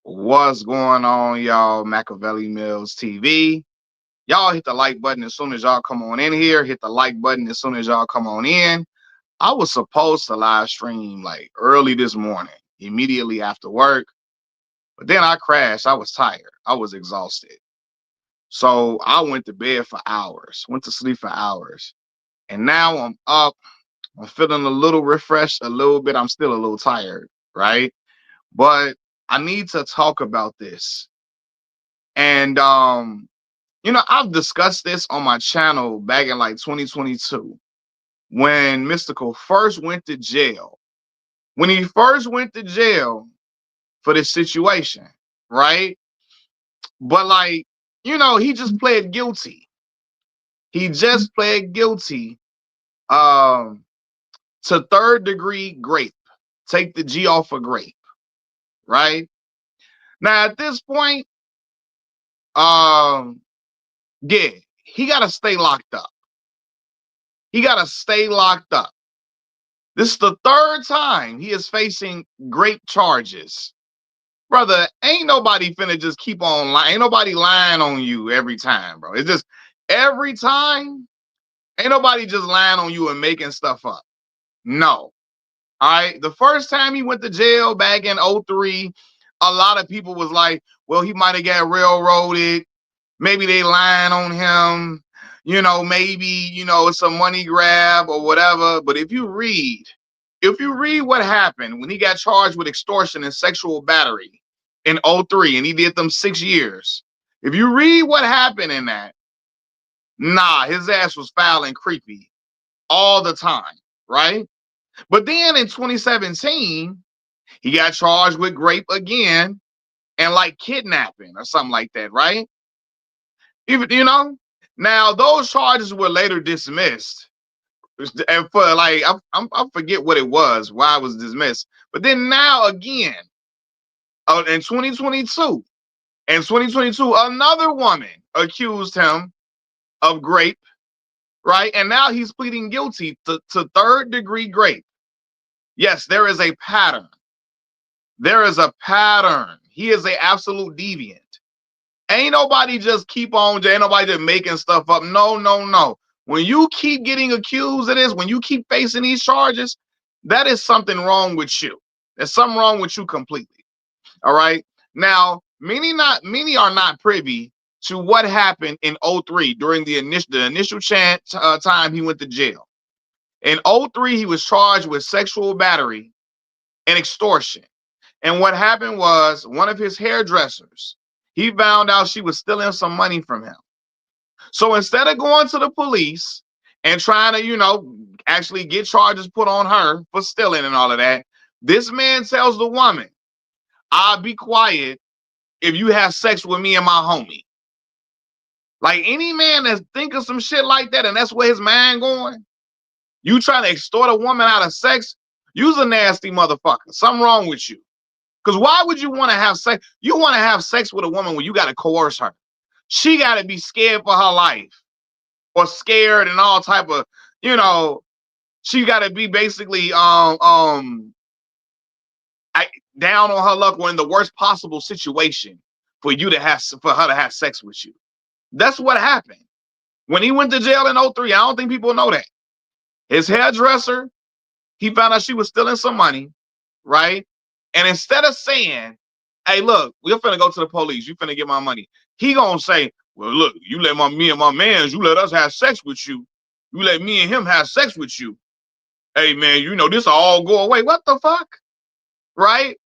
What's going on, y'all? Machiavelli Mills TV. Y'all hit the like button as soon as y'all come on in here. Hit the like button as soon as y'all come on in. I was supposed to live stream like early this morning, immediately after work, but then I crashed. I was tired. I was exhausted. So I went to bed for hours, went to sleep for hours. And now I'm up. I'm feeling a little refreshed, a little bit. I'm still a little tired, right? But I need to talk about this. And I've discussed this on my channel back in like 2022 when Mystical first went to jail. When he first went to jail for this situation, right? But he just pled guilty. He just pled guilty um to third degree grape. Take the G off of grape, right? Now at this point, um, yeah, he gotta stay locked up. He gotta stay locked up. This is the third time he is facing grape charges. Brother, ain't nobody finna just keep on lying. Ain't nobody lying on you every time, bro. It's just every time, ain't nobody just lying on you and making stuff up. No. All right. The first time he went to jail back in '03, a lot of people was like, well, he might have got railroaded. Maybe they lying on him. Maybe, it's a money grab or whatever. But if you read what happened when he got charged with extortion and sexual battery in '03 and he did them 6 years, if you read what happened in that, nah, his ass was foul and creepy all the time, right? But then in 2017, he got charged with grape again and like kidnapping or something like that, right? Even now those charges were later dismissed, and for like I forget what it was, why it was dismissed. But then now again, in 2022, another woman accused him of grape, right? And now he's pleading guilty to third degree grape. Yes, there is a pattern. There is a pattern. He is a absolute deviant. Ain't nobody just keep on, ain't nobody just making stuff up. No, no, no. When you keep getting accused of this, when you keep facing these charges, that is something wrong with you. There's something wrong with you completely. All right. Now, many are not privy to what happened in '03 during the initial time he went to jail. In '03, he was charged with sexual battery and extortion. And what happened was one of his hairdressers, he found out she was stealing some money from him. So instead of going to the police and trying to, actually get charges put on her for stealing and all of that, this man tells the woman, I'll be quiet if you have sex with me and my homie. Like any man that think of some shit like that and that's where his mind going, you trying to extort a woman out of sex, you's a nasty motherfucker. Something wrong with you. Because why would you want to have sex? You want to have sex with a woman when you got to coerce her. She got to be scared for her life or scared and all type of, she got to be basically down on her luck or in the worst possible situation for her to have sex with you. That's what happened. When he went to jail in '03, I don't think people know that. His hairdresser, he found out she was stealing some money, right? And instead of saying, hey, look, we're finna go to the police, you finna get my money, he gonna say, well, look, you let me and my mans, you let us have sex with you. You let me and him have sex with you. Hey, man, this will all go away. What the fuck? Right?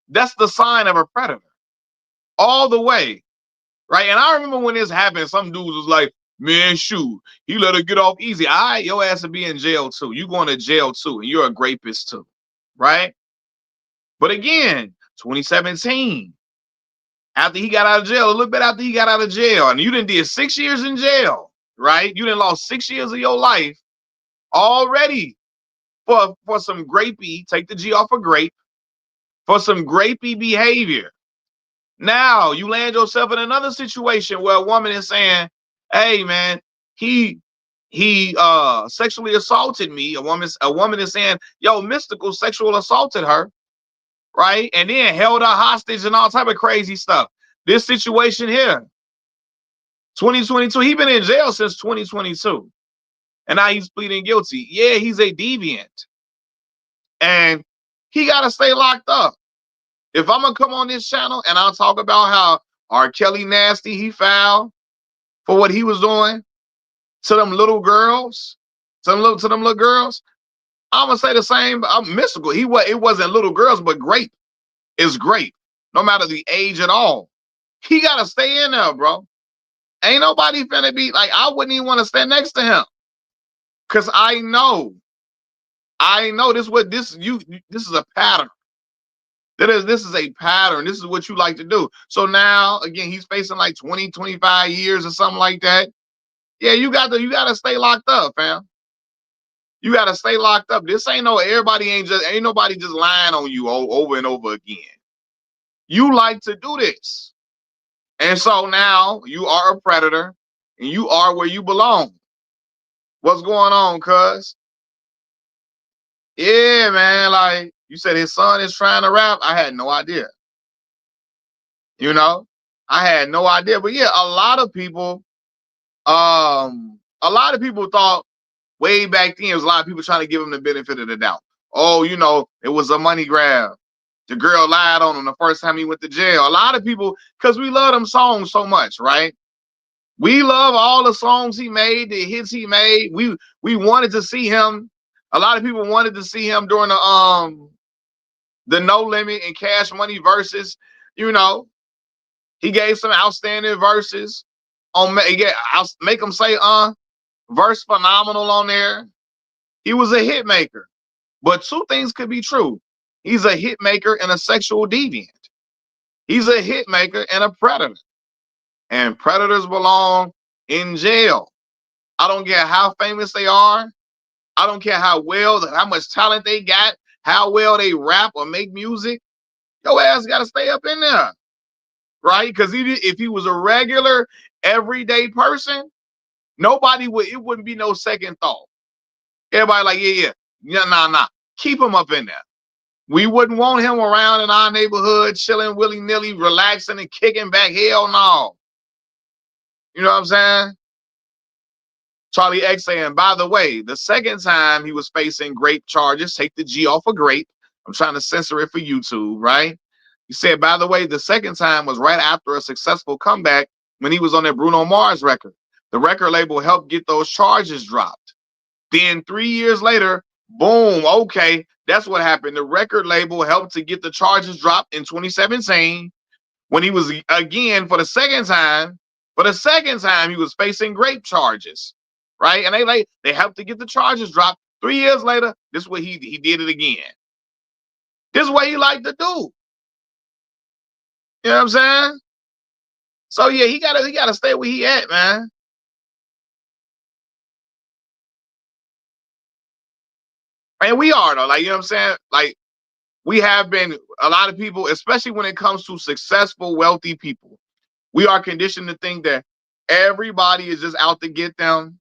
That's the sign of a predator. All the way. Right? And I remember when this happened, some dudes was like, man, shoot, he let her get off easy. All right, your ass will be in jail too. You going to jail too, and you're a rapist too. Right? But again, 2017, after he got out of jail, a little bit after he got out of jail, and you done did 6 years in jail, right? You done lost 6 years of your life already for some grapey, take the G off of grape, for some grapey behavior. Now you land yourself in another situation where a woman is saying, hey man, he sexually assaulted me. A woman is saying, yo, Mystikal sexual assaulted her, right? And then held her hostage and all type of crazy stuff. This situation here, 2022, he been in jail since 2022. And now he's pleading guilty. Yeah, he's a deviant. And he got to stay locked up. If I'm going to come on this channel and I'll talk about how R. Kelly nasty, he foul for what he was doing to them little girls, to them little girls, I'm going to say the same. I'm Mystical. It wasn't little girls, but grape is grape, no matter the age at all. He got to stay in there, bro. Ain't nobody finna be like, I wouldn't even want to stand next to him. Cause I know this is a pattern. This is a pattern. This is what you like to do. So now again, he's facing like 20, 25 years or something like that. Yeah, you gotta stay locked up, fam. You gotta stay locked up. This ain't nobody just lying on you over and over again. You like to do this. And so now you are a predator and you are where you belong. What's going on, cuz? Yeah, man. Like you said, his son is trying to rap. I had no idea. You know, I had no idea. But yeah, a lot of people thought way back then, there was a lot of people trying to give him the benefit of the doubt. Oh, it was a money grab. The girl lied on him the first time he went to jail. A lot of people, because we love them songs so much, right? We love all the songs he made, the hits he made. We wanted to see him. A lot of people wanted to see him during the No Limit and Cash Money verses. He gave some outstanding verses on Make Him Say verse phenomenal on there. He was a hit maker. But two things could be true. He's a hit maker and a sexual deviant. He's a hit maker and a predator. And predators belong in jail. I don't care how famous they are. I don't care how much talent they got, how well they rap or make music. Your ass got to stay up in there, right? Because if he was a regular, everyday person, it wouldn't be no second thought. Everybody like, yeah, nah. Keep him up in there. We wouldn't want him around in our neighborhood, chilling willy-nilly, relaxing and kicking back. Hell no. You know what I'm saying? Charlie X saying, by the way, the second time he was facing grape charges, take the G off of grape. I'm trying to censor it for YouTube, right? He said, by the way, the second time was right after a successful comeback when he was on that Bruno Mars record. The record label helped get those charges dropped. Then 3 years later, boom, okay, that's what happened. The record label helped to get the charges dropped in 2017 when he was, again, for the second time, he was facing grape charges, right? And they helped to get the charges dropped. 3 years later, this is what he did it again. This is what he liked to do. You know what I'm saying? So yeah, he gotta stay where he at, man. And we are though, like, you know what I'm saying? Like, we have been, a lot of people, especially when it comes to successful, wealthy people, we are conditioned to think that everybody is just out to get them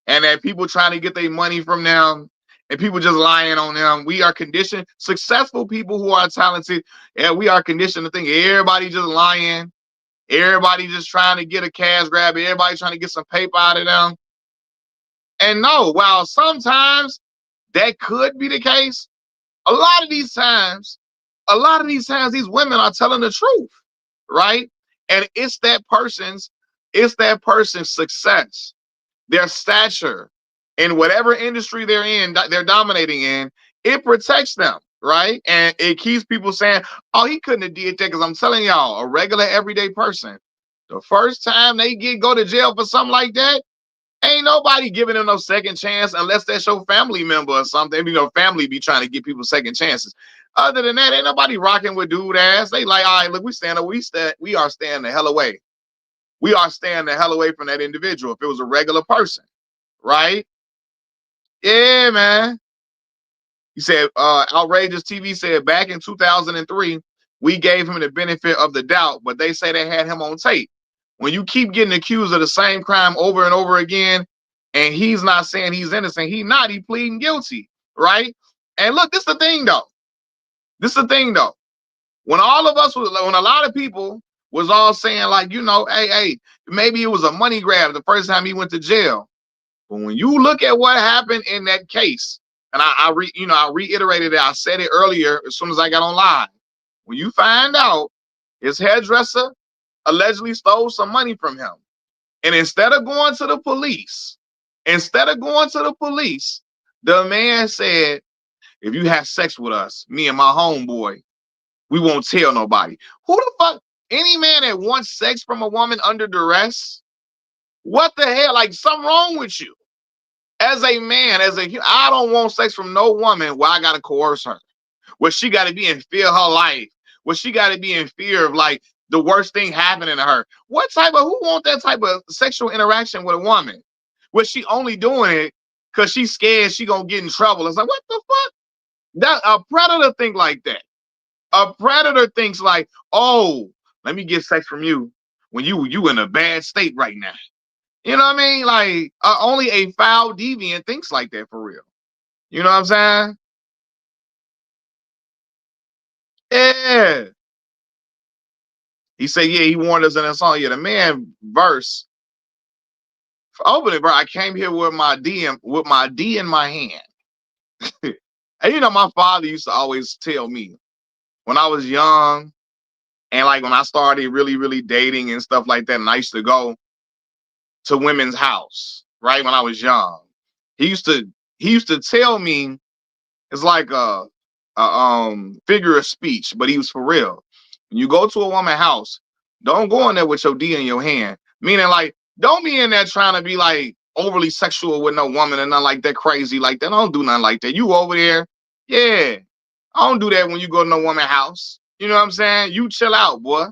and that people trying to get their money from them and people just lying on them. We are conditioned, successful people who are talented, and we are conditioned to think everybody just lying, everybody just trying to get a cash grab, everybody trying to get some paper out of them. And no, while sometimes that could be the case, a lot of these times, these women are telling the truth, right? And it's that person's success, their stature in whatever industry they're dominating in, it protects them, right? And it keeps people saying, oh, he couldn't have did that, because I'm telling y'all, a regular everyday person, the first time they go to jail for something like that, ain't nobody giving them no second chance unless that's your family member or something. Family be trying to give people second chances. Other than that, ain't nobody rocking with dude ass. They like, all right, look, we are staying the hell away. We are staying the hell away from that individual if it was a regular person, right? Yeah, man. He said, Outrageous TV said, back in 2003, we gave him the benefit of the doubt, but they say they had him on tape. When you keep getting accused of the same crime over and over again, and he's not saying he's innocent, he pleading guilty, right? And look, this is the thing though. When all of us was, when a lot of people was all saying like, you know, hey, maybe it was a money grab the first time he went to jail. But when you look at what happened in that case, and I reiterated it, I said it earlier as soon as I got on live. When you find out his hairdresser allegedly stole some money from him, and instead of going to the police, the man said, if you have sex with us, me and my homeboy, we won't tell nobody. Who the fuck? Any man that wants sex from a woman under duress? What the hell? Like, something wrong with you. As a man, I don't want sex from no woman where I gotta coerce her, where she gotta be in fear of her life, where she gotta be in fear of like the worst thing happening to her. Who want that type of sexual interaction with a woman? Where she only doing it because she's scared she gonna get in trouble. It's like, what the fuck? That a predator think like that. A predator thinks like, oh, let me get sex from you when you in a bad state right now. You know what I mean? Like, only a foul deviant thinks like that for real. You know what I'm saying? Yeah. He said, yeah, he warned us in that song. Yeah, the man verse. For opening, bro, I came here with my D in my hand. And you know, my father used to always tell me when I was young and like when I started really, really dating and stuff like that, and I used to go to women's house, right? When I was young. He used to tell me it's like a figure of speech, but he was for real. When you go to a woman's house, don't go in there with your D in your hand. Meaning like, don't be in there trying to be like overly sexual with no woman and nothing like that, crazy like that. Don't do nothing like that. You over there, yeah. I don't do that when you go to no woman's house. You know what I'm saying? You chill out, boy.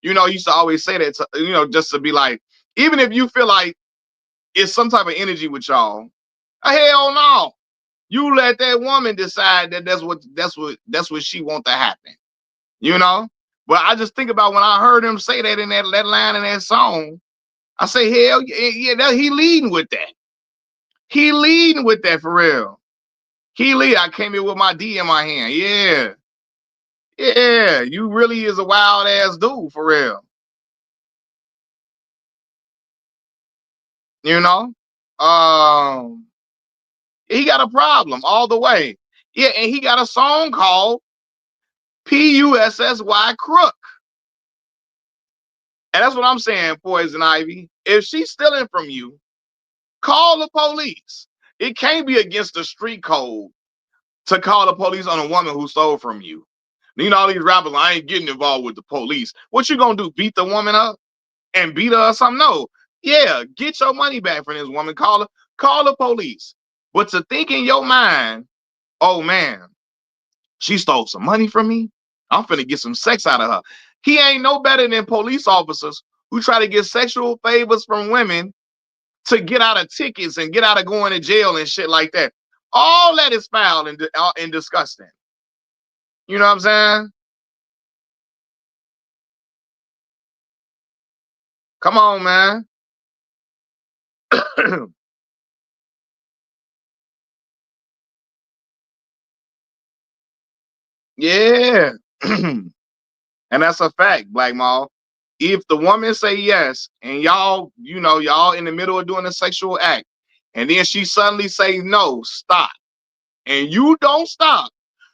You know, I used to always say that to, you know, just to be like, even if you feel like it's some type of energy with y'all, hell no. You let that woman decide that that's what she want to happen. You know? But I just think about when I heard him say that in that line in that song, I say, hell yeah, he leading with that. He leading with that for real. I came here with my D in my hand. Yeah. Yeah. You really is a wild ass dude for real. You know? He got a problem all the way. Yeah, and he got a song called Pussy Crook. And that's what I'm saying, Poison Ivy. If she's stealing from you, call the police. It can't be against the street code to call the police on a woman who stole from you. You know, all these rappers, I ain't getting involved with the police. What you gonna do? Beat the woman up and beat her or something? No. Yeah, get your money back from this woman. Call the police. But to think in your mind, oh man, she stole some money from me. I'm finna get some sex out of her. He ain't no better than police officers who try to get sexual favors from women to get out of tickets and get out of going to jail and shit like that. All that is foul and disgusting. You know what I'm saying? Come on, man. Yeah. And that's a fact, Black Mall. If the woman say yes and y'all, you know, y'all in the middle of doing a sexual act, and then she suddenly say no, stop. And you don't stop,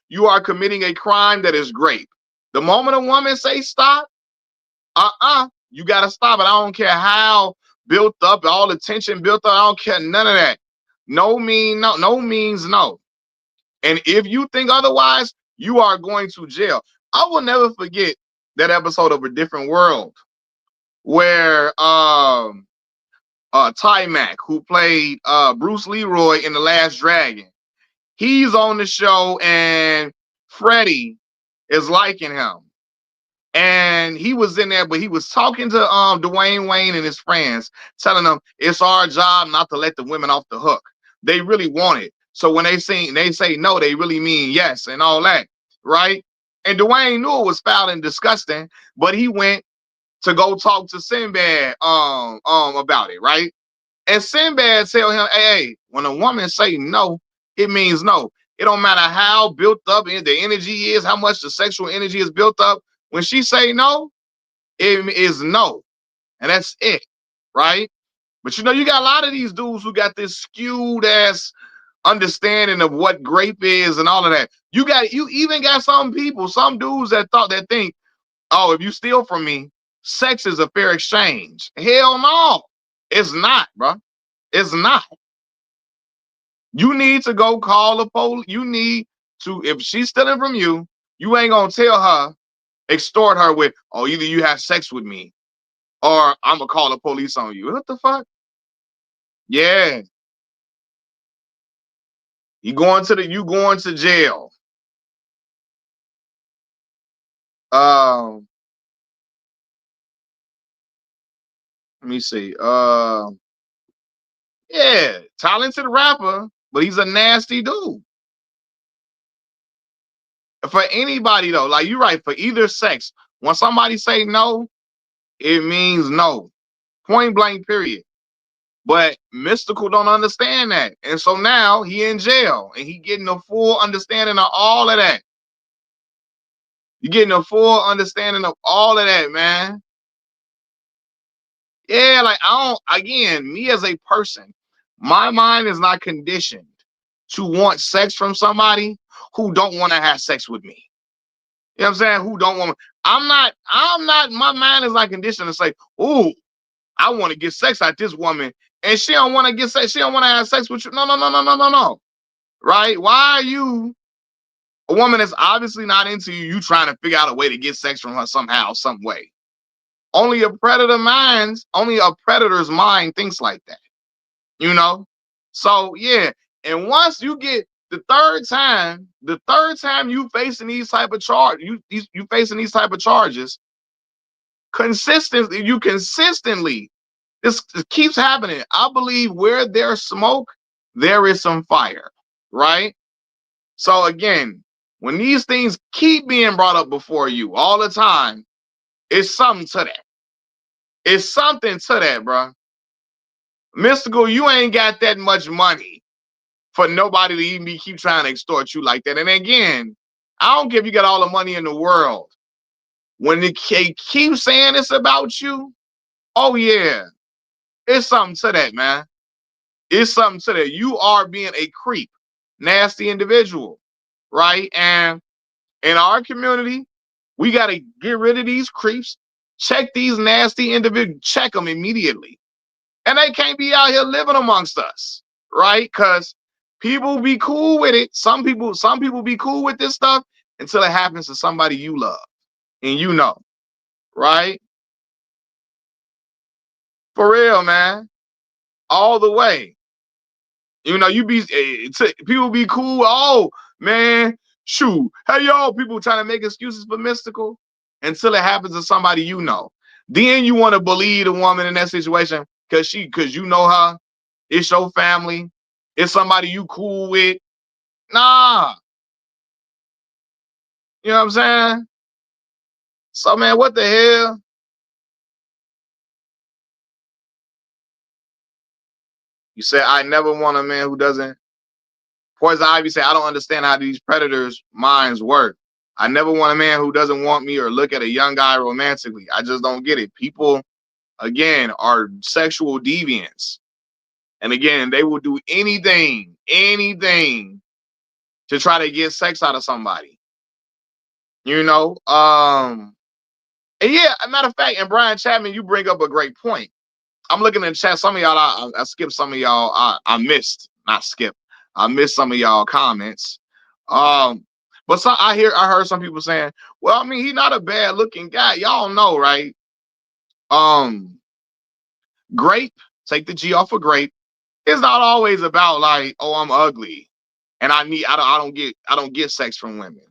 you are committing a crime that is rape. The moment a woman say stop, you gotta stop it. I don't care how built up, all the tension built up. I don't care none of that. No means no. And if you think otherwise, you are going to jail. I will never forget that episode of A Different World where Ty Mac, who played Bruce Leroy in The Last Dragon, he's on the show and Freddie is liking him. And he was in there, but he was talking to Dwayne Wayne and his friends, telling them it's our job not to let the women off the hook. They really want it. So when they say no, they really mean yes and all that, right? And Dwayne knew it was foul and disgusting, but he went to go talk to Sinbad about it, right? And Sinbad tell him, hey, when a woman say no, it means no. It don't matter how built up the energy is, how much the sexual energy is built up. When she say no, it is no. And that's it, right? But you got a lot of these dudes who got this skewed ass understanding of what grape is and all of that. You even got some people, some dudes that think, oh, if you steal from me, sex is a fair exchange. Hell no, it's not, bro. It's not. You need to go call the police. You need to, if she's stealing from you, you ain't gonna tell her, extort her with, oh, either you have sex with me or I'm gonna call the police on you. What the fuck? Yeah, you going to jail. Um, let me see. Yeah, talented rapper, but he's a nasty dude. For anybody though, like you're right, for either sex, when somebody say no, it means no. Point blank, period. But Mystikal don't understand that. And so now he in jail and he getting a full understanding of all of that. You getting a full understanding of all of that, man. Yeah, like I don't, again, me as a person, my mind is not conditioned to want sex from somebody who don't want to have sex with me. You know what I'm saying? Who don't want, my mind is not conditioned to say, oh, I want to get sex out this woman and she don't want to get sex, she don't want to have sex with you. No, no, no, no, no, no, no. Right? Why are you, a woman that's obviously not into you, you trying to figure out a way to get sex from her somehow, some way? Only a predator's mind thinks like that, you know? So yeah, and once you get the third time you facing these type of you facing these type of charges, consistently, this keeps happening. I believe where there's smoke, there is some fire, right? So again, when these things keep being brought up before you all the time, it's something to that. It's something to that, bro. Mystikal, you ain't got that much money for nobody to even keep trying to extort you like that. And again, I don't care if you got all the money in the world. When they keep saying it's about you, oh yeah, it's something to that, man. It's something to that. You are being a creep, nasty individual, right? And in our community, we got to get rid of these creeps, check these nasty individuals, check them immediately. And they can't be out here living amongst us, right? Because people be cool with it. Some people be cool with this stuff until it happens to somebody you love and you know, right? For real, man. All the way. You know, people be cool. Oh man, shoot. Hey y'all, people trying to make excuses for Mystikal until it happens to somebody you know. Then you want to believe the woman in that situation because you know her. It's your family. It's somebody you cool with. Nah, you know what I'm saying? So man, what the hell? You said I never want a man who doesn't. Poison Ivy said I don't understand how these predators' minds work. I never want a man who doesn't want me or look at a young guy romantically. I just don't get it. People, again, are sexual deviants. And again, they will do anything to try to get sex out of somebody. You know? And yeah, a matter of fact, and Brian Chapman, you bring up a great point. I'm looking in the chat. Some of y'all, I skipped some of y'all. I missed, not skip. I missed some of y'all comments. But I heard some people saying, well, I mean, he's not a bad looking guy. Y'all know, right? Grape, take the G off of grape. It's not always about like, oh, I'm ugly and I don't get sex from women.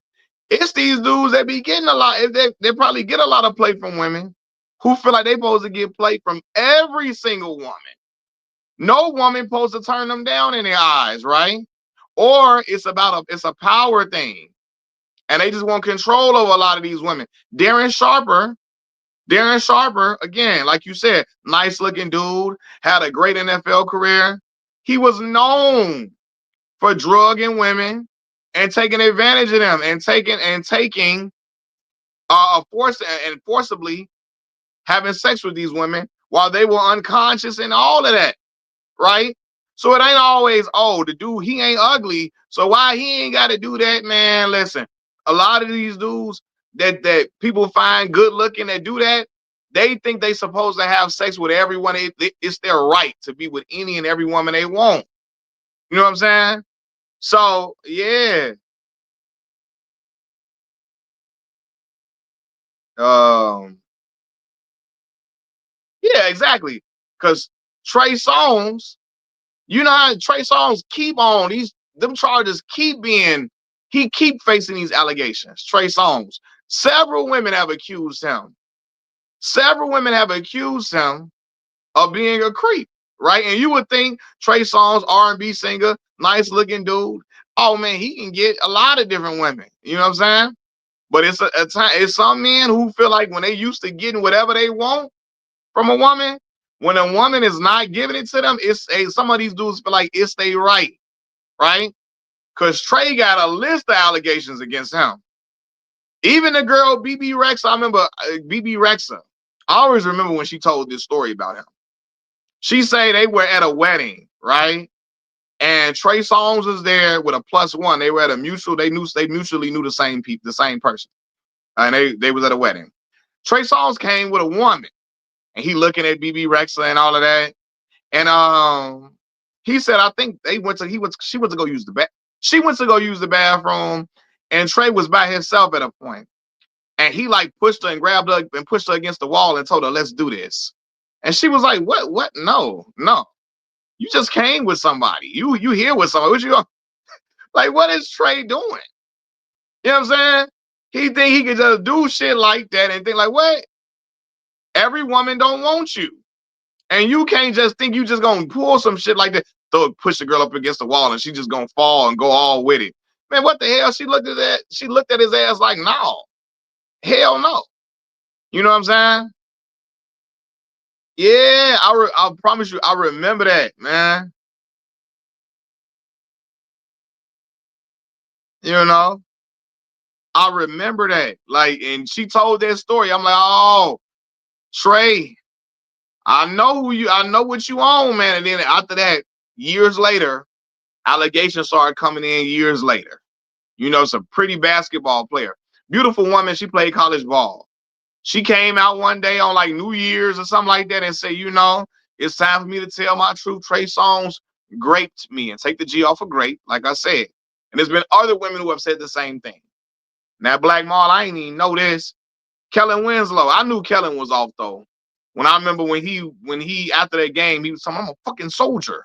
It's these dudes that be getting a lot. They probably get a lot of play from women who feel like they supposed to get play from every single woman. No woman supposed to turn them down in their eyes, right? Or it's a power thing. And they just want control over a lot of these women. Darren Sharper, again, like you said, nice looking dude, had a great NFL career. He was known for drugging women, and taking advantage of them and taking forcibly having sex with these women while they were unconscious and all of that, right? So it ain't always, oh, the dude, he ain't ugly, so why he ain't got to do that, man? Listen, a lot of these dudes that people find good looking that do that, they think they supposed to have sex with everyone. It's their right to be with any and every woman they want. You know what I'm saying? So yeah, um, yeah, exactly. Because Trey Songz, you know how Trey Songz keep on them charges keep being, he keep facing these allegations. Trey Songz, several women have accused him. Several women have accused him of being a creep, right? And you would think Trey Songz, R&B singer, nice looking dude. Oh man, he can get a lot of different women. You know what I'm saying? But it's a time. It's some men who feel like when they used to getting whatever they want from a woman, when a woman is not giving it to them, some of these dudes feel like it's they right, right? Because Trey got a list of allegations against him. Even the girl BB Rexa, I remember BB Rexa. I always remember when she told this story about him. She say they were at a wedding, right? And Trey Songz was there with a +1. They were at a mutual. They mutually knew the same people, the same person, and they was at a wedding. Trey Songz came with a woman, and he looking at BB Rexa and all of that. And he said, I think she went to go use the bath. She went to go use the bathroom, and Trey was by himself at a point. And he like pushed her and grabbed her and pushed her against the wall and told her, let's do this. And she was like, what? No. You just came with somebody. You here with somebody. What you going? Like, what is Trey doing? You know what I'm saying? He think he could just do shit like that and think like, what? Every woman don't want you. And you can't just think you just gonna pull some shit like that, push the girl up against the wall and she just gonna fall and go all with it. Man, what the hell? She looked at that. She looked at his ass like, no, hell no. You know what I'm saying? Yeah, I promise you, I remember that, man. You know, I remember that. Like, and she told that story. I'm like, oh, Trey, I know I know what you own, man. And then after that, years later, allegations started coming in years later. You know, it's a pretty basketball player. Beautiful woman. She played college ball. She came out one day on like New Year's or something like that and said, you know, it's time for me to tell my truth. Trey Songz graped me, and take the G off of grape, like I said. And there's been other women who have said the same thing. Now, Black Maul, I ain't even know this. Kellen Winslow, I knew Kellen was off though. When I remember when he after that game, he was saying, I'm a fucking soldier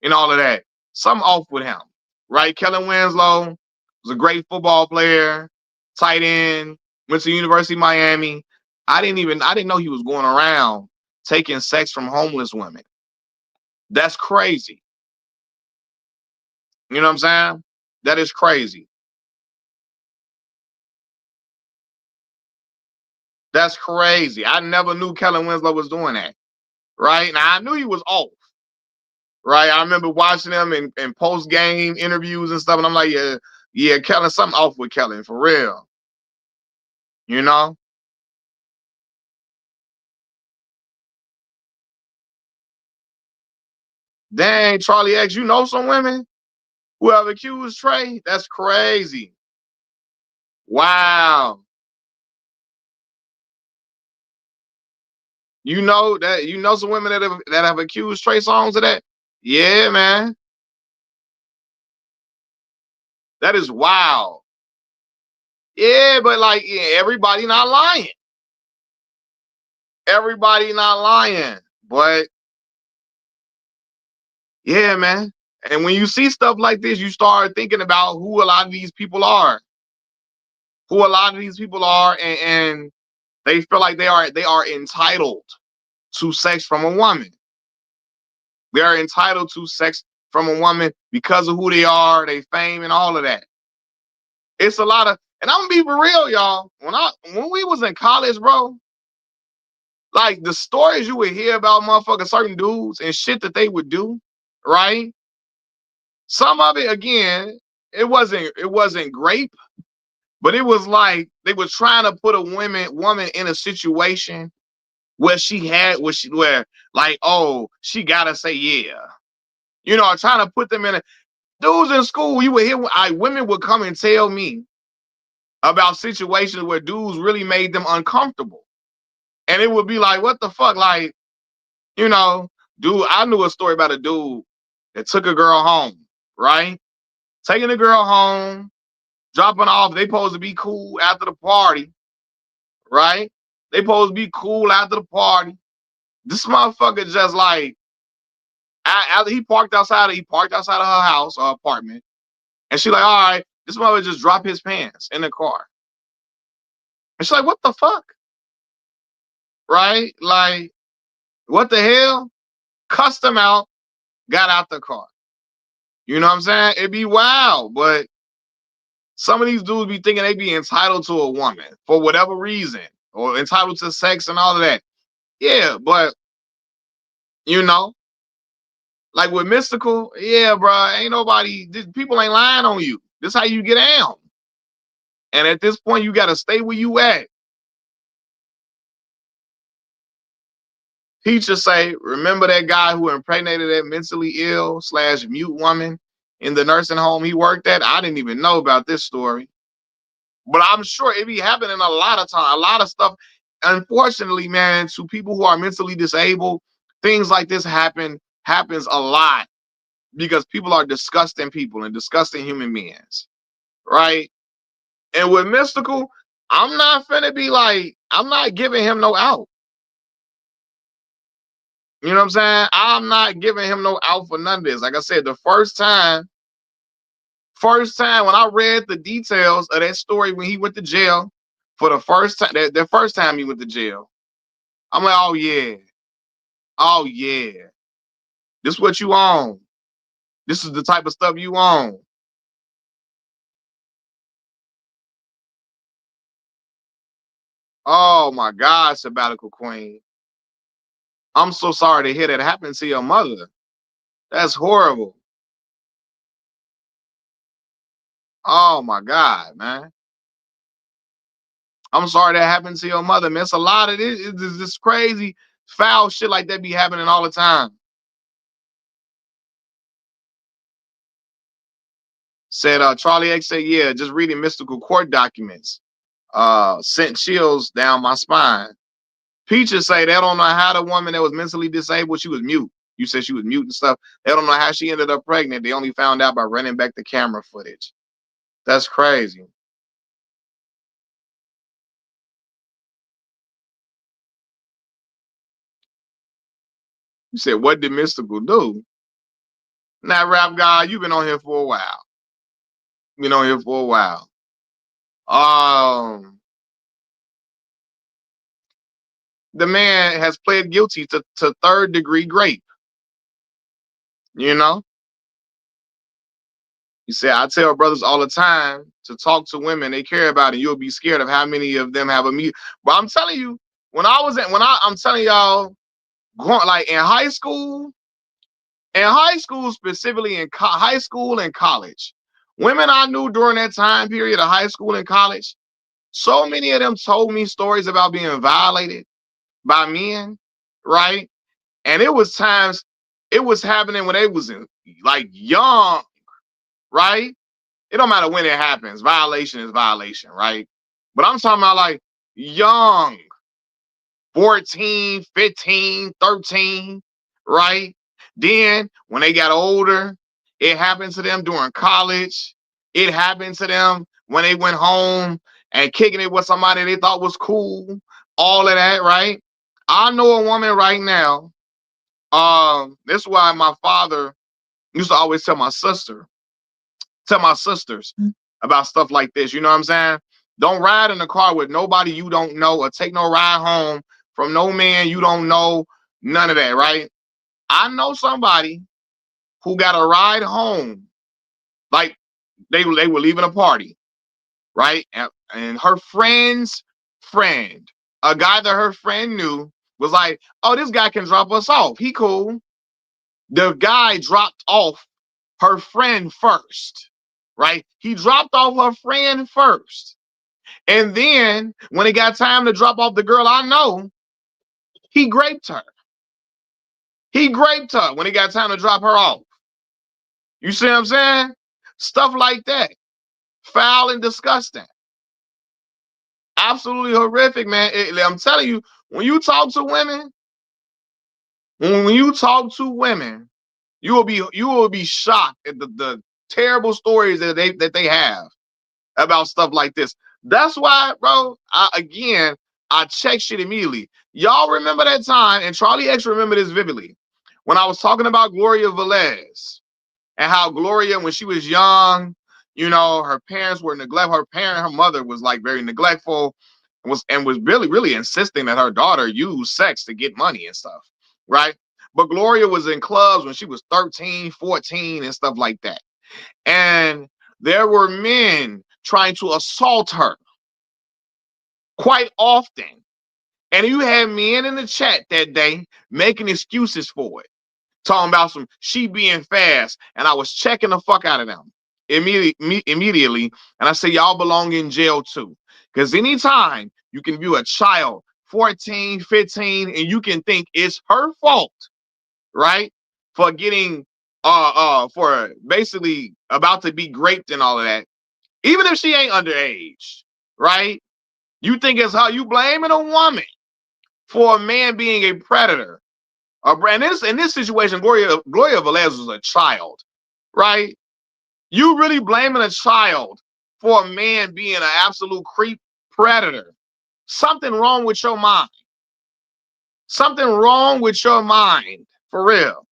and all of that. Something off with him, right? Kellen Winslow was a great football player, tight end, went to University of Miami. I didn't know he was going around taking sex from homeless women. That's crazy. You know what I'm saying? That is crazy. That's crazy. I never knew Kellen Winslow was doing that. Right? Now I knew he was off. Right? I remember watching him in post-game interviews and stuff, and I'm like, yeah, Kellen, something off with Kellen, for real. You know? Dang, Charlie X, you know some women who have accused Trey? That's crazy. Wow. You know some women that have accused Trey Songz of that? Yeah, man. That is wild. Yeah, but like, yeah, everybody not lying. Everybody not lying. But yeah, man. And when you see stuff like this, you start thinking about who a lot of these people are. Who a lot of these people are, and they feel like they are entitled to sex from a woman. They are entitled to sex from a woman because of who they are, they fame, and all of that. It's a lot of, and I'm gonna be for real, y'all. When we was in college, bro, like the stories you would hear about motherfucking certain dudes and shit that they would do, right? Some of it, again, it wasn't grape, but it was like they were trying to put a woman in a situation where where like, oh, she gotta say yeah. You know, trying to put them in a dudes in school, you would hear women would come and tell me about situations where dudes really made them uncomfortable. And it would be like, what the fuck? Like, you know, dude, I knew a story about a dude that took a girl home, right? Taking the girl home, dropping off. They supposed to be cool after the party, right? They supposed to be cool after the party. This motherfucker just like, after he parked outside of her house or apartment. And she like, all right, this mother just dropped his pants in the car. And she's like, what the fuck? Right? Like, what the hell? Cussed him out, got out the car. You know what I'm saying? It'd be wild, but some of these dudes be thinking they be entitled to a woman for whatever reason, or entitled to sex and all of that. Yeah, but you know, like with Mystikal, yeah, bro, people ain't lying on you. This how you get down. And at this point, you gotta stay where you at. Teachers say, remember that guy who impregnated that mentally ill / mute woman in the nursing home he worked at? I didn't even know about this story. But I'm sure it be happening a lot of time, a lot of stuff. Unfortunately, man, to people who are mentally disabled, things like this happens a lot because people are disgusting people and disgusting human beings, right? And with Mystikal, I'm not finna be like, I'm not giving him no out. You know what I'm saying? I'm not giving him no out for none of this. Like I said, the first time when I read the details of that story when he went to jail for the first time, the first time he went to jail, I'm like, oh yeah, this is what you own. This is the type of stuff you own. Oh my God, sabbatical queen. I'm so sorry to hear that happen to your mother. That's horrible. Oh my God, man. I'm sorry that happened to your mother, man. It's a lot of this crazy, foul shit like that be happening all the time. Said Charlie X said, yeah, just reading Mystikal court documents sent chills down my spine. Peaches say they don't know how the woman that was mentally disabled, she was mute. You said she was mute and stuff. They don't know how she ended up pregnant. They only found out by running back the camera footage. That's crazy. You said, what did Mystikal do? Now, rap guy, you've been on here for a while. Been on here for a while. The man has pled guilty to 3rd-degree rape. You know? He said, I tell brothers all the time to talk to women they care about, and you'll be scared of how many of them have a me. But I'm telling you, I'm telling y'all, like in high school specifically in high school and college, women I knew during that time period of high school and college, so many of them told me stories about being violated by men, right? And it was happening when they was in like young, right? It don't matter when it happens. Violation is violation, right? But I'm talking about like young, 14, 15, 13, right? Then when they got older, it happened to them during college. It happened to them when they went home and kicking it with somebody they thought was cool. All of that, right? I know a woman right now. This is why my father used to always tell my sisters about stuff like this. You know what I'm saying? Don't ride in the car with nobody you don't know, or take no ride home from no man you don't know. None of that, right? I know somebody who got a ride home, like they were leaving a party, right? And her friend's friend, a guy that her friend knew, was like, "Oh, this guy can drop us off. He cool." The guy dropped off her friend first, right? He dropped off her friend first. And then when it got time to drop off the girl I know, he raped her. He raped her when it got time to drop her off. You see what I'm saying? Stuff like that. Foul and disgusting. Absolutely horrific, man. I'm telling you, when you talk to women, you will be shocked at the terrible stories that they have about stuff like this. That's why, bro, I check shit immediately. Y'all remember that time, and Charlie X remember this vividly, when I was talking about Gloria Velez and how Gloria, when she was young, her parents were neglectful. Her mother was like very neglectful, was really insisting that her daughter use sex to get money and stuff, right? But Gloria was in clubs when she was 13, 14 and stuff like that. And there were men trying to assault her quite often. And you had men in the chat that day making excuses for it, talking about she being fast. And I was checking the fuck out of them immediately. And I say, y'all belong in jail too. Because anytime you can view a child, 14, 15, and you can think it's her fault, right? For getting, for basically about to be raped and all of that, even if she ain't underage, right? You think it's how you blaming a woman for a man being a predator. And in this situation, Gloria Velez was a child, right? You really blaming a child for a man being an absolute creep predator. Something wrong with your mind. Something wrong with your mind, for real.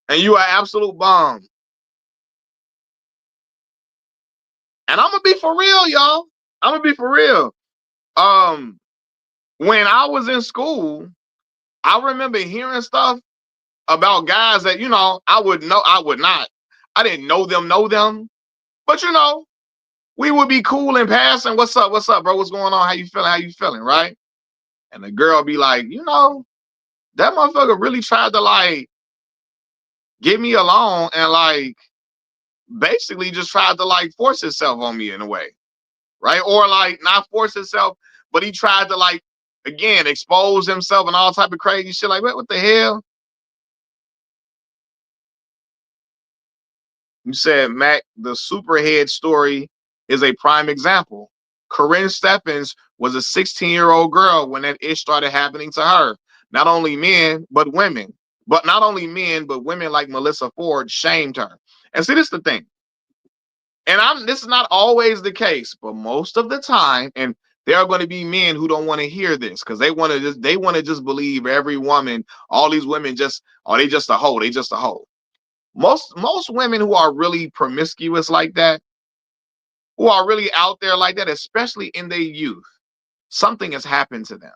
And you are absolute bum. And I'm gonna be for real, y'all. I'm gonna be for real. When I was in school, I remember hearing stuff about guys that, I would not. I didn't know them. But we would be cool in passing. What's up, bro? What's going on? How you feeling, right? And the girl be like, that motherfucker really tried to like get me along and like basically just tried to like force himself on me in a way, right? Or like not force himself, but he tried to like again expose himself and all type of crazy shit. Like what the hell? You said, Mac, the superhead story is a prime example. Corinne Stephens was a 16-year-old girl when that ish started happening to her. Not only men, but women. But not only men, but women like Melissa Ford shamed her. And see, this is the thing. And this is not always the case, but most of the time, and there are going to be men who don't want to hear this because they want to just believe every woman, all these women they just a hoe, they just a hoe. Most women who are really promiscuous like that, who are really out there like that, especially in their youth, something has happened to them.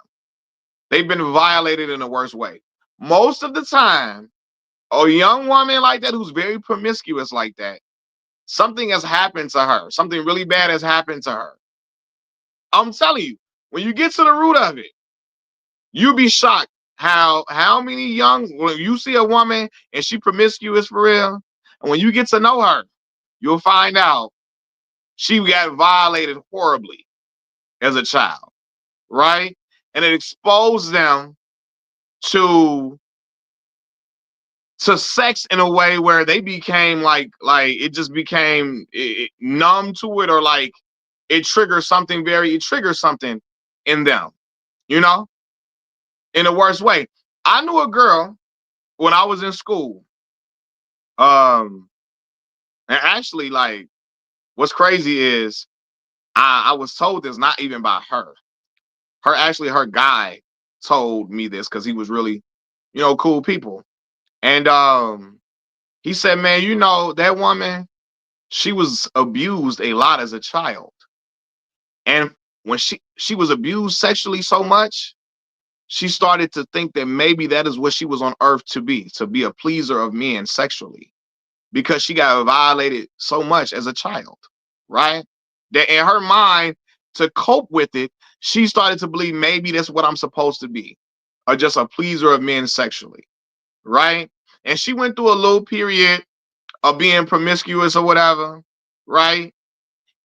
They've been violated in the worst way. Most of the time, a young woman like that who's very promiscuous like that, something has happened to her. Something really bad has happened to her. I'm telling you, when you get to the root of it, you'll be shocked how many when you see a woman and she promiscuous for real, and when you get to know her, you'll find out she got violated horribly as a child, right? And it exposed them to sex in a way where they became like it just became numb to it, or like it triggers something in them, in the worst way. I knew a girl when I was in school. And actually, like, what's crazy is I was told this not even by her. Her guy told me this because he was really, cool people. And he said, man, that woman, she was abused a lot as a child. And when she was abused sexually so much, she started to think that maybe that is what she was on earth to be a pleaser of men sexually, because she got violated so much as a child, right? That in her mind, to cope with it, she started to believe maybe that's what I'm supposed to be, or just a pleaser of men sexually, right? And she went through a little period of being promiscuous or whatever, right?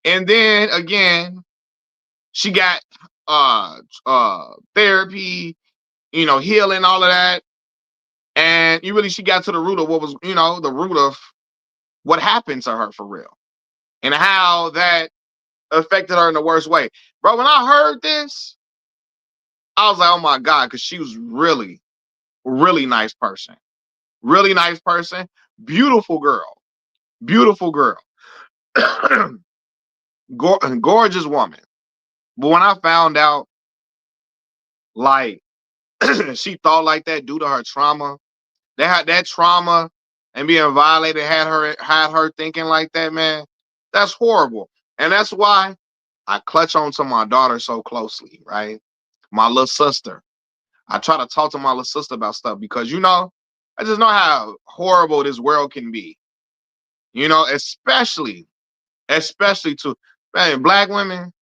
And then again, she got therapy, healing, all of that. And she got to the root of what was, the root of what happened to her for real. And how that affected her in the worst way. Bro, when I heard this, I was like, oh my God, because she was really, really nice person. Really nice person. Beautiful girl. Beautiful girl. Gorgeous woman. But when I found out, like, she thought like that due to her trauma, that trauma and being violated had her thinking like that, man. That's horrible. And that's why I clutch on to my daughter so closely, right? My little sister. I try to talk to my little sister about stuff because I just know how horrible this world can be. Especially to, man, black women,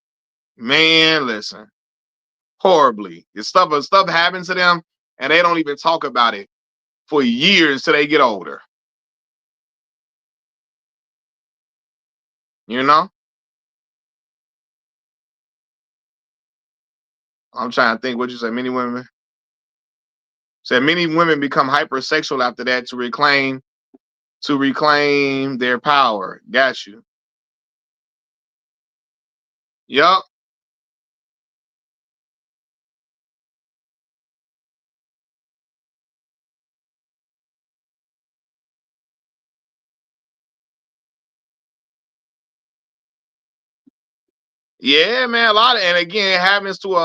man, listen, horribly. Stuff happens to them and they don't even talk about it for years till they get older. You know? I'm trying to think what you said. Many women become hypersexual after that to reclaim their power. Got you. Yup. Yeah, man. And again, it happens to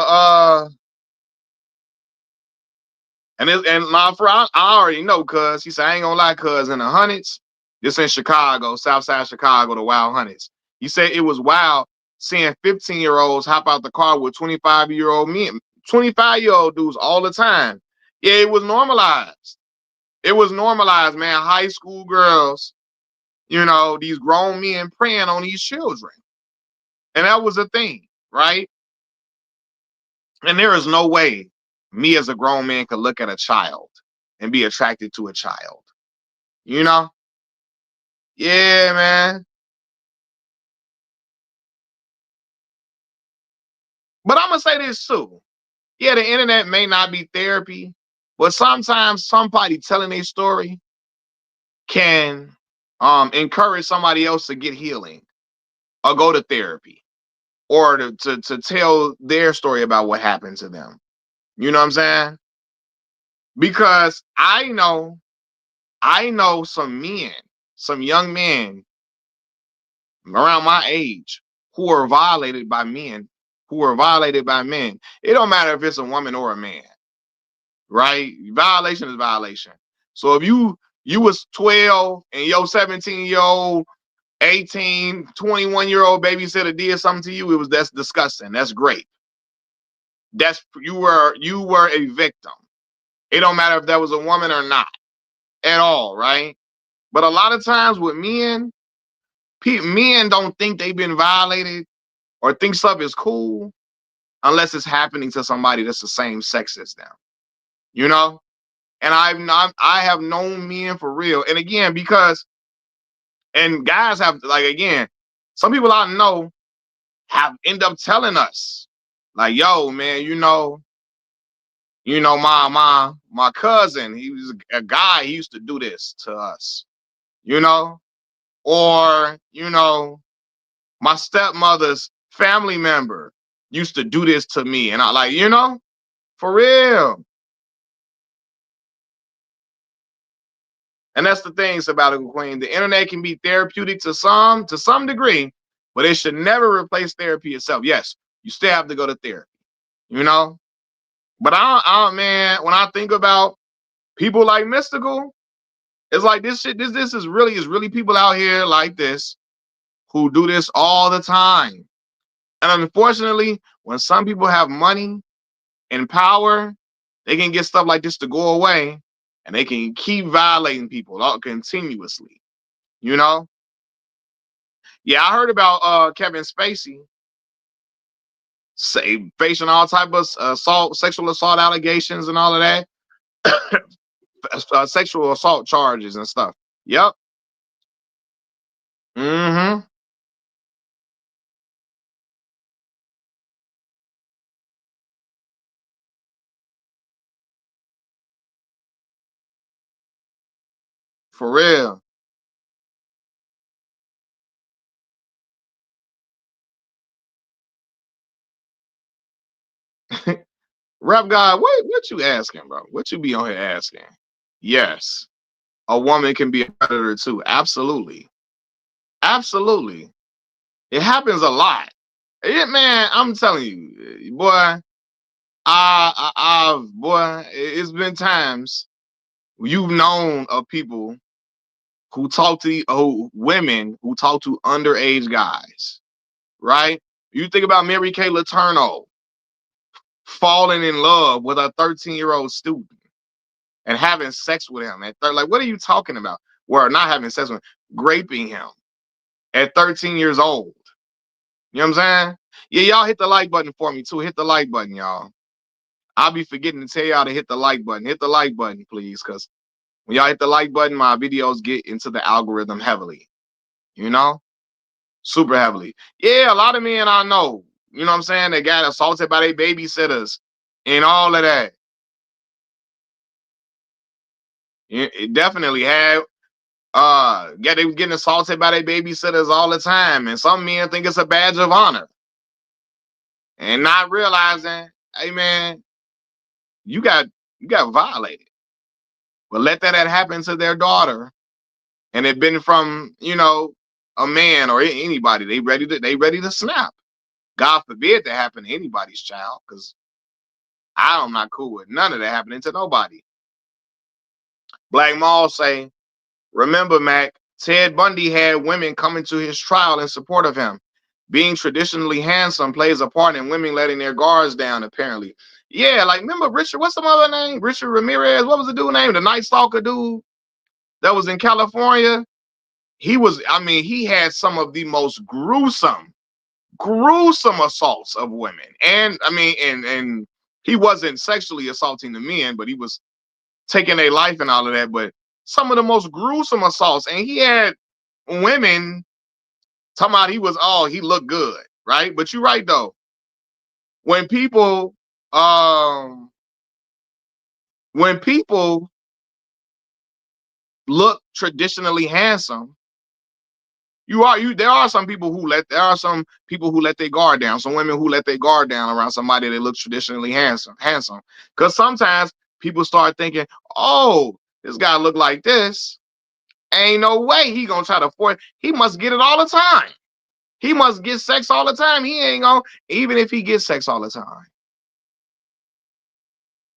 and my friend, I already know, cuz he said, I ain't gonna lie, cuz in the hundreds, this in Chicago, Southside Chicago, the Wild Hundreds. He said it was wild seeing 15-year-olds hop out the car with 25-year-old men, 25-year-old dudes all the time. Yeah, it was normalized. It was normalized, man. High school girls, these grown men preying on these children. And that was a thing, right? And there is no way me as a grown man could look at a child and be attracted to a child. You know? Yeah, man. But I'm gonna say this too. Yeah, the internet may not be therapy, but sometimes somebody telling a story can encourage somebody else to get healing or go to therapy or to tell their story about what happened to them. You know what I'm saying? Because I know some young men around my age who are violated by men, It don't matter if it's a woman or a man, right? Violation is violation. So if you was 12 and your 17-year-old, 18, 21-year-old babysitter did something to you, that's disgusting. That's great. That's you were a victim. It don't matter if that was a woman or not at all, right? But a lot of times with men don't think they've been violated or think stuff is cool unless it's happening to somebody that's the same sex as them, you know? And I have known men for real. And again, and guys have, like, again, some people I know have end up telling us, like, yo, man, my cousin, he was a guy, he used to do this to us, you know? Or, my stepmother's family member used to do this to me. And I, like, for real. And that's the things about it, Queen. The internet can be therapeutic to some degree, but it should never replace therapy itself. Yes, you still have to go to therapy, you know. But man, when I think about people like Mystical, it's like this shit. This is really people out here like this who do this all the time. And unfortunately, when some people have money and power, they can get stuff like this to go away, and they can keep violating people continuously. You know? Yeah, I heard about Kevin Spacey facing all type of sexual assault allegations and all of that, sexual assault charges and stuff. Yep. Mm-hmm. For real. Rap God, what you asking, bro? What you be on here asking? Yes. A woman can be a predator too. Absolutely. Absolutely. It happens a lot. It, man, I'm telling you, boy, boy, it's been times you've known of people who talk to women who talk to underage guys, right? You think about Mary Kay Letourneau falling in love with a 13-year-old student and having sex with him at like, what are you talking about? Well, not having sex with him, raping him at 13 years old. You know what I'm saying? Yeah, y'all hit the like button for me too. Hit the like button, y'all. I'll be forgetting to tell y'all to hit the like button. Hit the like button, please, because when y'all hit the like button, my videos get into the algorithm heavily. You know? Super heavily. Yeah, a lot of men I know, you know what I'm saying? They got assaulted by their babysitters and all of that. It definitely had yeah, they was getting assaulted by their babysitters all the time. And some men think it's a badge of honor. And not realizing, hey man, you got you got violated. But let that had happened to their daughter and it been from, a man or anybody, they ready to snap. God forbid that happen to anybody's child, because I'm not cool with none of that happening to nobody. Black Maul say, remember, Mac, Ted Bundy had women coming to his trial in support of him. Being traditionally handsome plays a part in women letting their guards down, apparently. Yeah, like, remember Richard, what's some other name? Richard Ramirez, what was the dude name? The Night Stalker dude that was in California? He had some of the most gruesome assaults of women. And, and he wasn't sexually assaulting the men, but he was taking their life and all of that. But some of the most gruesome assaults, and he had women talking about he looked good, right? But you're right though. When people um when people look traditionally handsome, there are some people who let their guard down. Some women who let their guard down around somebody that looks traditionally handsome. Because sometimes people start thinking, oh, this guy look like this. Ain't no way he gonna try to force. He must get it all the time. He must get sex all the time. He ain't gonna, even if he gets sex all the time.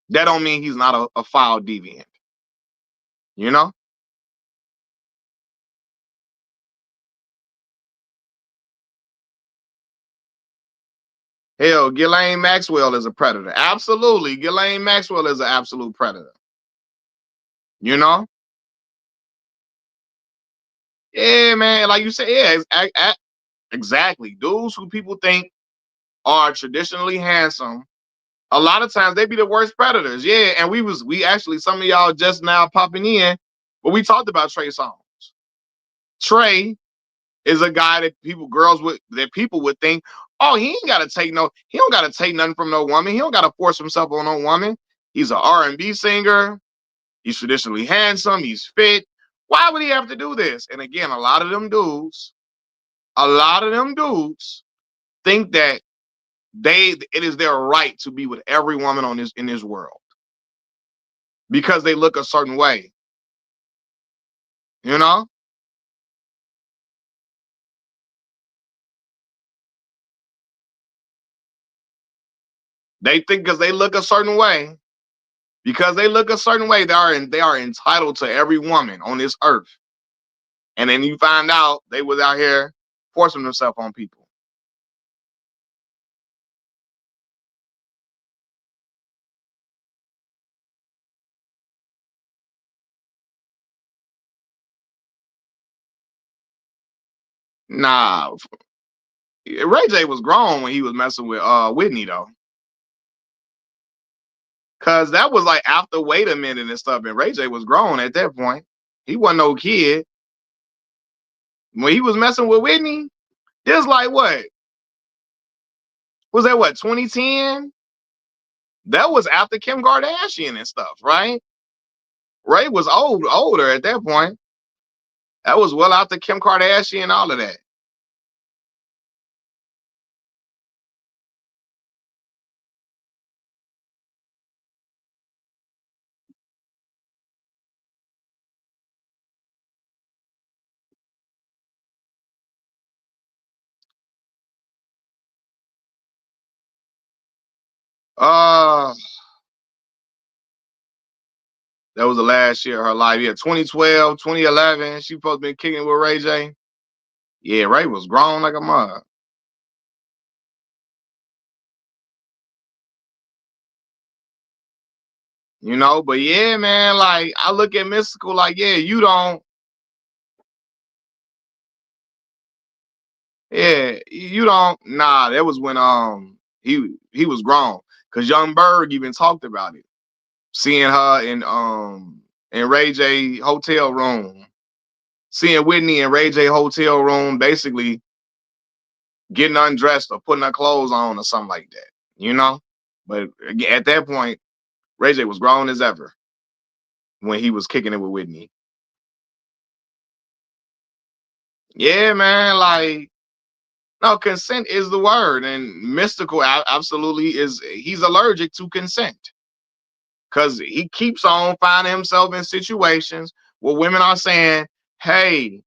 That don't mean he's not a foul deviant. You know? Hell, Ghislaine Maxwell is a predator. Absolutely. Ghislaine Maxwell is an absolute predator. You know? Yeah, man. Like you said, yeah, exactly. Dudes who people think are traditionally handsome, a lot of times they be the worst predators. Yeah, and we actually, some of y'all just now popping in, but we talked about Trey Songz. Trey is a guy that people would think, oh, he don't gotta take nothing from no woman. He don't gotta force himself on no woman. He's an R&B singer. He's traditionally handsome. He's fit. Why would he have to do this? And again, a lot of them dudes think that it is their right to be with every woman in this world because they look a certain way. You know, they think because they look a certain way, they are entitled to every woman on this earth. And then you find out they was out here forcing themselves on people. Nah, Ray J was grown when he was messing with Whitney though. Cause that was like after wait a minute and stuff, and Ray J was grown at that point. He wasn't no kid. when he was messing with Whitney, this like what? Was that what, 2010? That was after Kim Kardashian and stuff, right? Ray was older at that point. That was well after Kim Kardashian and all of that. Uh, that was the last year of her life. Yeah, 2012, 2011. She supposed to be kicking with Ray J. Yeah, Ray was grown like a mug. You know, but yeah, man, like I look at Mystikal like, yeah, you don't, nah, that was when he was grown. Cause Young Berg even talked about it. Seeing her in Ray J hotel room, seeing Whitney in Ray J hotel room, basically getting undressed or putting her clothes on or something like that, you know? But at that point, Ray J was grown as ever when he was kicking it with Whitney. Yeah, man, like, no, consent is the word. And Mystikal absolutely is, he's allergic to consent. Because he keeps on finding himself in situations where women are saying, hey,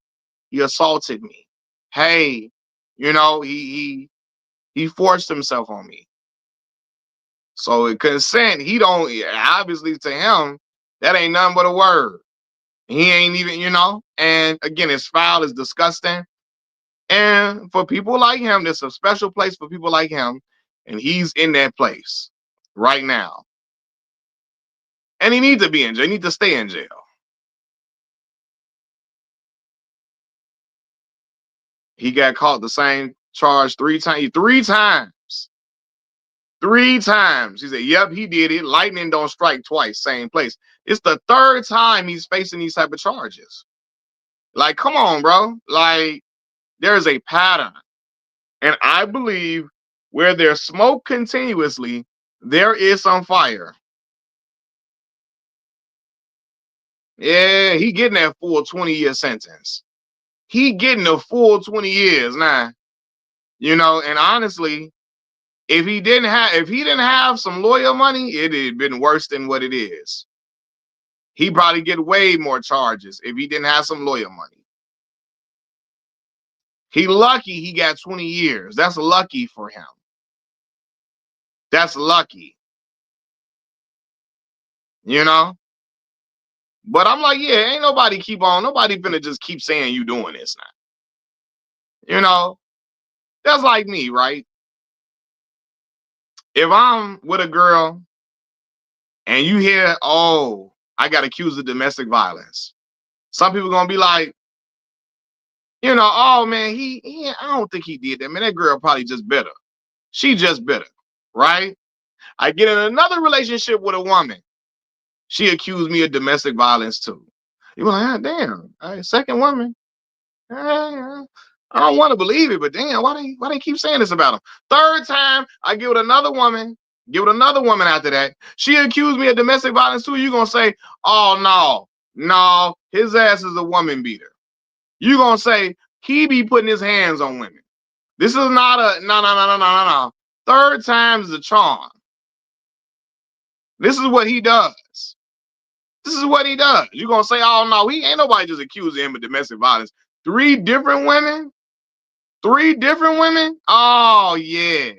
he assaulted me. Hey, you know, he forced himself on me. So consent, he don't, obviously to him, that ain't nothing but a word. He ain't even, you know, and again, it's foul, it's disgusting. And for people like him, there's a special place for people like him, and he's in that place right now. And he needs to be in jail. He needs to stay in jail. He got caught the same charge 3 times. 3 times. 3 times. He said, yep, he did it. Lightning don't strike twice, same place. It's the third time he's facing these type of charges. Like, come on, bro. Like, there's a pattern. And I believe where there's smoke continuously, there is some fire. Yeah, he getting that full 20-year sentence. He getting a full 20 years now. You know, and honestly, if he didn't have some lawyer money, it'd have been worse than what it is. He probably get way more charges if he didn't have some lawyer money. He lucky he got 20 years. That's lucky for him. That's lucky. You know? But I'm like, yeah, ain't nobody finna just keep saying you doing this now. You know? That's like me, right? If I'm with a girl and you hear, oh, I got accused of domestic violence, some people gonna be like, you know, oh man, I don't think he did that. Man, that girl probably just bitter. She just bitter, right? I get in another relationship with a woman. She accused me of domestic violence too. You were like, ah, damn, second woman. I don't want to believe it, but damn, why they keep saying this about him? Third time, I get with another woman. Get with another woman after that. She accused me of domestic violence too. You gonna say, oh no, his ass is a woman beater. You gonna say he be putting his hands on women. This is not a no. Third time's the charm. This is what he does. This is what he does. You gonna say, oh no, he ain't nobody just accusing him of domestic violence. 3 different women? 3 different women? Oh yeah.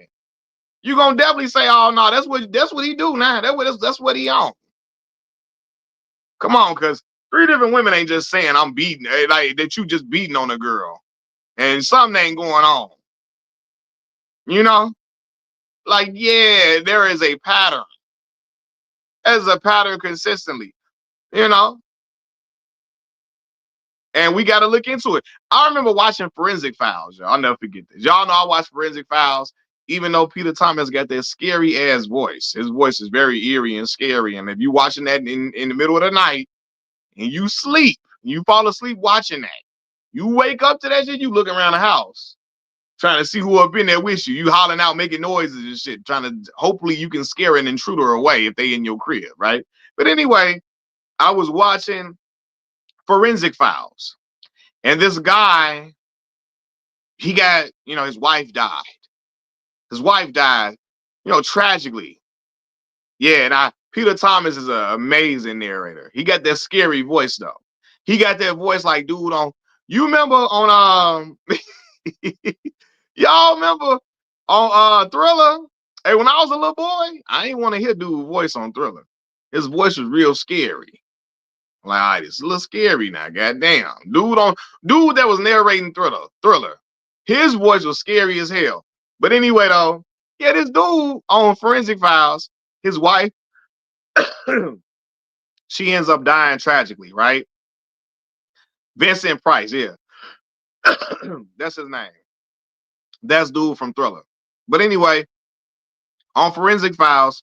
You gonna definitely say, oh no, that's what he do now. That's what he on. Come on, cause 3 different women ain't just saying I'm beating like that you just beating on a girl and something ain't going on. You know? Like, yeah, there is a pattern. There's a pattern consistently, you know, and we got to look into it. I remember watching Forensic Files, y'all. I'll never forget this. Y'all know I watched Forensic Files, even though Peter Thomas got that scary ass voice. His voice is very eerie and scary. And if you watching that in the middle of the night and you sleep, you fall asleep watching that, You wake up to that shit, you looking around the house, trying to see who up in there with you. You hollering out, making noises and shit, trying to, hopefully you can scare an intruder away if they in your crib, right? But anyway, I was watching Forensic Files, and this guy, he got, his wife died. His wife died, tragically. Yeah, and Peter Thomas is an amazing narrator. He got that scary voice though. He got that voice like dude on. You remember on y'all remember on Thriller? Hey, when I was a little boy, I didn't want to hear dude's voice on Thriller. His voice was real scary. Like, all right, it's a little scary now. Goddamn, dude that was narrating Thriller. His voice was scary as hell. But anyway, though, yeah, this dude on Forensic Files, his wife, she ends up dying tragically, right? Vincent Price, yeah, that's his name. That's dude from Thriller. But anyway, on Forensic Files,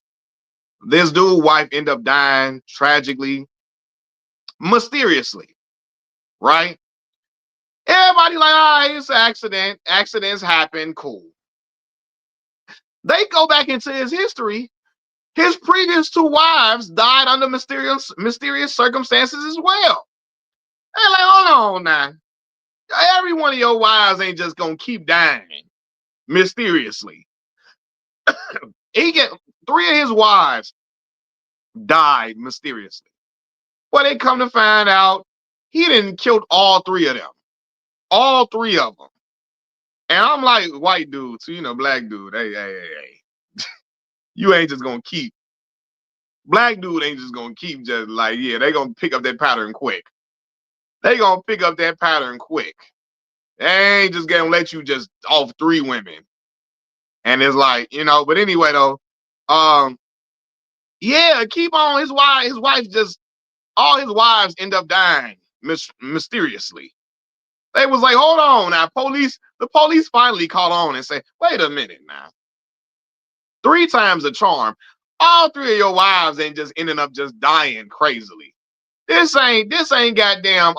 this dude's wife ended up dying tragically, mysteriously, right? Everybody like, all right, it's an accident. Accidents happen, cool. They go back into his history. His previous two wives died under mysterious circumstances as well. They're like, hold on now. Every one of your wives ain't just gonna keep dying mysteriously. Three of his wives died mysteriously. Well, they come to find out he didn't kill all three of them. All three of them. And I'm like, white dude, so black dude. Hey. You ain't just gonna keep. Black dude ain't just gonna keep just like, yeah, they gonna pick up that pattern quick. They gonna pick up that pattern quick. They ain't just gonna let you just off three women. And it's like, but anyway though, yeah, keep on. His wife just, all his wives end up dying mysteriously. They was like, hold on now, the police finally caught on and say, wait a minute now. 3 times the charm. All 3 of your wives ain't just ending up just dying crazily. This ain't goddamn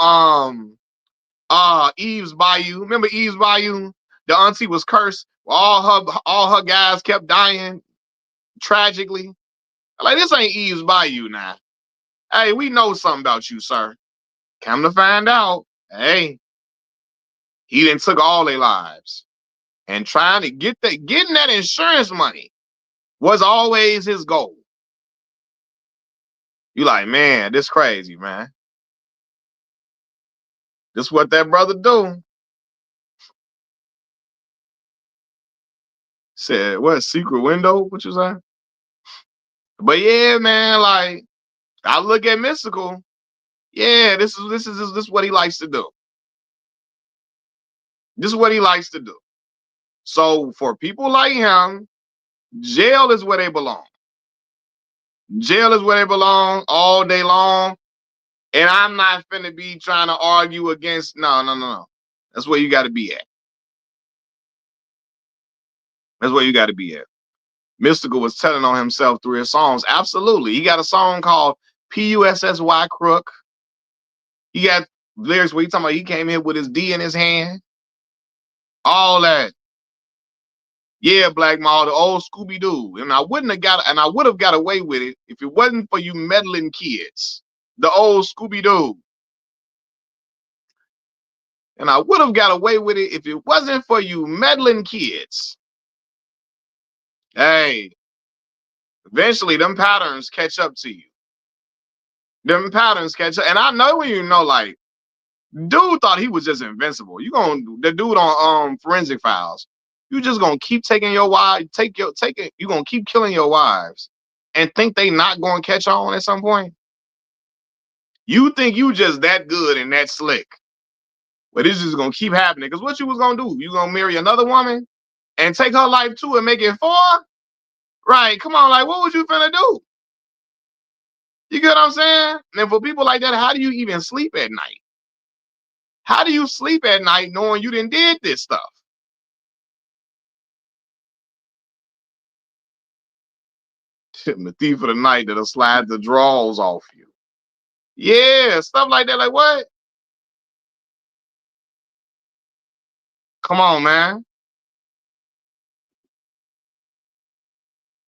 Eve's Bayou. Remember Eve's Bayou? The auntie was cursed. All her guys kept dying tragically. Like, this ain't Eve's Bayou now. Hey, we know something about you, sir. Come to find out, hey, he done took all their lives. And trying to getting that insurance money was always his goal. You like, man, this crazy, man. This what that brother do. Said, what, secret window? What you say? But yeah, man, like, I look at Mystikal. Yeah, this is what he likes to do. This is what he likes to do. So for people like him, jail is where they belong. Jail is where they belong all day long. And I'm not finna be trying to argue against, no. That's where you got to be at. That's where you got to be at. Mystikal was telling on himself through his songs. Absolutely. He got a song called Pussy Crook. He got lyrics where he talking about he came here with his D in his hand. All that. Yeah, Black Maul, the old Scooby-Doo. And I would have got away with it if it wasn't for you meddling kids. The old Scooby-Doo. And I would have got away with it if it wasn't for you meddling kids. Hey, eventually them patterns catch up to you. Them patterns catch up. And I know when like, dude thought he was just invincible. The dude on Forensic Files, you just gonna keep taking your wife, you gonna keep killing your wives and think they not gonna catch on at some point? You think you just that good and that slick. But it's just gonna keep happening. Because what you was gonna do? You gonna marry another woman and take her life too and make it 4? Right, come on, like, what was you finna do? You get what I'm saying? And for people like that, how do you even sleep at night? How do you sleep at night knowing you done did this stuff? The thief of the night that'll slide the drawers off you. Yeah, stuff like that. Like, what? Come on, man.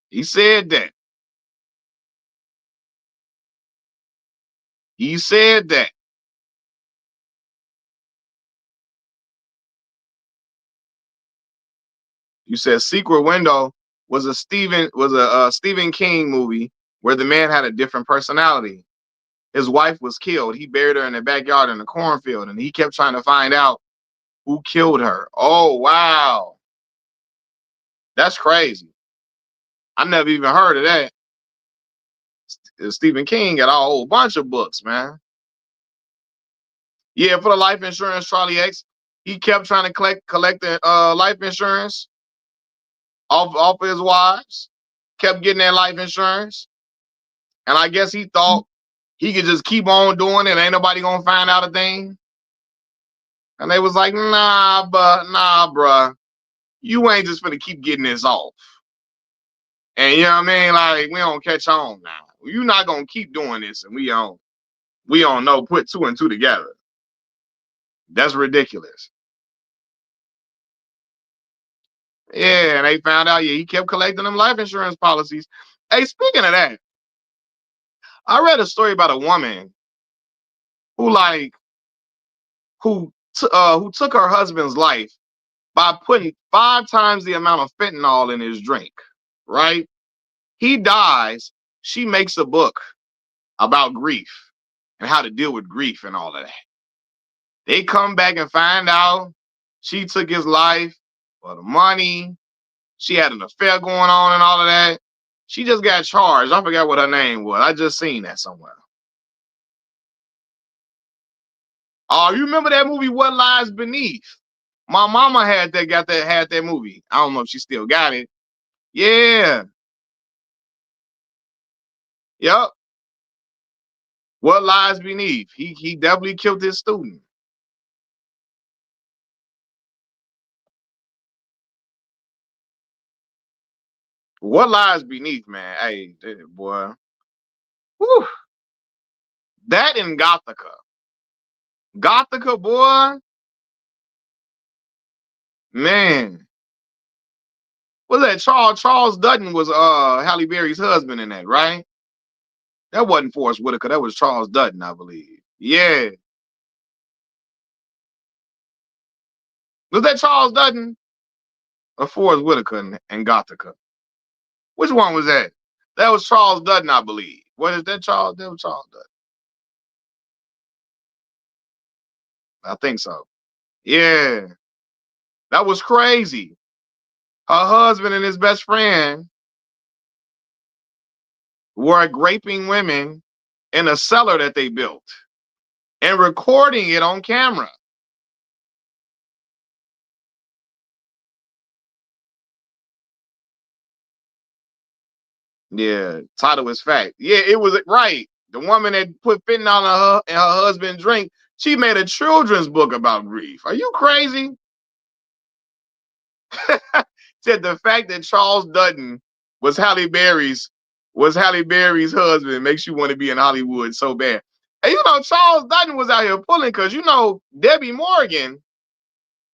He said that. He said that. You said Secret Window was a Stephen King movie where the man had a different personality. His wife was killed. He buried her in the backyard in the cornfield, and he kept trying to find out who killed her. Oh, wow. That's crazy. I never even heard of that. Stephen King got a whole bunch of books, man. Yeah, for the life insurance, Charlie X, he kept trying to collect the life insurance off of his wives. Kept getting that life insurance. And I guess he thought he could just keep on doing it. Ain't nobody gonna find out a thing. And they was like, nah, bruh. You ain't just gonna keep getting this off. And you know what I mean? Like, we don't catch on now. You're not gonna keep doing this, and we don't know, put two and two together. That's ridiculous. Yeah, and they found out, yeah, he kept collecting them life insurance policies. Hey, speaking of that, I read a story about a woman who who took her husband's life by putting 5 times the amount of fentanyl in his drink, right? He dies, she makes a book about grief and how to deal with grief and all of that. They come back and find out she took his life for the money. She had an affair going on and all of that. She just got charged. I forgot what her name was. I just seen that somewhere. Oh, you remember that movie, What Lies Beneath? My mama had that movie. I don't know if she still got it. Yeah. Yep. What Lies Beneath? He definitely killed his student. What Lies Beneath, man? Hey, boy. Whew. That in Gothica. Gothica, boy. Man. What's that? Charles Dutton was Halle Berry's husband in that, right? That wasn't Forrest Whitaker. That was Charles Dutton, I believe. Yeah. Was that Charles Dutton or Forrest Whitaker in Gothica? Which one was that? That was Charles Dutton, I believe. What is that, Charles? That was Charles Dutton. I think so. Yeah. That was crazy. Her husband and his best friend were raping women in a cellar that they built and recording it on camera. Yeah, title is fact. Yeah, it was right. The woman that put fentanyl in her husband's drink, she made a children's book about grief. Are you crazy? Said the fact that Charles Dutton was Halle Berry's husband makes you want to be in Hollywood so bad. And you know, Charles Dutton was out here pulling because you know Debbie Morgan,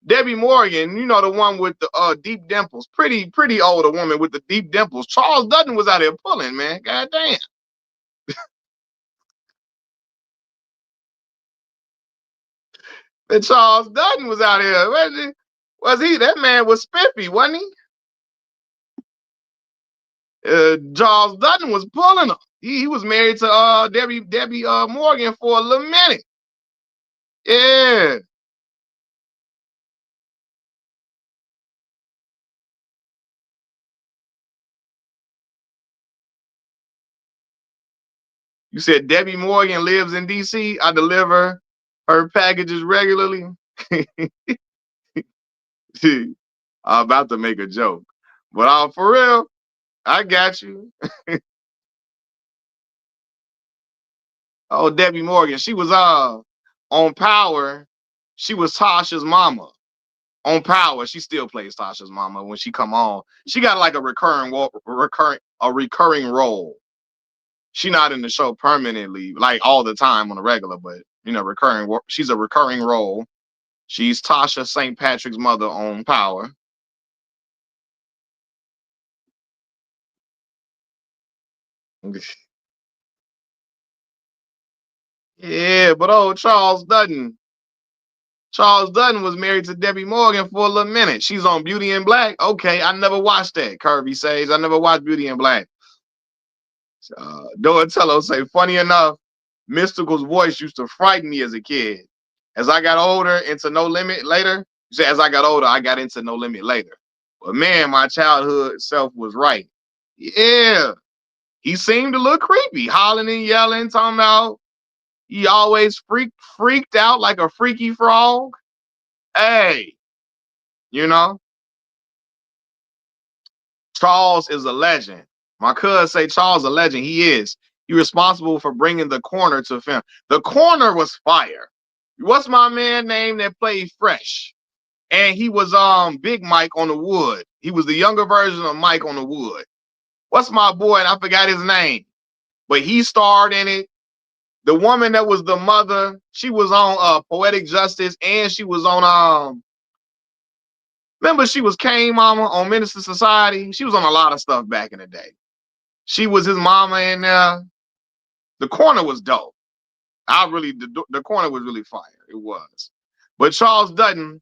you know, the one with the deep dimples, pretty older woman with the deep dimples. Charles Dutton was out here pulling, man. God damn. And Charles Dutton was out here. Was he? That man was spiffy, wasn't he? Charles Dutton was pulling him. He was married to Debbie Morgan for a little minute. Yeah. You said Debbie Morgan lives in DC. I deliver her packages regularly. I'm about to make a joke. But for real, I got you. Oh, Debbie Morgan. She was on Power. She was Tasha's mama. On Power, she still plays Tasha's mama when she come on. She got like a recurring role. She not in the show permanently, like all the time on a regular, but you know, she's a recurring role. She's Tasha St. Patrick's mother on Power. Yeah, but Charles Dutton. Charles Dutton was married to Debbie Morgan for a little minute. She's on Beauty in Black. Okay, I never watched that. Kirby says I never watched Beauty in Black. Donatello say, funny enough, Mystical's voice used to frighten me as a kid. As I got older, into No Limit later. As I got older, I got into No Limit later. But man, my childhood self was right. Yeah, he seemed a little creepy, hollering and yelling, talking about he always freaked out like a freaky frog. Hey, you know, Charles is a legend. My cousin say Charles a legend. He is. He responsible for bringing The Corner to film. The Corner was fire. What's my man name that played Fresh? And he was Big Mike on the Wood. He was the younger version of Mike on the Wood. What's my boy? And I forgot his name. But he starred in it. The woman that was the mother, she was on Poetic Justice, and she was on remember she was Kane Mama on Minister Society. She was on a lot of stuff back in the day. She was his mama in there. The Corner was dope. The Corner was really fire. It was. But Charles Dutton,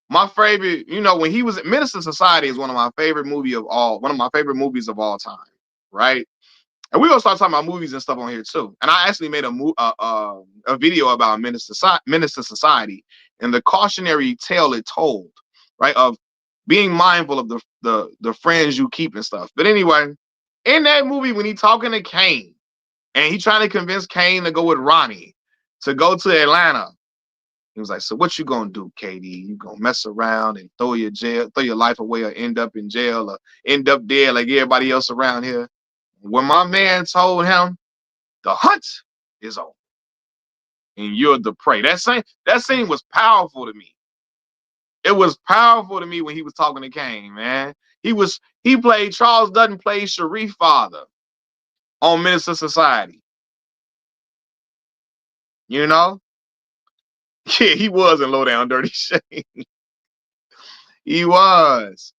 my favorite, when he was at Minister Society is one of my favorite movies of all time, right? And we're gonna start talking about movies and stuff on here too. And I actually made a video about Minister Society and the cautionary tale it told, right? Of being mindful of the friends you keep and stuff. But anyway, in that movie, when he talking to Kane and he trying to convince Kane to go with Ronnie to go to Atlanta, he was like, "So what you gonna do, Katie? You gonna mess around and throw your life away, or end up in jail, or end up dead like everybody else around here?" When my man told him, "The hunt is over, and you're the prey," that scene was powerful to me. It was powerful to me when he was talking to Kane, man. Charles Dutton played Sharif father on Minister Society. You know? Yeah, he was in Low Down Dirty Shame. He was.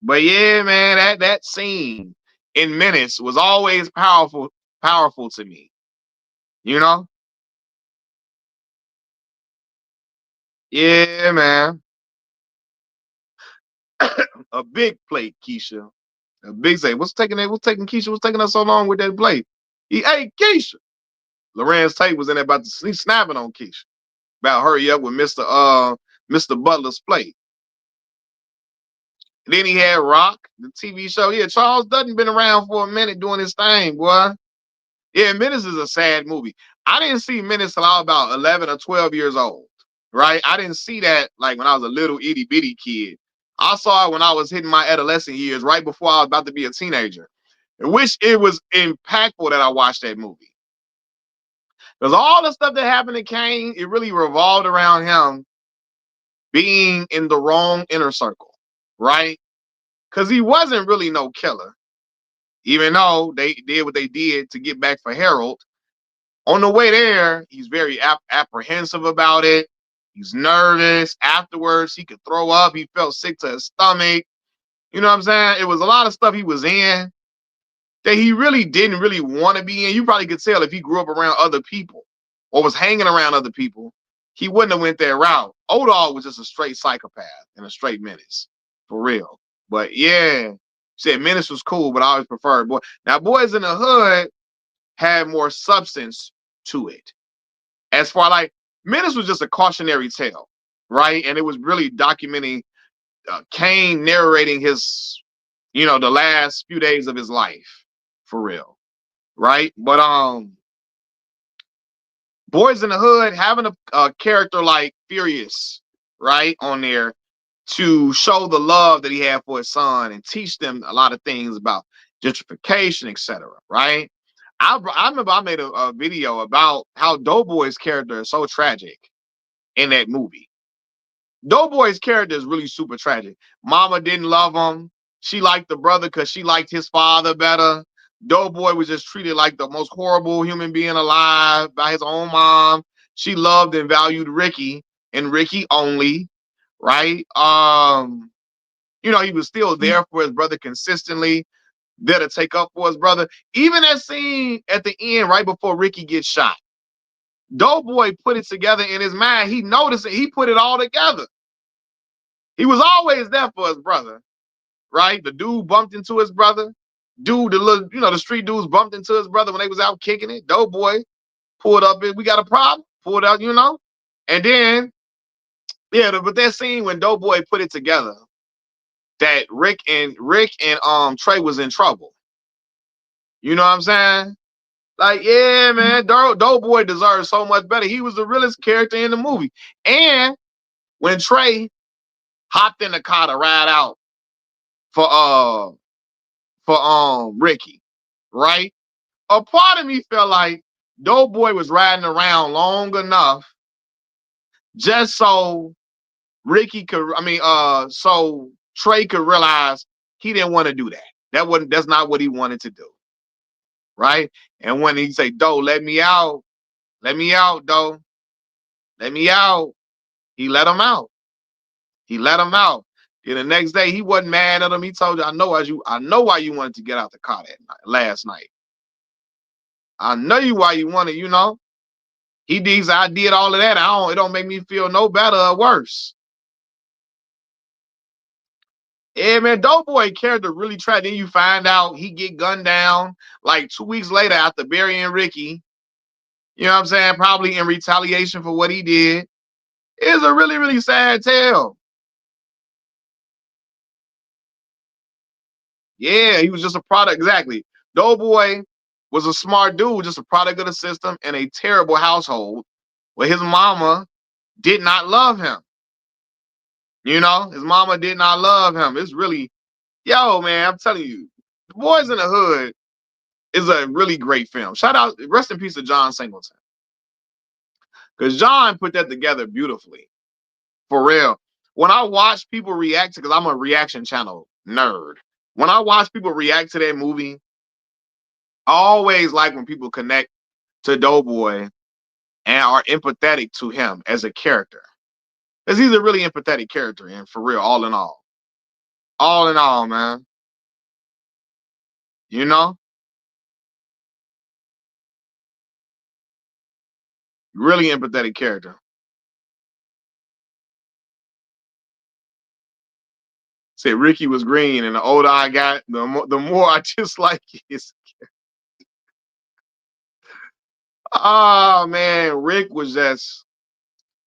But yeah, man, that scene in Menace was always powerful to me. Yeah, man. A big plate, Keisha. A big say, what's taking Keisha? What's taking us so long with that plate? Hey, Keisha. Lorenz Tate was in there about to sleep, snapping on Keisha. About hurry up with Mr. Butler's plate. And then he had Rock, the TV show. Yeah, Charles Dutton been around for a minute doing his thing, boy. Yeah, Menace is a sad movie. I didn't see Menace till I was about 11 or 12 years old, right? I didn't see that like when I was a little itty bitty kid. I saw it when I was hitting my adolescent years, right before I was about to be a teenager. In which it was impactful that I watched that movie. Because all the stuff that happened to Kane, it really revolved around him being in the wrong inner circle, right? Because he wasn't really no killer, even though they did what they did to get back for Harold. On the way there, he's very apprehensive about it. He's nervous. Afterwards, he could throw up. He felt sick to his stomach. You know what I'm saying? It was a lot of stuff he was in that he really didn't really want to be in. You probably could tell if he grew up around other people or was hanging around other people, he wouldn't have went that route. Old was just a straight psychopath and a straight menace, for real. But yeah, said Menace was cool, but I always preferred Boy. Now, Boys in the Hood had more substance to it. As far like Menace was just a cautionary tale, right? And it was really documenting Kane narrating his, the last few days of his life, for real, right? But Boys in the Hood having a character like Furious, right, on there to show the love that he had for his son and teach them a lot of things about gentrification, etc. Right? I remember I made a video about how Doughboy's character is so tragic in that movie. Doughboy's character is really super tragic. Mama didn't love him. She liked the brother because she liked his father better. Doughboy was just treated like the most horrible human being alive by his own mom. she loved and valued Ricky and Ricky only, right? He was still there for his brother consistently, there to take up for his brother. Even that scene at the end, right before Ricky gets shot, Doughboy put it together in his mind. He noticed it. He put it all together. He was always there for his brother, right? The dude bumped into his brother. Dude, the little, the street dudes bumped into his brother when they was out kicking it. Doughboy pulled up, we got a problem. Pulled out, and then but that scene when Doughboy put it together, that Rick and Trey was in trouble. You know what I'm saying? Like, yeah, man, Doughboy deserves so much better. He was the realest character in the movie. And when Trey hopped in the car to ride out for Ricky, right? A part of me felt like Doughboy was riding around long enough just so Ricky could, so Trey could realize he didn't want to do that. That's not what he wanted to do. Right? And when he say, Doe, let me out, Doe, let me out, he let him out. Then the next day he wasn't mad at him. He told you, I know why you wanted to get out the car last night. I know you why you wanted, He thinks I did all of that. It don't make me feel no better or worse. Yeah, man, Doughboy character really tried. Then you find out he get gunned down like 2 weeks later after burying Ricky. You know what I'm saying? Probably in retaliation for what he did. It's a really, really sad tale. Yeah, he was just a product. Exactly. Doughboy was a smart dude, just a product of the system in a terrible household where his mama did not love him. His mama did not love him. It's really, man, I'm telling you, The Boys in the Hood is a really great film. Shout out, rest in peace to John Singleton. Because John put that together beautifully. For real. When I watch people react to, because I'm a reaction channel nerd. When I watch people react to that movie, I always like when people connect to Doughboy and are empathetic to him as a character. Because he's a really empathetic character, and for real, all in all. All in all, man. Really empathetic character. Said Ricky was green, and the older I got, the more I just like his. Oh man, Rick was just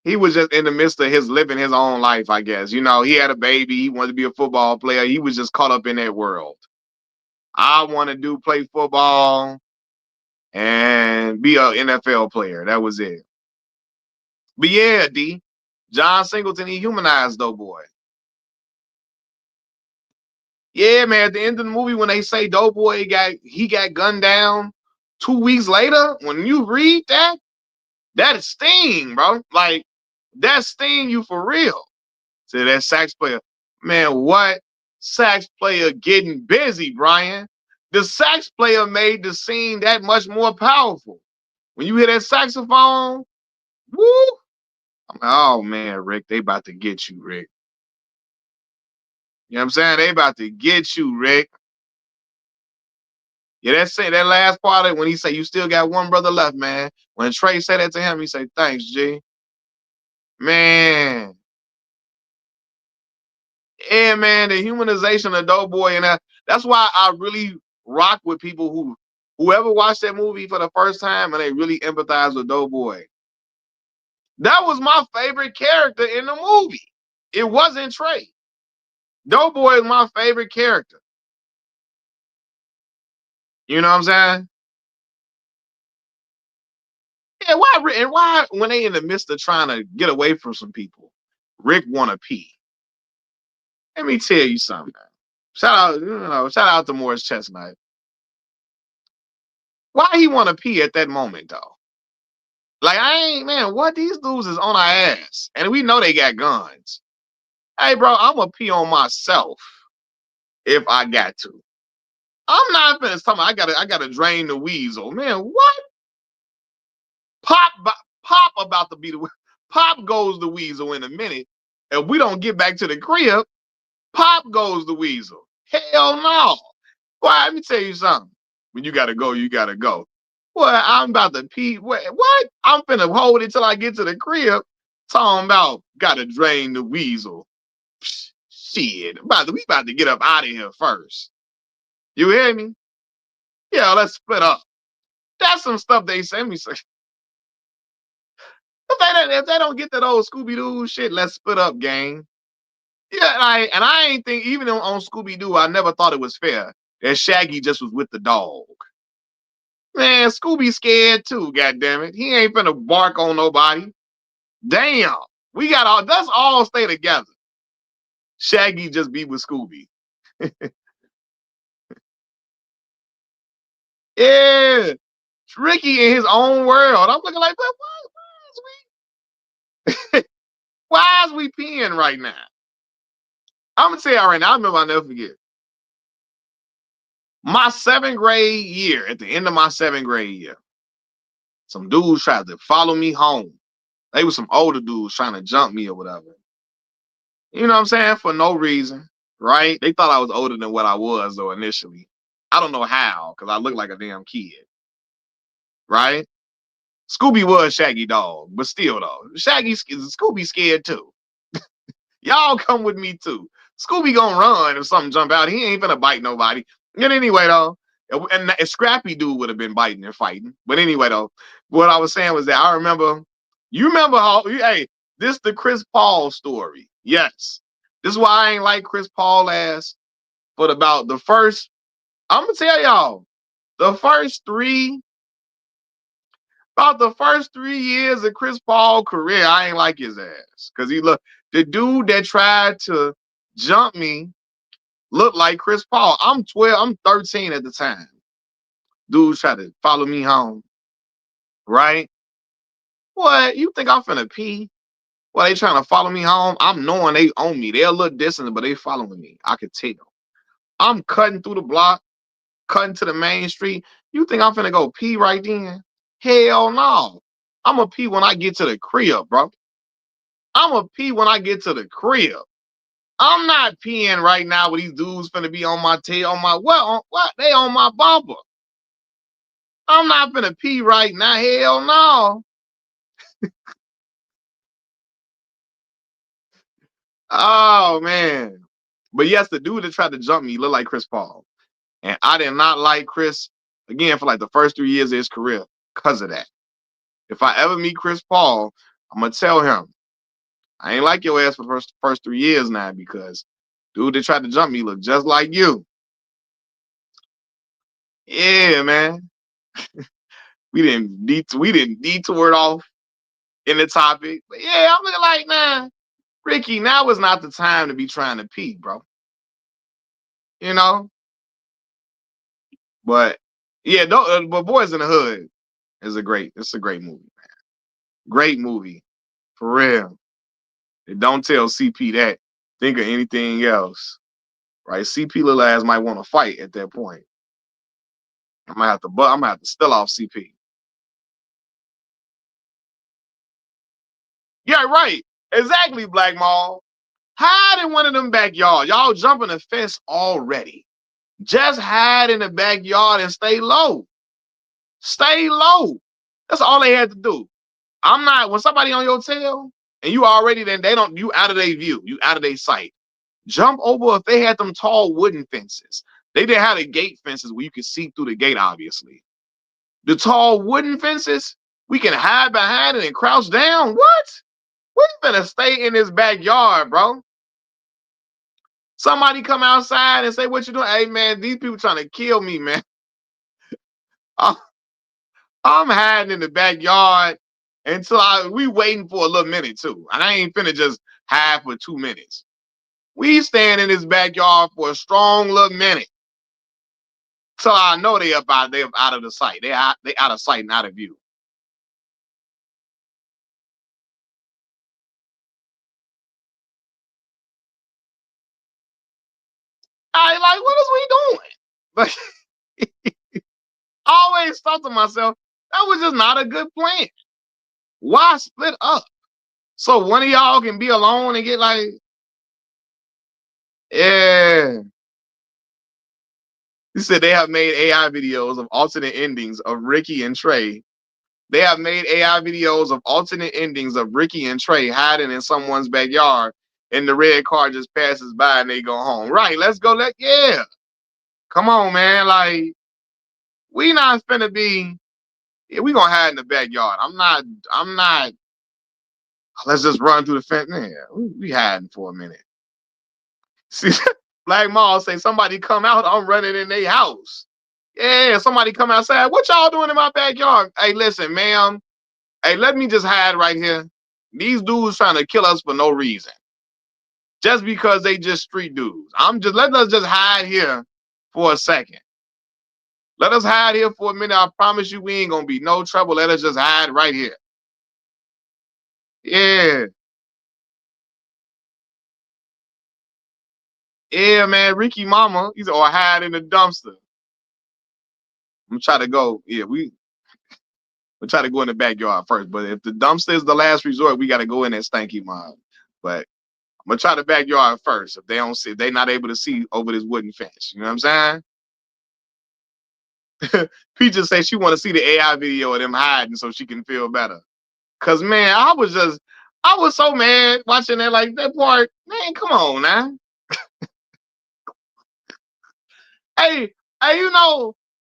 he was just in the midst of his living his own life, I guess. He had a baby, he wanted to be a football player. He was just caught up in that world. I want to play football and be an NFL player. That was it. But yeah, D. John Singleton, he humanized Doughboy. Yeah, man. At the end of the movie, when they say Doughboy got gunned down 2 weeks later, when you read that is sting, bro. Like that sting you for real. To that sax player, man. What sax player getting busy, Brian? The sax player made the scene that much more powerful. When you hear that saxophone, woo! I'm like, oh man, Rick, they about to get you, Rick. You know what I'm saying? They about to get you, Rick. Yeah, that last part of it, when he say you still got one brother left, man. When Trey said that to him, he said, thanks, G. Man. Yeah, man, the humanization of Doughboy, and that's why I really rock with people whoever watched that movie for the first time and they really empathize with Doughboy. That was my favorite character in the movie. It wasn't Trey. Doughboy is my favorite character. You know what I'm saying? Yeah, why when they in the midst of trying to get away from some people, Rick wanna pee. Let me tell you something. Shout out to Morris Chestnut. Why he wanna pee at that moment though? Like man, what these dudes is on our ass. And we know they got guns. Hey bro, I'ma pee on myself if I got to. I'm not finished talking. I gotta drain the weasel. Man, what? Pop Pop about to be the Pop goes the weasel in a minute. If we don't get back to the crib, Pop goes the weasel. Hell no. Well, let me tell you something. When you gotta go, you gotta go. Well, I'm about to pee. What? I'm finna hold it till I get to the crib. Talking about gotta drain the weasel. Psh, shit. We about to get up out of here first. You hear me? Yeah, let's split up. That's some stuff they send me. If they don't get that old Scooby Doo shit, let's split up, gang. Yeah, and I ain't think even on Scooby Doo, I never thought it was fair that Shaggy just was with the dog. Man, Scooby scared too. God damn it, he ain't finna bark on nobody. Damn, let's all stay together. Shaggy just be with Scooby. Yeah, Ricky in his own world. I'm looking like, why is we peeing right now? I'm gonna tell y'all right now. I remember, I'll never forget. My 7th grade year, at the end of my 7th grade year, some dudes tried to follow me home. They were some older dudes trying to jump me or whatever. You know what I'm saying? For no reason, right? They thought I was older than what I was, though, initially. I don't know how, because I look like a damn kid, right? Scooby was Shaggy dog, but still, though. Scooby scared, too. Y'all come with me, too. Scooby gonna run if something jump out. He ain't finna bite nobody. And anyway, though, and Scrappy dude would have been biting and fighting. But anyway, though, what I was saying was that I remember, you remember how, hey, this the Chris Paul story. Yes. This is why I ain't like Chris Paul ass. But about the first, I'm gonna tell y'all, the first three, about the first 3 years of Chris Paul career, I ain't like his ass. Cause the dude that tried to jump me looked like Chris Paul. I'm 12, I'm 13 at the time. Dudes try to follow me home, right? What? You think I'm finna pee? Well, they trying to follow me home. I'm knowing they own me. They're a little distant, but they following me. I could tell. I'm cutting through the block, cutting to the main street. You think I'm finna go pee right then? Hell no. I'm gonna pee when I get to the crib, bro. I'm gonna pee when I get to the crib. I'm not peeing right now with these dudes finna be on my tail, on my what? They on my bumper. I'm not finna pee right now. Hell no. Oh man. But yes, the dude that tried to jump me looked like Chris Paul. And I did not like Chris again for like the first 3 years of his career because of that. If I ever meet Chris Paul, I'm gonna tell him, I ain't like your ass for the first 3 years now because dude that tried to jump me looked just like you. Yeah, man. We didn't detour it off in the topic. But yeah, I'm looking like, nah, Ricky, now is not the time to be trying to pee, bro. You know? But yeah, but Boys in the Hood it's a great movie, man. Great movie. For real. And don't tell CP that. Think of anything else. Right? CP little ass might want to fight at that point. I'm gonna have to still off CP. Yeah, right. Exactly, Black Mall. Hide in one of them backyards. Y'all jumping the fence already. Just hide in the backyard and stay low. Stay low. That's all they had to do. I'm not when somebody on your tail and you already then they don't you out of their view, you out of their sight. Jump over if they had them tall wooden fences. They didn't have the gate fences where you could see through the gate, obviously. The tall wooden fences, we can hide behind it and crouch down. What? We finna stay in this backyard, bro. Somebody come outside and say, what you doing? Hey, man, these people trying to kill me, man. I'm hiding in the backyard until we waiting for a little minute, too. And I ain't finna just hide for 2 minutes. We stand in this backyard for a strong little minute. Till I know they out of the sight. They out of sight and out of view. I like, what is we doing? But I always thought to myself, that was just not a good plan. Why split up? So one of y'all can be alone and get like, yeah. He said they have made AI videos of alternate endings of Ricky and Trey. They have made AI videos of alternate endings of Ricky and Trey hiding in someone's backyard, and the red car just passes by and they go home. Right, let's go. Yeah. Come on, man. Like, we not finna be, yeah, we gonna hide in the backyard. I'm not, let's just run through the fence. Man, we hiding for a minute. See, Black Mall say somebody come out, I'm running in their house. Yeah, somebody come outside. What y'all doing in my backyard? Hey, listen, ma'am. Hey, let me just hide right here. These dudes trying to kill us for no reason. Just because they just street dudes. Let us just hide here for a second. Let us hide here for a minute. I promise you we ain't gonna be no trouble. Let us just hide right here. Yeah. Yeah, man. Ricky Mama, he's or hide in the dumpster. I'm trying to go. Yeah, we'll try to go in the backyard first. But if the dumpster is the last resort, we gotta go in that stanky mom. But I'm gonna try the backyard first. If they don't see, if they not able to see over this wooden fence. You know what I'm saying? Peaches say she want to see the AI video of them hiding so she can feel better. Cause man, I was so mad watching that, like that part. Man, come on now. Hey, hey,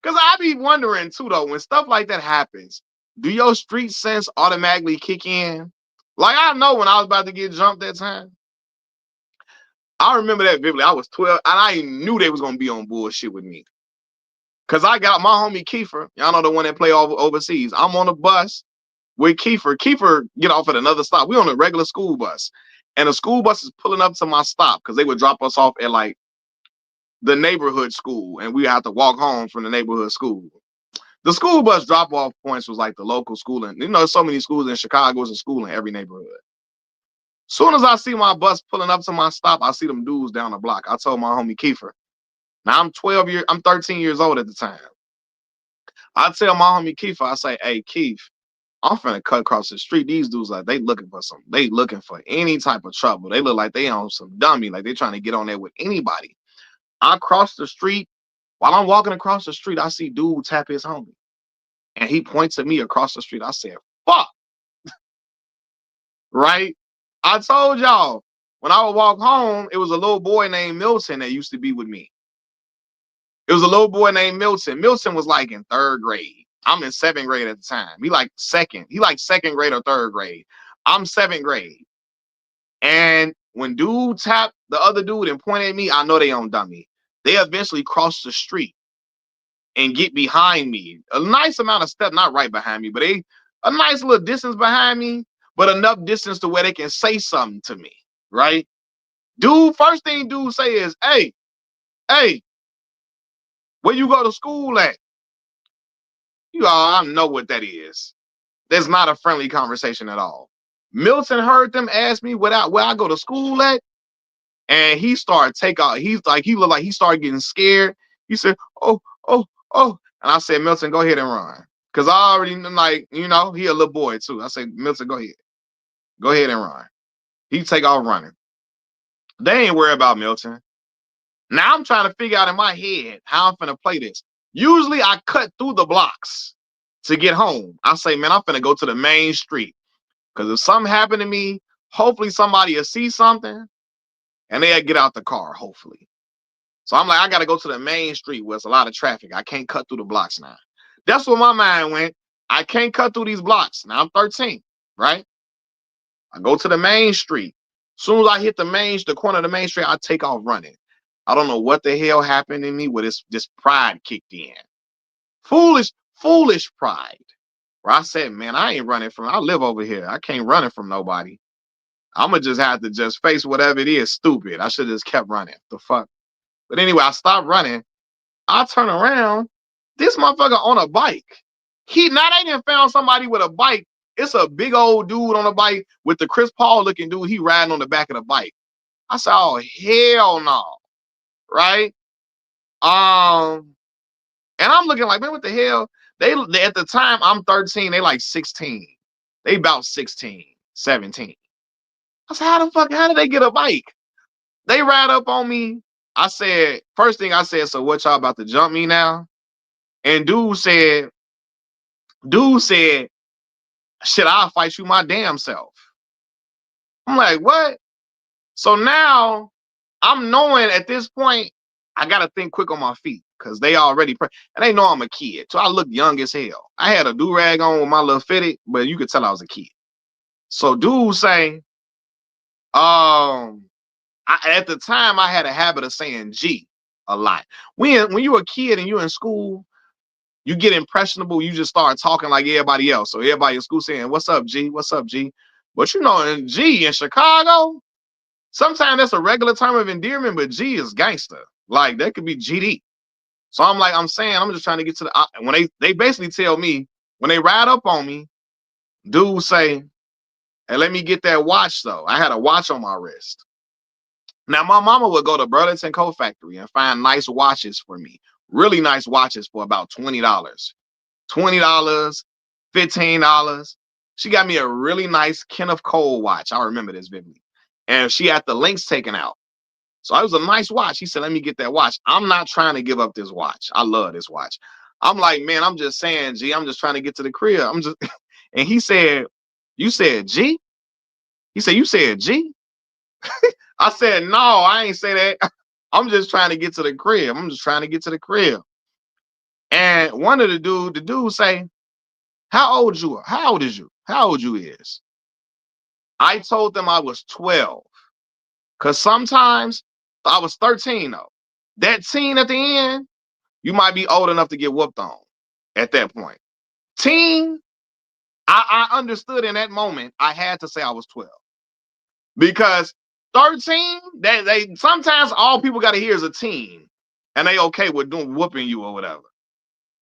cause I be wondering too though, when stuff like that happens, do your street sense automatically kick in? Like I know when I was about to get jumped that time. I remember that vividly. I was 12 and I knew they was gonna be on bullshit with me. Cause I got my homie Kiefer. Y'all know the one that play overseas. I'm on a bus with Kiefer. Kiefer get off at another stop. We on a regular school bus. And the school bus is pulling up to my stop because they would drop us off at like the neighborhood school. And we had to walk home from the neighborhood school. The school bus drop off points was like the local school. And so many schools in Chicago, there's a school in every neighborhood. Soon as I see my bus pulling up to my stop, I see them dudes down the block. I told my homie Kiefer. Now I'm 13 years old at the time. I tell my homie Keith, I say, hey, Keith, I'm finna cut across the street. These dudes, like, they looking for any type of trouble. They look like they on some dummy, like they trying to get on there with anybody. I cross the street. While I'm walking across the street, I see dude tap his homie. And he points at me across the street. I said, fuck. Right? I told y'all, when I would walk home, it was a little boy named Milton that used to be with me. It was a little boy named Milton. Milton was like in third grade. I'm in seventh grade at the time. He like second grade or third grade. I'm seventh grade. And when dude tapped the other dude and pointed at me, I know they on dummy. They eventually cross the street and get behind me. A nice amount of step, not right behind me, but a nice little distance behind me, but enough distance to where they can say something to me. Right? First thing dude say is, hey, where you go to school at? You all know what that is. That's not a friendly conversation at all. Milton heard them ask me where I go to school at, and he started take off. He looked like he started getting scared. He said, oh. And I said, Milton, go ahead and run. Cause I already he a little boy too. I said, Milton, go ahead. Go ahead and run. He take off running. They ain't worried about Milton. Now I'm trying to figure out in my head how I'm finna play this. Usually I cut through the blocks to get home. I say, man, I'm finna go to the main street. Because if something happened to me, hopefully somebody will see something and they'll get out the car, hopefully. So I'm like, I got to go to the main street where there's a lot of traffic. I can't cut through the blocks now. That's where my mind went. I can't cut through these blocks. Now I'm 13, right? I go to the main street. As soon as I hit the corner of the main street, I take off running. I don't know what the hell happened in me where this pride kicked in. Foolish pride. Where I said, man, I live over here. I can't run it from nobody. I'm going to just have to just face whatever it is. Stupid. I should have just kept running. The fuck? But anyway, I stopped running. I turn around. This motherfucker on a bike. They didn't found somebody with a bike. It's a big old dude on a bike with the Chris Paul looking dude. He riding on the back of the bike. I said, oh, hell no. Right? And I'm looking like, man, what the hell? They at the time, I'm 13. They like 16. They about 16, 17. I said, how did they get a bike? They ride up on me. I said, first thing I said, so what y'all about to jump me now? And dude said, shit, I'll fight you my damn self. I'm like, what? So now I'm knowing at this point, I got to think quick on my feet because they already, and they know I'm a kid. So I look young as hell. I had a do-rag on with my little fitted, but you could tell I was a kid. So dude say, at the time I had a habit of saying G a lot. When you're a kid and you're in school, you get impressionable, you just start talking like everybody else. So everybody in school saying, what's up, G? What's up, G? But you know, in G in Chicago, sometimes that's a regular term of endearment, but G is gangster. Like that could be GD. So I'm saying, I'm just trying to get to the, when they basically tell me, when they ride up on me, dudes say, hey, let me get that watch though. I had a watch on my wrist. Now my mama would go to Burlington Coat Factory and find nice watches for me. Really nice watches for about $20. $20, $15. She got me a really nice Kenneth Cole watch. I remember this vividly. And she had the links taken out. So it was a nice watch. He said, let me get that watch. I'm not trying to give up this watch. I love this watch. I'm like, man, I'm just saying, G, I'm just trying to get to the crib. And he said, you said G? He said, you said G? I said, no, I ain't say that. I'm just trying to get to the crib. I'm just trying to get to the crib. And one of the dude say, how old you are? How old is you? How old you is? I told them I was 12. Because sometimes I was 13 though. That teen at the end, you might be old enough to get whooped on at that point. Teen, I understood in that moment, I had to say I was 12. Because 13, they sometimes all people got to hear is a teen. And they okay with doing whooping you or whatever.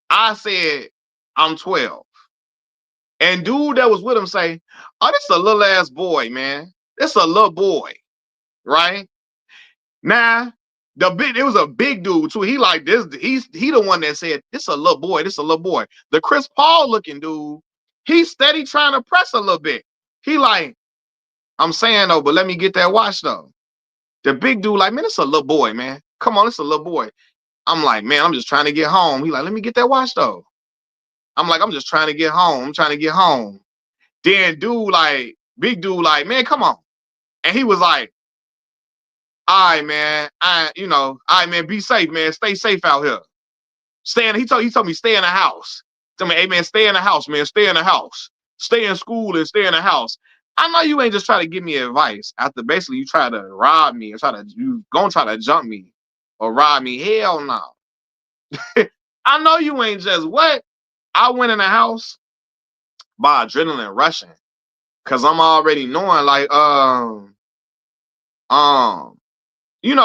I said, I'm 12. And dude that was with him say, oh, this is a little ass boy, man. This a little boy, right? Now, it was a big dude too. He like this. He the one that said, this a little boy. This a little boy. The Chris Paul looking dude, he's steady trying to press a little bit. He like, I'm saying though, but let me get that watch though. The big dude like, man, it's a little boy, man. Come on, it's a little boy. I'm like, man, I'm just trying to get home. He like, let me get that watch though. I'm like, I'm just trying to get home. I'm trying to get home. Then big dude like, man, come on. And he was like, all right, man. All right, man, be safe, man. Stay safe out here. He told me stay in the house. Tell me, hey man, stay in the house, man. Stay in the house. Stay in school and stay in the house. I know you ain't just trying to give me advice after basically you try to rob me or you gonna try to jump me or rob me. Hell no. I know you ain't just what? I went in the house by adrenaline rushing. Cause I'm already knowing like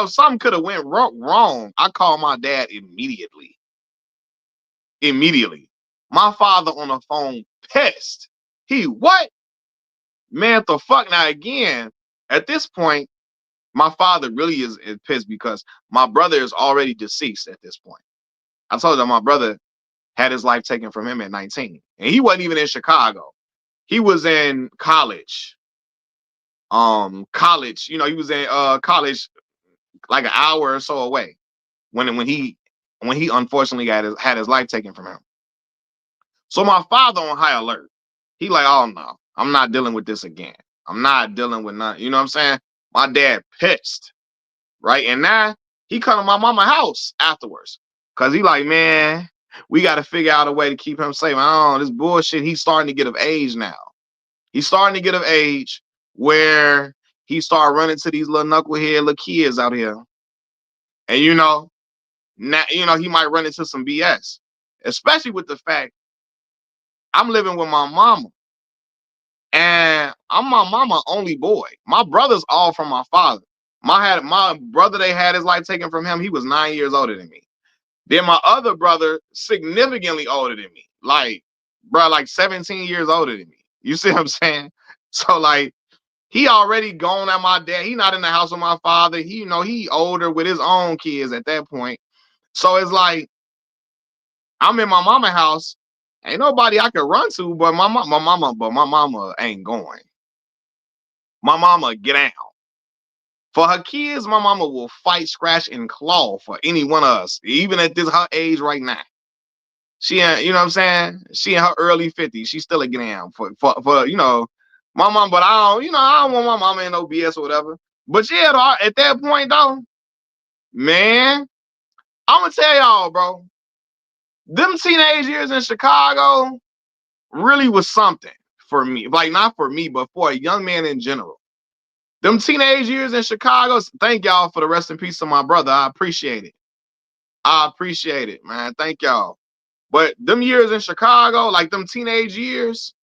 something could have went wrong. I called my dad immediately. My father on the phone pissed. He what? Man, the fuck now again. At this point, my father really is pissed because my brother is already deceased at this point. I told him my brother had his life taken from him at 19. And he wasn't even in Chicago. He was in college. He was in college like an hour or so away when he unfortunately had his life taken from him. So my father on high alert. He like, oh no, I'm not dealing with this again. I'm not dealing with nothing. You know what I'm saying? My dad pissed, right? And now he come to my mama house afterwards. Cause he like, man, we got to figure out a way to keep him safe. Oh, this bullshit. He's starting to get of age now. He's starting to get of age where he started running to these little knucklehead little kids out here. And now he might run into some BS, especially with the fact I'm living with my mama. And I'm my mama only boy. My brother's all from my father. My brother, they had his life taken from him. He was 9 years older than me. Then my other brother, significantly older than me. Like 17 years older than me. You see what I'm saying? So like, he already gone at my dad. He not in the house with my father. He older with his own kids at that point. So it's like, I'm in my mama house Ain't nobody I could run to, but my mama ain't going. My mama get out. For her kids, my mama will fight, scratch, and claw for any one of us, even at this her age right now. She, you know what I'm saying? She in her early 50s. She's still a get down for my mom. But I don't want my mama in no BS or whatever. But yeah, though, at that point though, man, I'm gonna tell y'all, bro. Them teenage years in Chicago really was something for me. Like not for me, but for a young man in general. Them teenage years in Chicago. Thank y'all for the rest in peace of my brother. I appreciate it. I appreciate it, man. Thank y'all. But them years in Chicago, like them teenage years,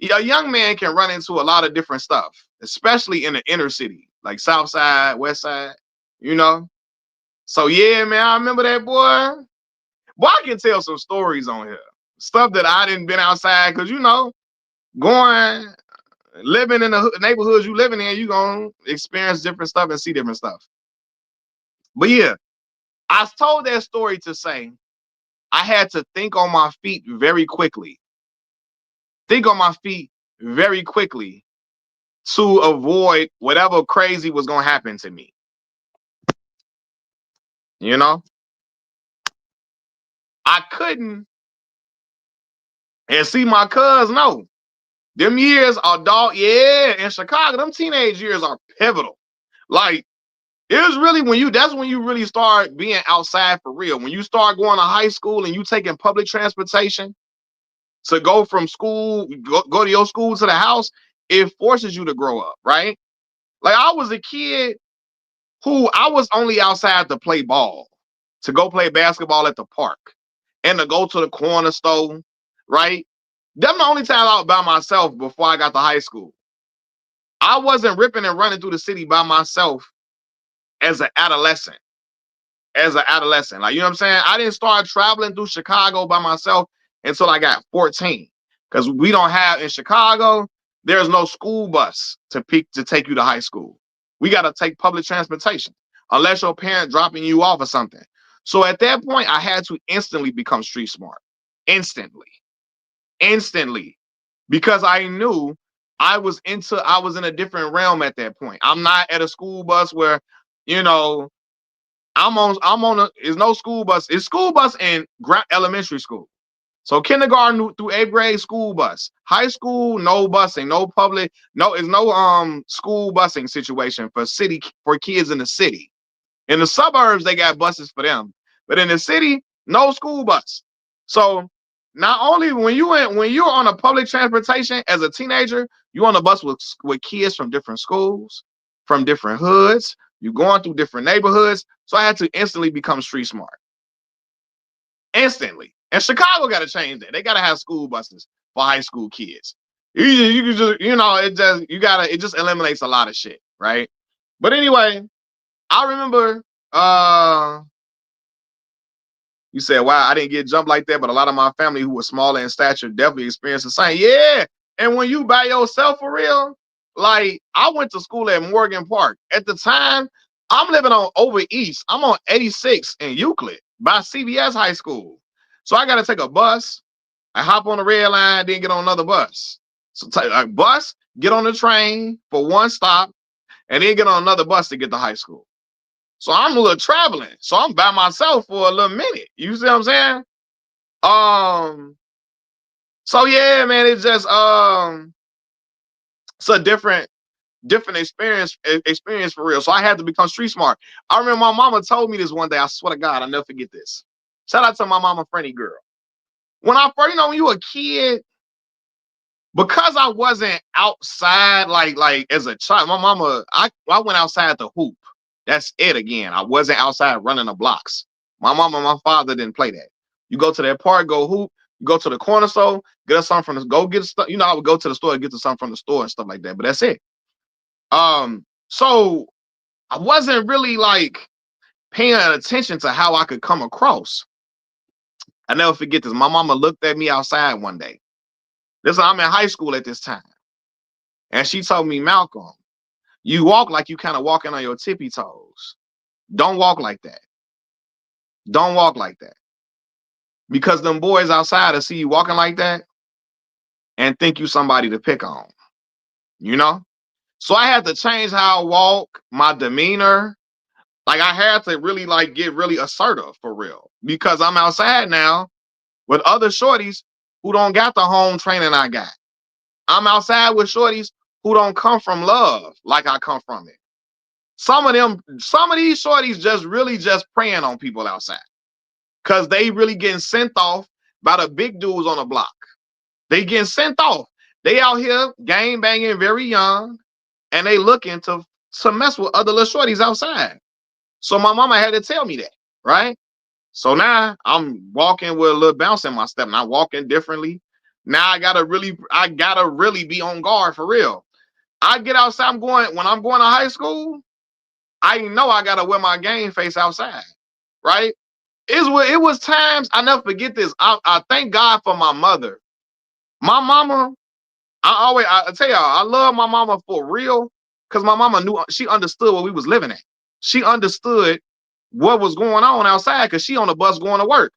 a young man can run into a lot of different stuff, especially in the inner city, like South Side, West Side, you know? So yeah, man, I remember that, boy. Boy, I can tell some stories on here. Stuff that I didn't been outside, because, living in the neighborhoods you living in, you going to experience different stuff and see different stuff. But yeah, I told that story to say I had to think on my feet very quickly. Think on my feet very quickly to avoid whatever crazy was going to happen to me. You know? I couldn't. And see, my cuz, no. Them years are dog. Yeah, in Chicago, them teenage years are pivotal. Like, it was really that's when you really start being outside for real. When you start going to high school and you taking public transportation to go from school, go to your school to the house, it forces you to grow up, right? Like, I was a kid who I was only outside to play ball, to go play basketball at the park, and to go to the corner store, right? Them the only time I was by myself before I got to high school. I wasn't ripping and running through the city by myself as an adolescent. Like, you know what I'm saying? I didn't start traveling through Chicago by myself until I got 14. Because we don't have, in Chicago, there's no school bus to take you to high school. We got to take public transportation, unless your parent dropping you off or something. So at that point, I had to instantly become street smart. Instantly. Because I knew I was in a different realm at that point. I'm not at a school bus where, you know, there's no school bus. It's school bus in elementary school. So kindergarten through 8th grade, school bus. High school, no busing, no public, it's no school busing situation for kids in the city. In the suburbs, they got buses for them. But in the city, no school bus. So not only when you're on a public transportation as a teenager, you're on a bus with kids from different schools, from different hoods. You're going through different neighborhoods. So I had to instantly become street smart. Instantly. And Chicago got to change that. They got to have school buses for high school kids. You can just, it just eliminates a lot of shit, right? But anyway, I remember, you said, wow, I didn't get jumped like that, but a lot of my family who was smaller in stature definitely experienced the same. Yeah. And when you by yourself for real, like, I went to school at Morgan Park. At the time, I'm living on over east. I'm on 86 in Euclid by CBS High School. So I got to take a bus. I hop on the red line, then get on another bus. So take a bus, get on the train for one stop, and then get on another bus to get to high school. So I'm a little traveling. So I'm by myself for a little minute. You see what I'm saying? So yeah, man, it's just it's a different experience for real. So I had to become street smart. I remember my mama told me this one day. I swear to God, I'll never forget this. Shout out to my mama, Franny girl. When I first, when you a kid, because I wasn't outside like as a child, my mama, I went outside to hoop. That's it again. I wasn't outside running the blocks. My mama and my father didn't play that. You go to that park, go hoop. You go to the corner store, get us something from the go get stuff. I would go to the store and get something from the store and stuff like that. But that's it. So I wasn't really like paying attention to how I could come across. I never forget this. My mama looked at me outside one day. Listen, I'm in high school at this time. And she told me, Malcolm, you walk like you kind of walking on your tippy toes. Don't walk like that. Don't walk like that. because them boys outside will see you walking like that and think you somebody to pick on, you know? So I had to change how I walk, my demeanor. Like I had to really like get really assertive for real because I'm outside now with other shorties who don't got the home training I got. I'm outside with shorties who don't come from love like I come from it. Some of these shorties just really just preying on people outside because they really getting sent off by the big dudes on the block. They getting sent off. They out here gang banging very young and they looking to mess with other little shorties outside. So my mama had to tell me that, right? So now I'm walking with a little bounce in my step and I'm walking differently. Now I gotta really be on guard for real. I get outside, when I'm going to high school, I know I gotta wear my game face outside, right? It was times I never forget this. I thank God for my mother. My mama, I tell y'all, I love my mama for real because my mama knew she understood what we was living at. She understood what was going on outside because she on the bus going to work.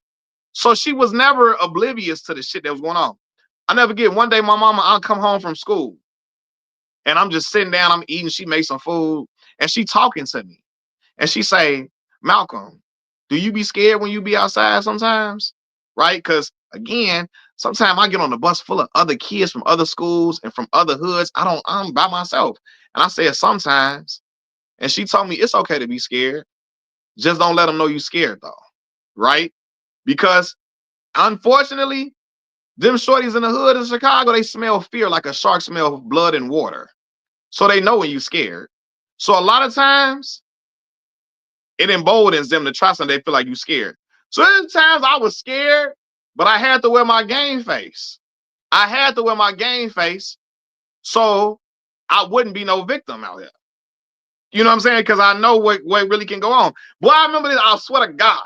So she was never oblivious to the shit that was going on. I never get one day my mama, I'll come home from school and I'm just sitting down, I'm eating, she made some food and she talking to me. And she say, Malcolm, do you be scared when you be outside sometimes? Right? Because again, sometimes I get on the bus full of other kids from other schools and from other hoods. I'm by myself. And I said sometimes. And she told me it's okay to be scared. Just don't let them know you scared though. Right? Because unfortunately, them shorties in the hood of Chicago, they smell fear like a shark smell blood and water. So they know when you scared. So a lot of times it emboldens them to try something they feel like you scared. So there's times I was scared, but I had to wear my game face. I had to wear my game face so I wouldn't be no victim out here. You know what I'm saying? Because I know what really can go on. Boy, I remember this. I swear to God.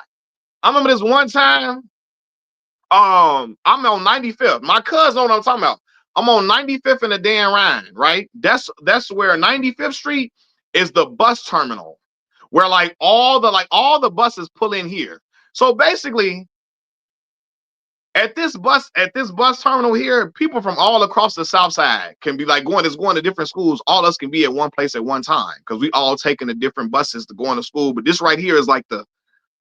I remember this one time. I'm on 95th. My cousin know what I'm talking about. I'm on 95th and the Dan Ryan, right? That's where 95th Street is the bus terminal, where all the buses pull in here. So basically, at this bus terminal here, people from all across the South Side can be like going to different schools. All us can be at one place at one time because we all taking the different buses to go to school. But this right here is like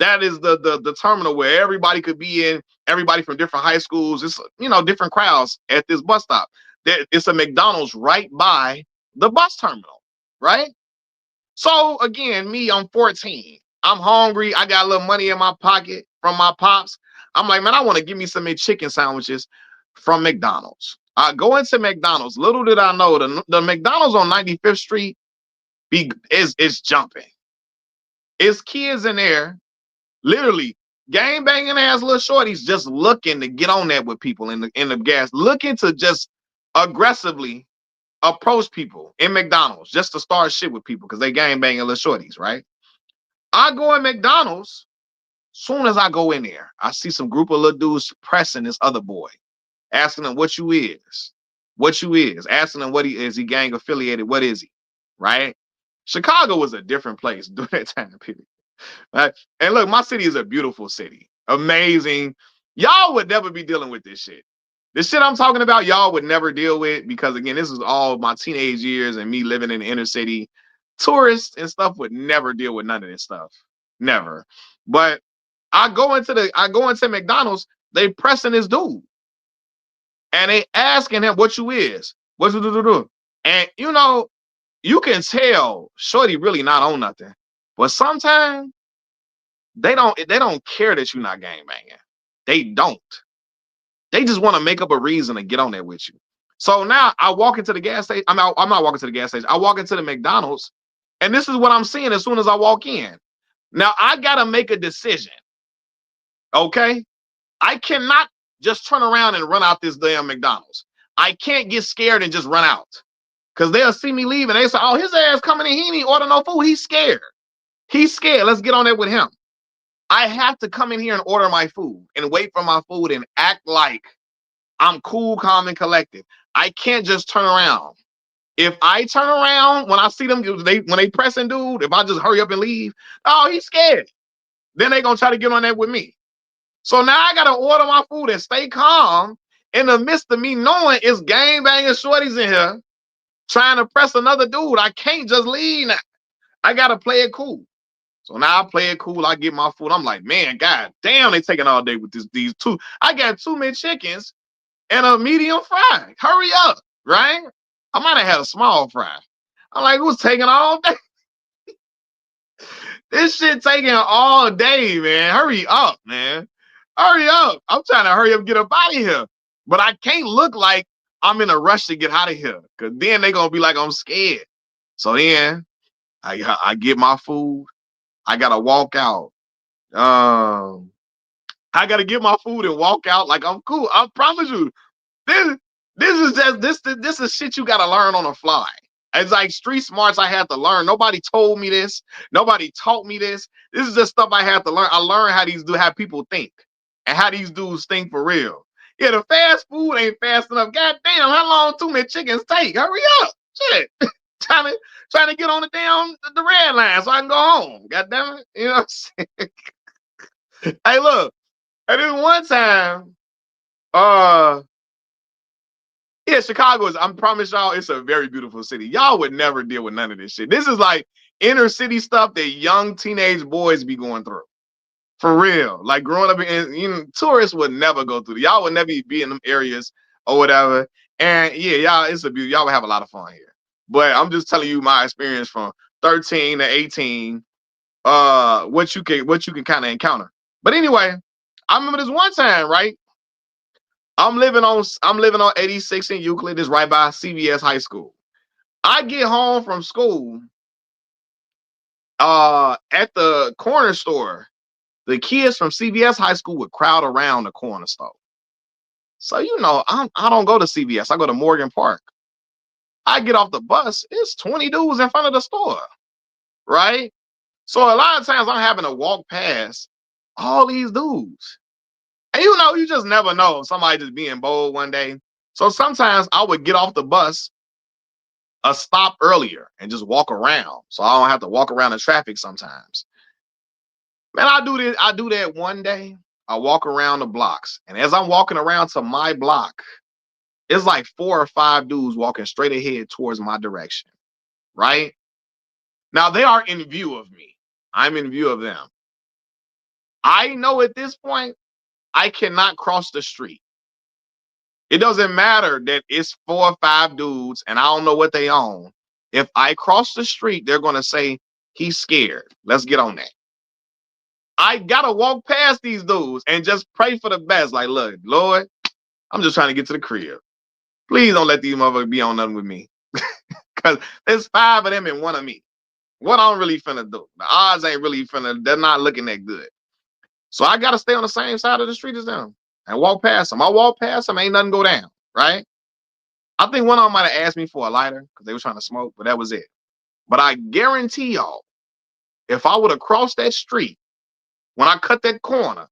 that is the terminal where everybody could be in, everybody from different high schools. It's different crowds at this bus stop. It's a McDonald's right by the bus terminal, right? So again, I'm 14. I'm hungry. I got a little money in my pocket from my pops. I'm like, man, I want to give me some chicken sandwiches from McDonald's. I go into McDonald's. Little did I know the McDonald's on 95th Street is jumping. It's kids in there, literally gang banging ass little shorties just looking to get on that with people in the gas, looking to just aggressively approach people in McDonald's just to start shit with people because they gang banging little shorties, right? I go in McDonald's. Soon as I go in there, I see some group of little dudes pressing this other boy, asking him what you is, asking him what he is, he gang affiliated, what is he, right? Chicago was a different place during that time period. Right? And look, my city is a beautiful city, amazing. Y'all would never be dealing with this shit. The shit I'm talking about, y'all would never deal with because again, this is all my teenage years and me living in the inner city. Tourists and stuff would never deal with none of this stuff, never. But I go into McDonald's, they pressing this dude, and they asking him what you is, what you do, and you can tell Shorty really not on nothing, but sometimes they don't care that you're not gang banging. They don't. They just want to make up a reason to get on there with you. So now I walk into the gas station. I'm not walking to the gas station. I walk into the McDonald's, and this is what I'm seeing as soon as I walk in. Now I gotta make a decision. Okay, I cannot just turn around and run out this damn McDonald's. I can't get scared and just run out because they'll see me leave and they say, "Oh, his ass coming in. He ain't order no food. He's scared. He's scared. Let's get on there with him." I have to come in here and order my food and wait for my food and act like I'm cool, calm, and collected. I can't just turn around. If I turn around when I see them, when they pressing dude, if I just hurry up and leave, oh, he's scared. Then they gonna try to get on that with me. So now I gotta order my food and stay calm in the midst of me knowing it's gang banging shorties in here trying to press another dude. I can't just leave now. I gotta play it cool. So now I play it cool. I get my food. I'm like, man, god damn, they taking all day with these two. I got 2 McChickens and a medium fry. Hurry up, right? I might have had a small fry. I'm like, it was taking all day. This shit taking all day, man. Hurry up, man. Hurry up. I'm trying to hurry up and get up out of here. But I can't look like I'm in a rush to get out of here. Cause then they gonna be like, I'm scared. So then I get my food. I gotta walk out. I gotta get my food and walk out like I'm cool. I promise you, this this is shit you gotta learn on the fly. It's like street smarts I had to learn. Nobody told me this. Nobody taught me this. This is just stuff I had to learn. I learned how people think and how these dudes think for real. Yeah, the fast food ain't fast enough. God damn, how long 2 McChickens take? Hurry up. Shit. trying to get on the red line so I can go home. God damn it. You know what I'm saying? Hey, look. And then one time, yeah, Chicago is, I promise y'all, it's a very beautiful city. Y'all would never deal with none of this shit. This is like inner city stuff that young teenage boys be going through. For real. Like growing up in, tourists would never go through. Y'all would never be in them areas or whatever. And yeah, y'all, it's a beauty. Y'all would have a lot of fun here. But I'm just telling you my experience from 13 to 18, what you can kind of encounter. But anyway, I remember this one time, right? I'm living on 86 in Euclid. It's right by CVS High School. I get home from school. At the corner store, the kids from CVS High School would crowd around the corner store. So I don't go to CVS. I go to Morgan Park. I get off the bus. It's 20 dudes in front of the store, right? So a lot of times I'm having to walk past all these dudes. And you just never know if somebody just being bold one day. So sometimes I would get off the bus a stop earlier and just walk around. So I don't have to walk around in traffic sometimes. Man, I do that one day. I walk around the blocks. And as I'm walking around to my block, it's like 4 or 5 dudes walking straight ahead towards my direction. Right? Now they are in view of me. I'm in view of them. I know at this point, I cannot cross the street. It doesn't matter that it's 4 or 5 dudes and I don't know what they own. If I cross the street, they're going to say, he's scared. Let's get on that. I got to walk past these dudes and just pray for the best. Like, look, Lord, I'm just trying to get to the crib. Please don't let these motherfuckers be on nothing with me. Because there's 5 of them and 1 of me. What I'm really finna do? The odds ain't really they're not looking that good. So I got to stay on the same side of the street as them and walk past them. I walk past them, ain't nothing go down, right? I think one of them might have asked me for a lighter because they were trying to smoke, but that was it. But I guarantee y'all, if I would have crossed that street, when I cut that corner,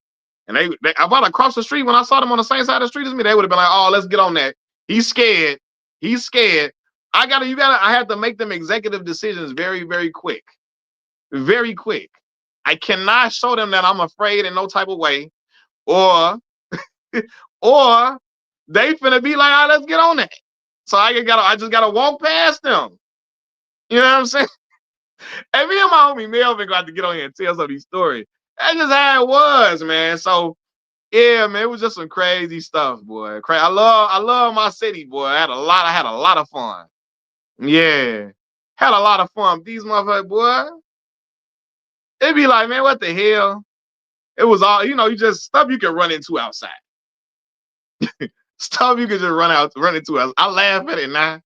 and if I'd have crossed the street when I saw them on the same side of the street as me, they would have been like, oh, let's get on that. He's scared. He's scared. I have to make them executive decisions very, very quick. Very quick. I cannot show them that I'm afraid in no type of way. Or or they finna be like, all right, let's get on that. So I just gotta walk past them. You know what I'm saying? And me and my homie Melvin got to get on here and tell some of these stories. That's just how it was, man. So yeah, man, it was just some crazy stuff, boy. I love my city, boy. I had a lot of fun. Yeah. Had a lot of fun. These motherfuckers, boy. They be like, man, what the hell? It was all, you just stuff you can run into outside. Stuff you can just run into us. I laugh at it now.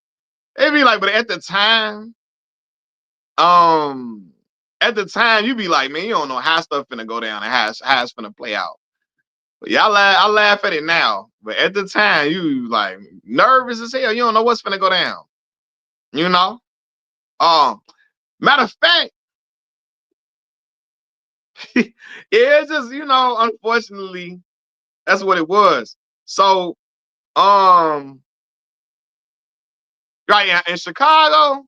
They be like, but at the time, you be like, man, you don't know how stuff finna go down and how it's finna play out. But yeah, I laugh at it now. But at the time, you like nervous as hell. You don't know what's finna go down. You know? Matter of fact, yeah, it's just, unfortunately, that's what it was. So, right, yeah, in Chicago,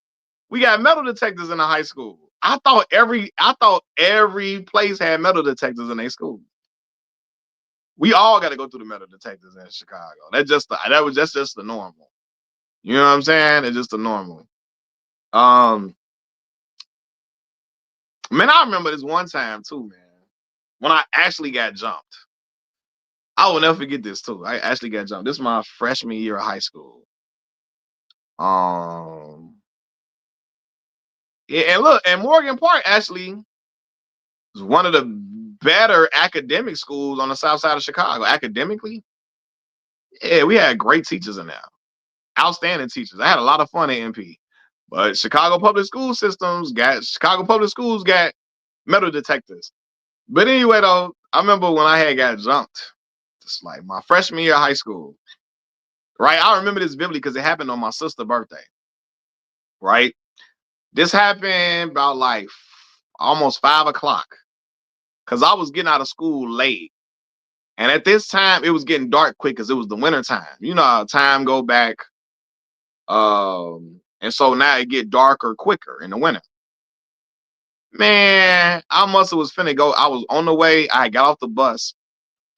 we got metal detectors in the high school. I thought every place had metal detectors in their school. We all got to go through the metal detectors in Chicago. That's just the normal. You know what I'm saying? It's just the normal. Man, I remember this one time too, man, when I actually got jumped. I will never forget this too. I actually got jumped. This is my freshman year of high school. Yeah, and look, and Morgan Park actually is one of the better academic schools on the south side of Chicago. Academically, yeah, we had great teachers in there, outstanding teachers. I had a lot of fun at MP. But Chicago Public Schools got metal detectors. But anyway, though, I remember when I had got jumped, just like my freshman year of high school, right? I remember this vividly because it happened on my sister's birthday, right? This happened about like almost 5 o'clock because I was getting out of school late. And at this time, it was getting dark quick because it was the winter time. You know how time go back. And so now it get darker quicker in the winter. Man, I must have was finna go. I was on the way. I got off the bus.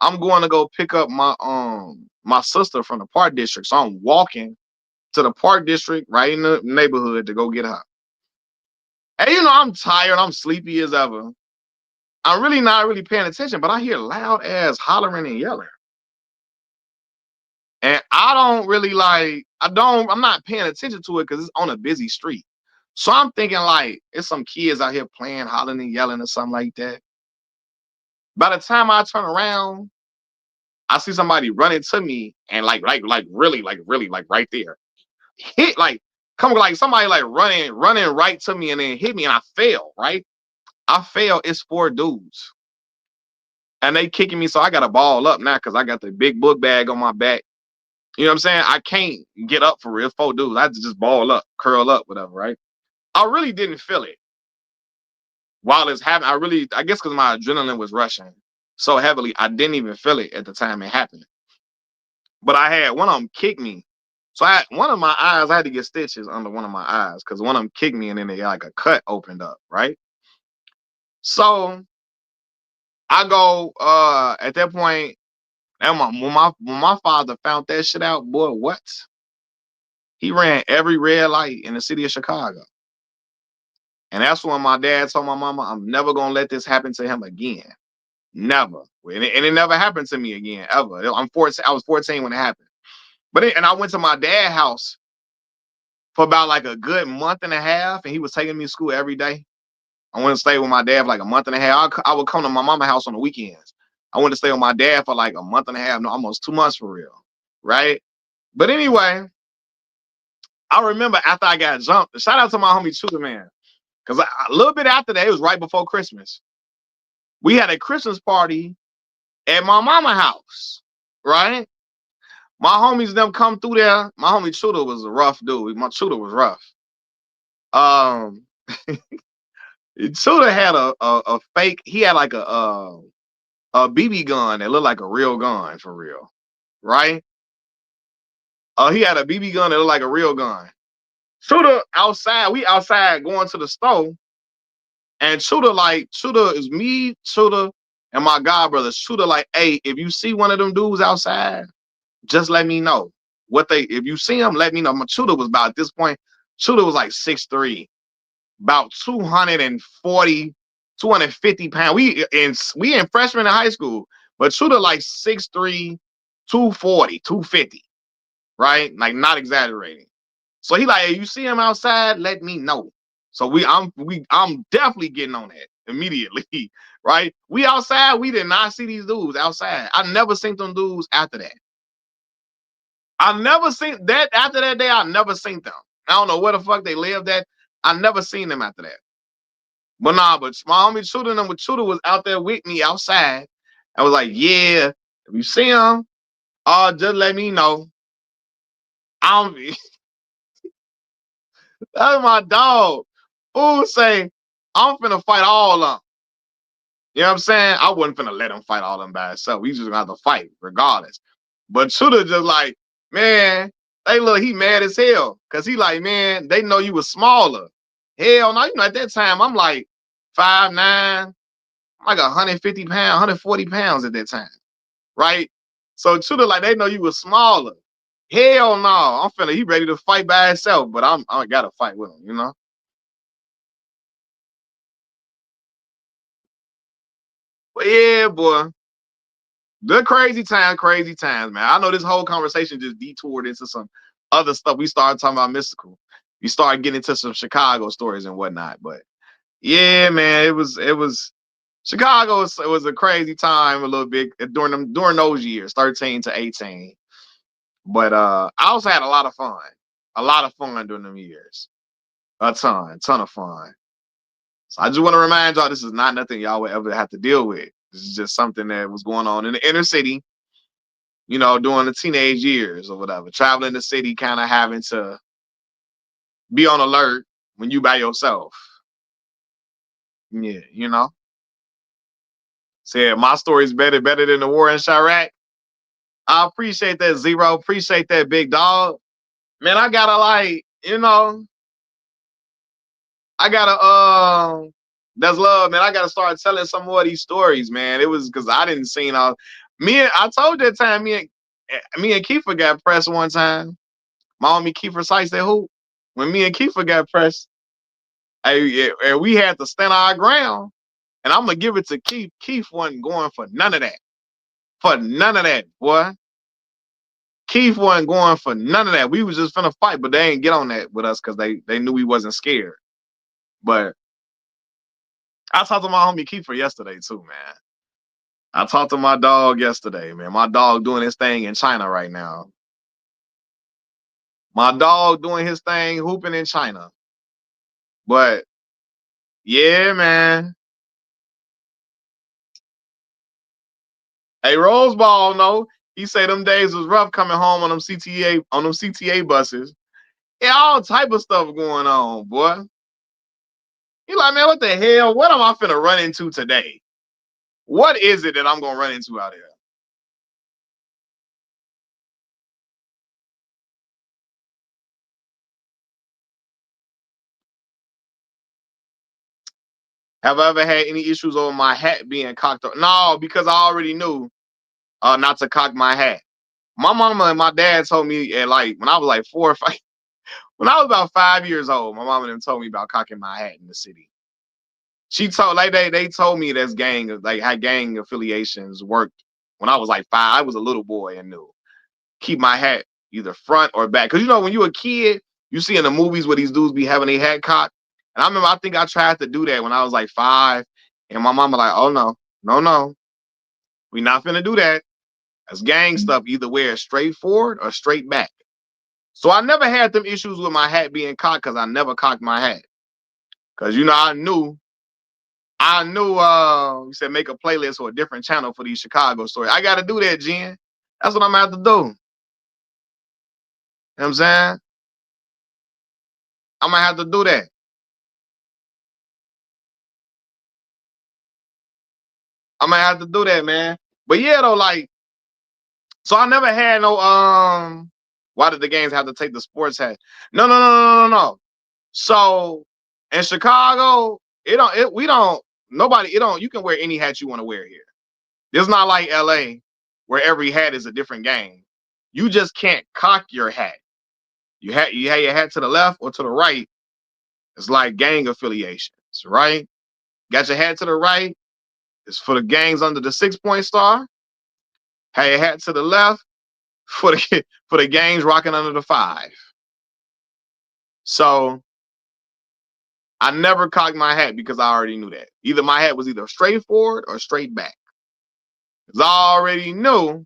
I'm going to go pick up my sister from the park district. So I'm walking to the park district right in the neighborhood to go get her. And you know, I'm tired. I'm sleepy as ever. I'm really not really paying attention, but I hear loud ass hollering and yelling. And I don't really I'm not paying attention to it because it's on a busy street. So I'm thinking like it's some kids out here playing, hollering and yelling or something like that. By the time I turn around, I see somebody running to me and really right there. Hit like come like somebody like running right to me and then hit me and I fell, right? I fell. It's 4 dudes. And they kicking me, so I gotta ball up now because I got the big book bag on my back. You know what I'm saying? I can't get up for real. 4 dudes. I had to just ball up, curl up, whatever, right? I really didn't feel it while it's happening. I guess because my adrenaline was rushing so heavily, I didn't even feel it at the time it happened. But I had one of them kick me. So I had one of my eyes, I had to get stitches under one of my eyes because one of them kicked me and then they got like a cut opened up, right? So I go at that point, and when my father found that shit out, boy, what? He ran every red light in the city of Chicago. And that's when my dad told my mama, I'm never gonna let this happen to him again. Never. And it never happened to me again, ever. I'm 14, I was 14 when it happened. And I went to my dad's house for about like a good month and a half, and he was taking me to school every day. I went to stay with my dad for like a month and a half. I would come to my mama's house on the weekends. I went to stay with my dad for like a month and a half, no, almost 2 months for real. Right? But anyway, I remember after I got jumped, shout out to my homie Shooter Man. Because a little bit after that, it was right before Christmas. We had a Christmas party at my mama's house. Right? My homies them come through there. My homie Shooter was a rough dude. My Shooter was rough. Shooter had a fake. He had like a BB gun that looked like a real gun for real, right? He had a BB gun that looked like a real gun. Shooter outside. We outside going to the store, and Shooter is me, Shooter, and my god brother. Shooter like, hey, if you see one of them dudes outside, just let me know. If you see him, let me know. My Shooter was about at this point. Shooter was like 6'3", about 240, 250 pounds. We in freshman in high school, but Shooter like 6'3", 240, 250, right? Like not exaggerating. So he like, hey, you see him outside, let me know. So I'm definitely getting on that immediately, right? We outside, we did not see these dudes outside. I never seen them dudes after that. I never seen that after that day. I never seen them. I don't know where the fuck they lived at. I never seen them after that. But my homie Shooter was out there with me outside. I was like, yeah, if you see him, just let me know. I'm that's my dog. Fool say, I'm finna fight all of them. You know what I'm saying? I wasn't finna let him fight all of them by himself. We just gonna have to fight regardless. But Shooter just like, man, he mad as hell. Cause he like, man, they know you was smaller. Hell no, you know, at that time, I'm like 5'9", like 150 pounds, 140 pounds at that time. right? So Tudor, like, they know you was smaller. Hell no, I'm finna. He ready to fight by himself, but I gotta fight with him, you know. But yeah, boy, the crazy times, man. I know this whole conversation just detoured into some other stuff. We started talking about mystical. We started getting into some Chicago stories and whatnot. But yeah, man, it was Chicago. It was a crazy time a little bit during those years, 13 to 18. But I also had a lot of fun during them years, ton of fun. So I just want to remind y'all, this is not nothing y'all would ever have to deal with. This is just something that was going on in the inner city, you know, during the teenage years or whatever. Traveling the city, kind of having to be on alert when you by yourself. Yeah, you know. Said my story's better than the war in Chirac. I appreciate that, Zero. Appreciate that, big dog. Man, I gotta, like, you know, I gotta that's love, man. I gotta start telling some more of these stories, man. It was because I didn't see all I told you that time me and Kiefer got pressed one time. My homie Kiefer Sykes that hoop. When me and Kiefer got pressed, and we had to stand our ground. And I'm gonna give it to Keith. Keith wasn't going for none of that. For none of that, boy. Keith wasn't going for none of that. We was just finna fight, but they ain't get on that with us because they knew we wasn't scared. But I talked to my homie Kiefer yesterday too, man. I talked to my dog yesterday, man. My dog doing his thing in China right now. My dog doing his thing, hooping in China. But yeah, man. Hey, Roseball, no. He say them days was rough coming home on them CTA buses. Yeah, all type of stuff going on, boy. He like, man, what the hell? What am I finna run into today? What is it that I'm gonna run into out here? Have I ever had any issues over my hat being cocked up? No, because I already knew not to cock my hat. My mama and my dad told me at, like, when I was like 4 or 5, when I was about 5 years old, my mama and them told me about cocking my hat in the city. She told, like, they told me that's like how gang affiliations worked when I was like 5. I was a little boy and knew. Keep my hat either front or back. Cause you know, when you a kid, you see in the movies where these dudes be having a hat cocked. And I remember I think I tried to do that when I was like 5. And my mama like, oh no, no. We not finna do that. That's gang stuff. Either wear it straight forward or straight back. So I never had them issues with my hat being cocked because I never cocked my hat. Cause you know, I knew you said make a playlist or a different channel for these Chicago stories. I gotta do that, Jen. That's what I'm gonna have to do. You know what I'm saying? I'm gonna have to do that. I'm gonna have to do that, man. But yeah, though, like, so I never had no why did the games have to take the sports hat? No. So in Chicago, we don't nobody, it don't, you can wear any hat you want to wear here. It's not like LA where every hat is a different game. You just can't cock your hat. You have your hat to the left or to the right. It's like gang affiliations, right? Got your hat to the right. It's for the gangs under the 6-point star. Have your hat to the left for the gangs rocking under the 5. So I never cocked my hat because I already knew that. Either my hat was either straight forward or straight back. Because I already knew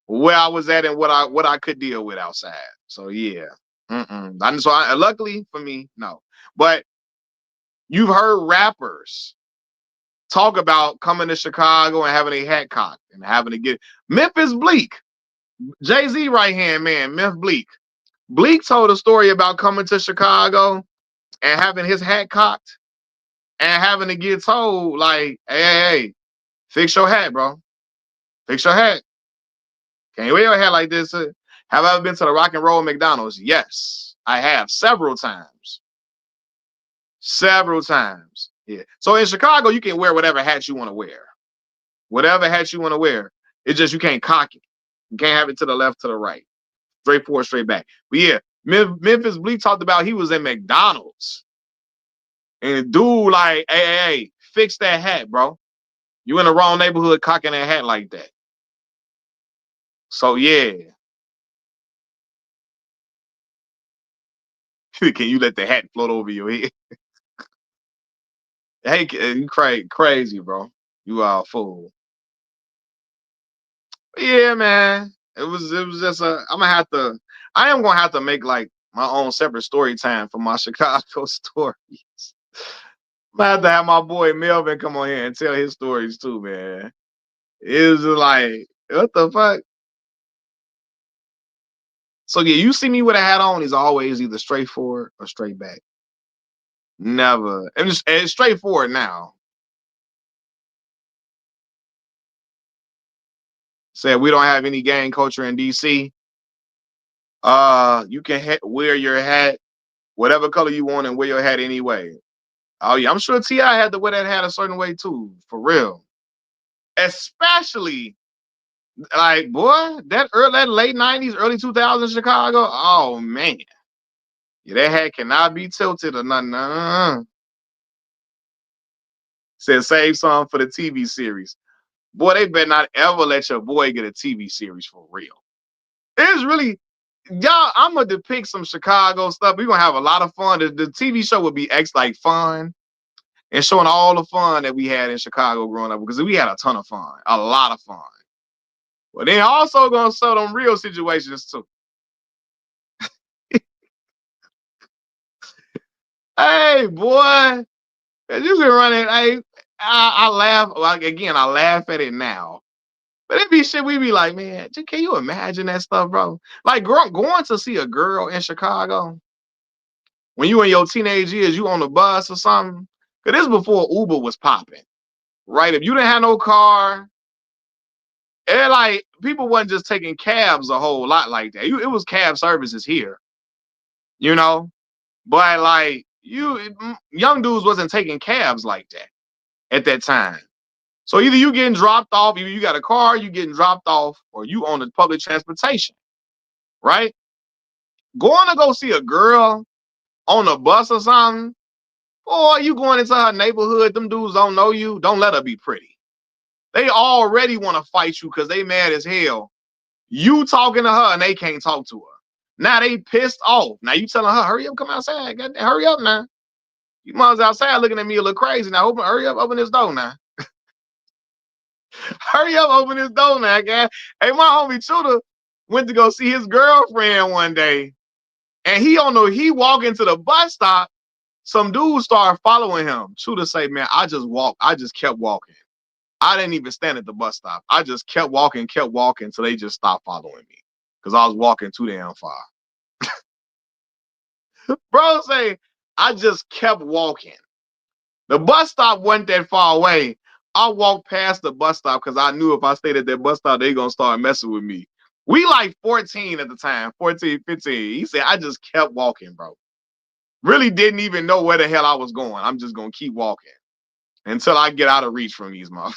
where I was at and what I could deal with outside. So yeah. Luckily for me, no. But you've heard rappers talk about coming to Chicago and having a hat cocked and having to get Memphis Bleak, Jay-Z right hand man, Memphis Bleak. Bleak told a story about coming to Chicago and having his hat cocked and having to get told, like, hey, fix your hat, bro. Fix your hat. Can't you wear your hat like this? Have I ever been to the Rock and Roll McDonald's? Yes, I have several times. Several times. Yeah. So in Chicago, you can wear whatever hat you want to wear. Whatever hat you want to wear. It's just you can't cock it. You can't have it to the left, to the right. Straight forward, straight back. But yeah, Memphis Bleak talked about he was at McDonald's. And dude, like, hey, fix that hat, bro. You in the wrong neighborhood cocking that hat like that. So yeah. Can you let the hat float over your head? Hey, you crazy, bro. You are a fool. But yeah, man. It was just I am gonna have to make like my own separate story time for my Chicago stories. I'm gonna have to have my boy Melvin come on here and tell his stories too, man. It was just like, what the fuck? So yeah, you see me with a hat on is always either straight forward or straight back. Never. And it's straightforward now. Said we don't have any gang culture in DC. You can wear your hat whatever color you want and wear your hat anyway. Oh yeah, I'm sure T.I. had to wear that hat a certain way too, for real. Especially like boy, that late '90s, early 2000s Chicago. Oh man, yeah, that hat cannot be tilted or nothing. Said save some for the TV series. Boy, they better not ever let your boy get a TV series for real. It's really y'all. I'm gonna depict some Chicago stuff. We're gonna have a lot of fun. The TV show would be like fun and showing all the fun that we had in Chicago growing up because we had a ton of fun, a lot of fun. But they also gonna show them real situations too. Hey, boy, you been running. Hey, I laugh. Like again, I laugh at it now. But it be shit. We be like, man, can you imagine that stuff, bro? Like going to see a girl in Chicago when you in your teenage years, you on the bus or something. Cause this before Uber was popping, right? If you didn't have no car, and like people wasn't just taking cabs a whole lot like that. It was cab services here, you know. But like young dudes wasn't taking cabs like that at that time. So either you getting dropped off, either you got a car, you getting dropped off, or you on the public transportation, right? Going to go see a girl on a bus or something, or you going into her neighborhood, them dudes don't know you, don't let her be pretty. They already want to fight you because they mad as hell. You talking to her and they can't talk to her. Now they pissed off. Now you telling her, hurry up, come outside. Goddamn, hurry up now. You moms outside looking at me a little crazy. Now hurry up, open this door now. Hurry up, open this door now, guy. Hey, my homie Chuda went to go see his girlfriend one day. And he walked into the bus stop. Some dudes started following him. Chuda say, man, I just kept walking. I didn't even stand at the bus stop. I just kept walking so they just stopped following me. Because I was walking too damn far. Bro say, I just kept walking. The bus stop wasn't that far away. I walked past the bus stop because I knew if I stayed at that bus stop, they going to start messing with me. We like 14 at the time, 14, 15. He said, I just kept walking, bro. Really didn't even know where the hell I was going. I'm just going to keep walking until I get out of reach from these motherfuckers.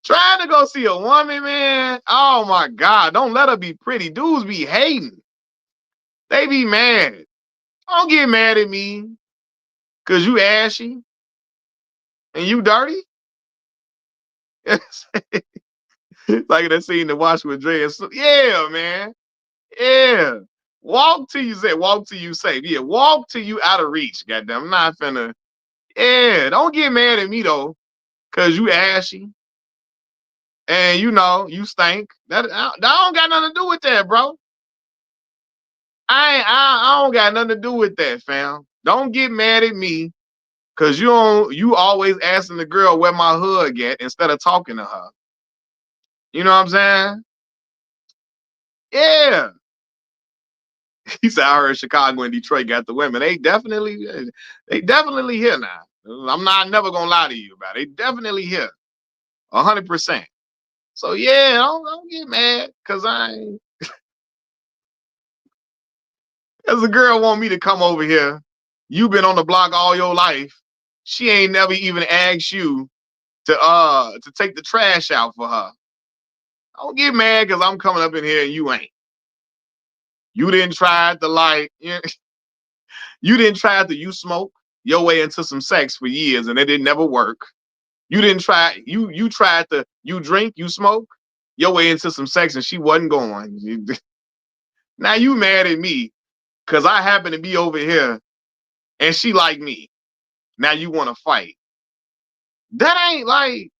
Trying to go see a woman, man. Oh my God. Don't let her be pretty. Dudes be hating. They be mad. Don't get mad at me because you ashy and you dirty. Like that scene to watch with Dre. Yeah, man. Yeah. Walk till you safe. Yeah, walk till you out of reach. Goddamn. I'm not finna. Yeah, don't get mad at me though, cause you ashy. And you stink. That don't got nothing to do with that, bro. I don't got nothing to do with that, fam. Don't get mad at me because you always asking the girl where my hood at instead of talking to her. You know what I'm saying? Yeah. He said I heard Chicago and Detroit got the women. They definitely here now. I'm not never gonna lie to you about it. They definitely here. 100%. So yeah, don't get mad because as a girl want me to come over here. You been on the block all your life. She ain't never even asked you to take the trash out for her. Don't get mad because I'm coming up in here and you ain't. You didn't try to you didn't try to you smoke your way into some sex for years and it didn't never work. You didn't try, you tried to, you drink, you smoke your way into some sex and she wasn't going. Now you mad at me because I happen to be over here and she like me. Now you want to fight. That ain't like,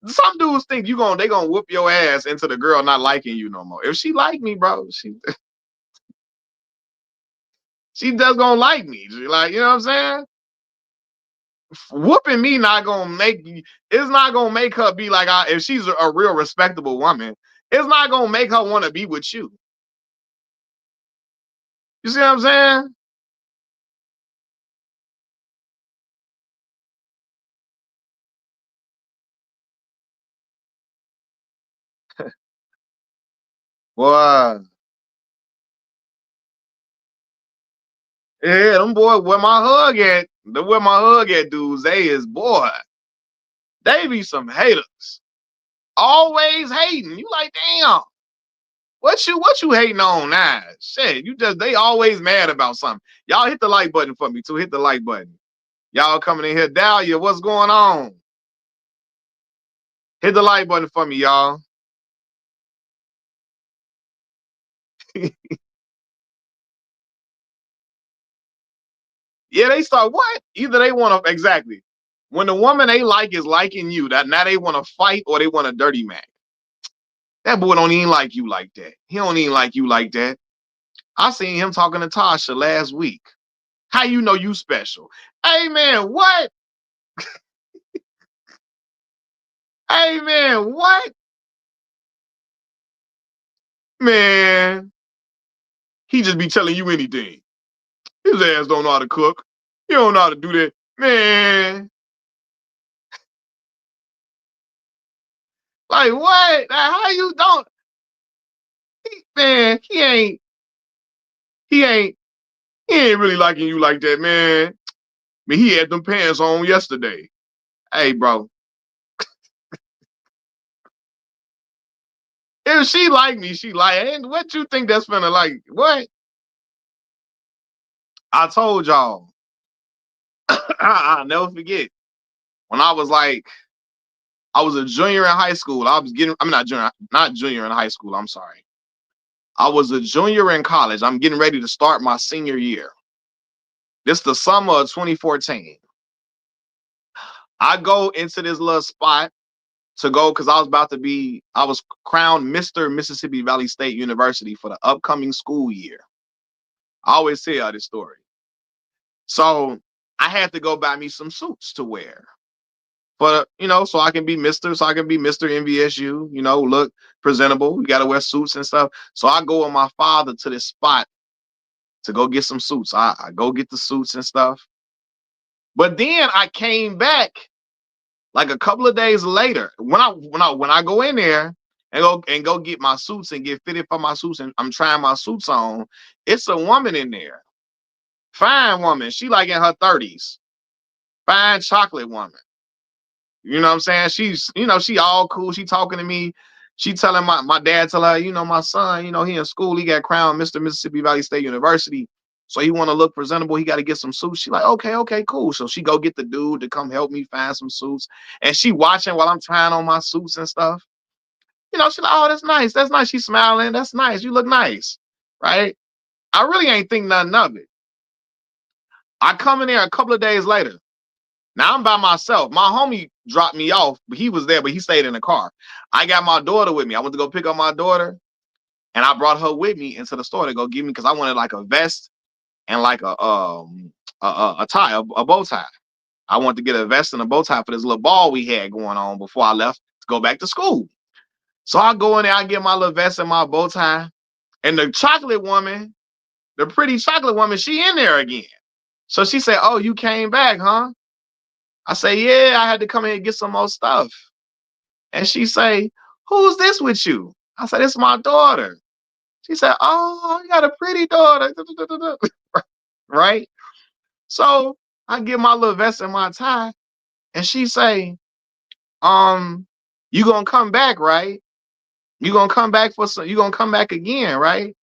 some dudes think they gonna whoop your ass into the girl not liking you no more. If she like me, bro, she just gonna like me. She like, you know what I'm saying? Whooping me not gonna it's not gonna make her be like, if she's a real respectable woman, it's not gonna make her want to be with you. You see what I'm saying? Boy, yeah, them boy, where my hug at? Where my hug at, dudes? They is, boy, they be some haters. Always hating. You like, damn. What you hating on now? Shit, they always mad about something. Y'all hit the like button for me too. Hit the like button. Y'all coming in here, Dahlia, what's going on? Hit the like button for me, y'all. Yeah, they start what? Either they want to, exactly. When the woman they like is liking you, that now they want to fight or they want a dirty Mac. That boy don't even like you like that. He don't even like you like that. I seen him talking to Tasha last week. How you know you special? Hey man, what? Hey man, what? Man, he just be telling you anything. His ass don't know how to cook. He don't know how to do that. Man, like what? How you don't? Man, he ain't, he ain't really liking you like that, man. I mean, he had them pants on yesterday. Hey, bro, if she like me, she like, and what you think that's finna like? What? I told y'all, I'll never forget when I was like, I was a junior in high school. I'm not junior in high school. I'm sorry. I was a junior in college. I'm getting ready to start my senior year. This the summer of 2014. I go into this little spot to go because I was crowned Mr. Mississippi Valley State University for the upcoming school year. I always tell this story. So I had to go buy me some suits to wear. But so I can be Mr. MVSU, look presentable. You gotta wear suits and stuff. So I go with my father to this spot to go get some suits. I go get the suits and stuff. But then I came back like a couple of days later. When I go in there and go get my suits and get fitted for my suits, and I'm trying my suits on, it's a woman in there. Fine woman. She like in her 30s. Fine chocolate woman. You know what I'm saying? She all cool. She talking to me. She telling my dad, tell her, my son, he in school, he got crowned Mr. Mississippi Valley State University. So he want to look presentable. He got to get some suits. She like, okay, cool. So she go get the dude to come help me find some suits. And she watching while I'm trying on my suits and stuff. She like, oh, that's nice. That's nice. She smiling. That's nice. You look nice. Right? I really ain't think nothing of it. I come in there a couple of days later. Now I'm by myself. My homie dropped me off, but he was there, but he stayed in the car. I got my daughter with me. I went to go pick up my daughter, and I brought her with me into the store to go get me because I wanted like a vest and like a tie, a bow tie. I wanted to get a vest and a bow tie for this little ball we had going on before I left to go back to school. So I go in there, I get my little vest and my bow tie, and the chocolate woman, the pretty chocolate woman, she in there again. So she said, "Oh, you came back, huh?" I say, "Yeah, I had to come in and get some more stuff." And she say, "Who's this with you?" I said, "It's my daughter." She said, "Oh, you got a pretty daughter." Right? So I get my little vest and my tie, and she say, you gonna come back, right? You gonna come back for some, you gonna come back again, right?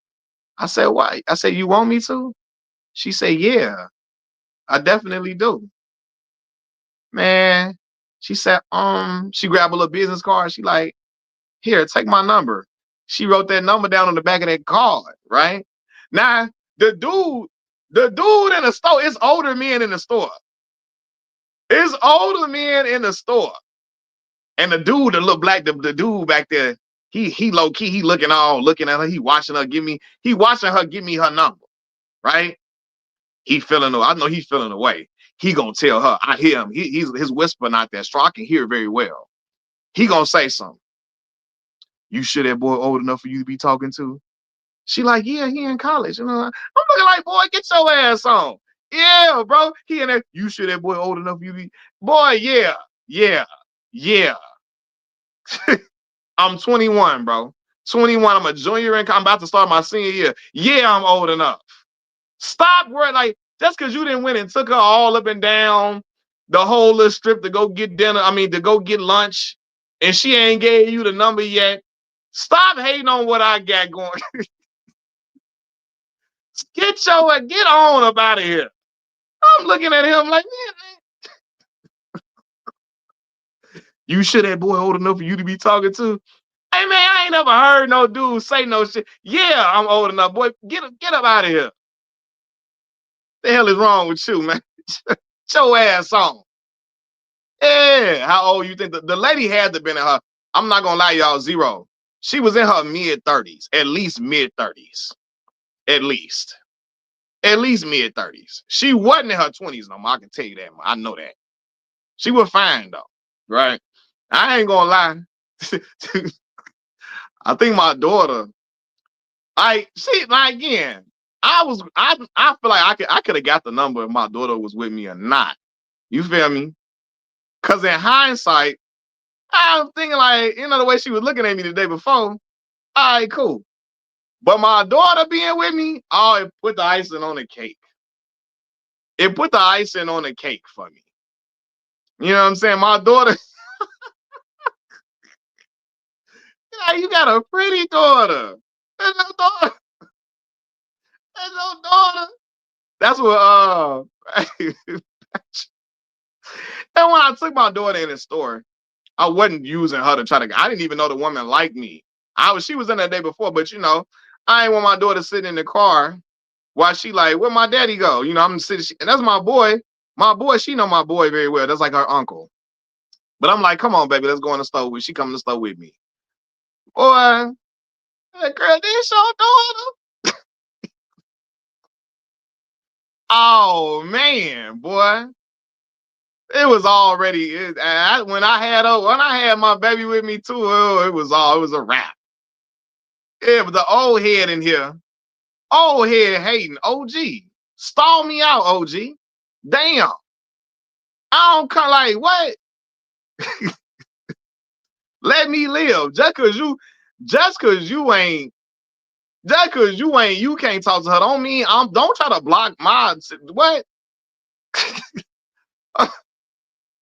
I said, why? I said, you want me to? She said, yeah, I definitely do. Man, she said, she grabbed a little business card. She like, here, take my number. She wrote that number down on the back of that card, right? Now, the dude in the store, it's older men in the store. It's older men in the store. And the dude, the little black, the dude back there, he low key, he looking at her, he watching her give me her number, right? He feeling, I know he's feeling away. He gonna tell her, I hear him. His whisper not that strong. I can hear it very well. He gonna say something. You sure that boy old enough for you to be talking to? She like, yeah, he in college. You know, I'm looking like, boy, get your ass on. Yeah, bro. He in there. You sure that boy old enough for you to be? Boy, yeah, yeah, yeah. I'm 21, bro. 21. I'm a junior in. I'm about to start my senior year. Yeah, I'm old enough. Stop worrying. Like, just because you didn't win and took her all up and down the whole little strip to go get dinner, to go get lunch, and she ain't gave you the number yet. Stop hating on what I got going. Get on up out of here. I'm looking at him like, man, you sure that boy old enough for you to be talking to? Hey, man, I ain't never heard no dude say no shit. Yeah, I'm old enough, boy. Get up out of here. The hell is wrong with you, man? Get your ass on. Yeah, how old you think the lady had to been in her? I'm not gonna lie, y'all, zero. She was in her mid-30s, at least mid-30s, at least mid-30s. She wasn't in her 20s no more. I can tell you that. I know that. She was fine though, right? I ain't gonna lie. I think my daughter, again. I feel like I could have got the number if my daughter was with me or not. You feel me? Cause in hindsight, I'm thinking like, the way she was looking at me the day before. All right, cool. But my daughter being with me, it put the icing on the cake. It put the icing on the cake for me. You know what I'm saying? My daughter, you got a pretty daughter. That's no daughter. That's no daughter. That's what and when I took my daughter in the store, I wasn't using her to try to. I didn't even know the woman liked me. She was in that day before, but I ain't want my daughter sitting in the car while she like, where my daddy go? I'm sitting, and that's my boy. My boy, she know my boy very well. That's like her uncle. But I'm like, come on, baby, let's go in the store with. She come in the store with me. Boy, that girl, this your daughter. Oh man, boy. It was already when I had my baby with me too. It was a wrap. Yeah, but the old head in here, old head hating. OG, stall me out, OG. Damn, I don't come like what? Let me live. You can't talk to her. Don't mean don't try to block my what?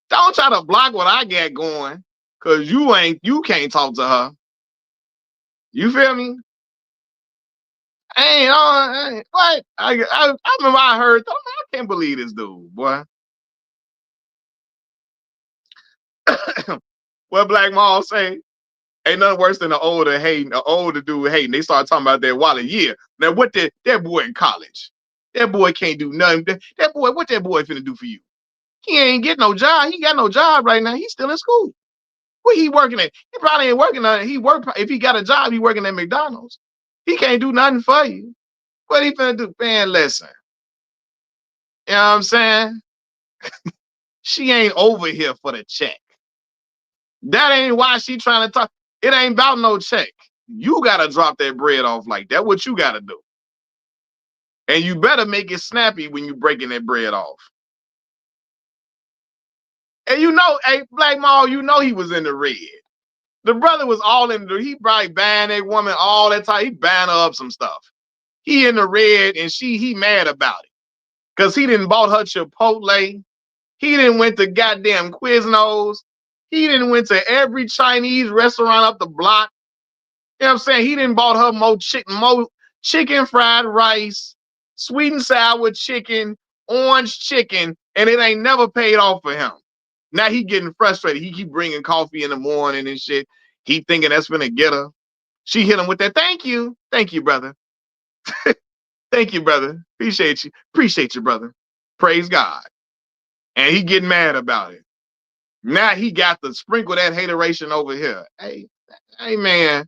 Don't try to block what I got going, cause you can't talk to her. You feel me? What? I remember I heard. I can't believe this dude, boy. What Black Mall say? Ain't nothing worse than the older dude hating. They start talking about their wallet. Yeah. Now what that boy in college? That boy can't do nothing. What that boy finna do for you? He ain't get no job. He got no job right now. He's still in school. Where he working at? He probably ain't working on it. If he got a job, he working at McDonald's. He can't do nothing for you. What he finna do? Man, listen. You know what I'm saying? She ain't over here for the check. That ain't why she trying to talk. It ain't about no check. You gotta drop that bread off like that. What you gotta do. And you better make it snappy when you breaking that bread off. And hey, Black Mall, he was in the red. The brother was all in he probably buying that woman all that time. He buying her up some stuff. He in the red and he mad about it. Cause he didn't bought her Chipotle. He didn't went to goddamn Quiznos. He didn't went to every Chinese restaurant up the block. You know what I'm saying? He didn't bought her more chicken fried rice, sweet and sour chicken, orange chicken, and it ain't never paid off for him. Now he getting frustrated. He keep bringing coffee in the morning and shit. He thinking that's gonna get her. She hit him with that, thank you, brother. Thank you, brother. Appreciate you, brother. Praise God. And he getting mad about it. Now he got to sprinkle that hateration over here. Hey man.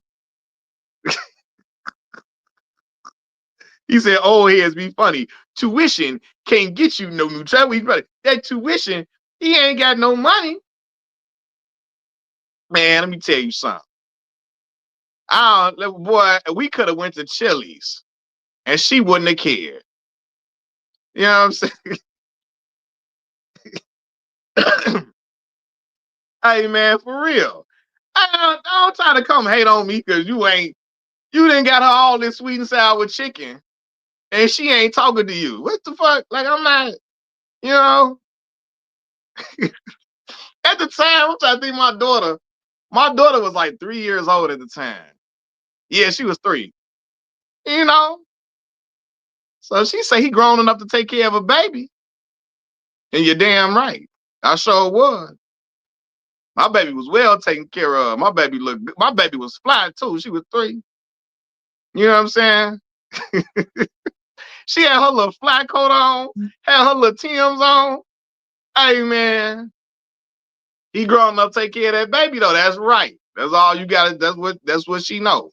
He said, "Oh, here's be funny. Tuition can't get you no new travel. That tuition, he ain't got no money." Man, let me tell you something. Boy, we could have went to Chili's and she wouldn't have cared. You know what I'm saying? Hey man, for real. I don't try to come hate on me because you didn't got her all this sweet and sour chicken and she ain't talking to you. What the fuck? Like, I'm not, you know. At the time, I'm trying to think my daughter was like 3 years old at the time. Yeah, she was 3. You know? So she say he grown enough to take care of a baby. And you're damn right. I sure was. My baby was well taken care of. My baby was fly too. She was 3. You know what I'm saying? She had her little fly coat on, had her little Timbs on. Hey man, he grown up to take care of that baby though. That's right. That's all you got. That's what she know.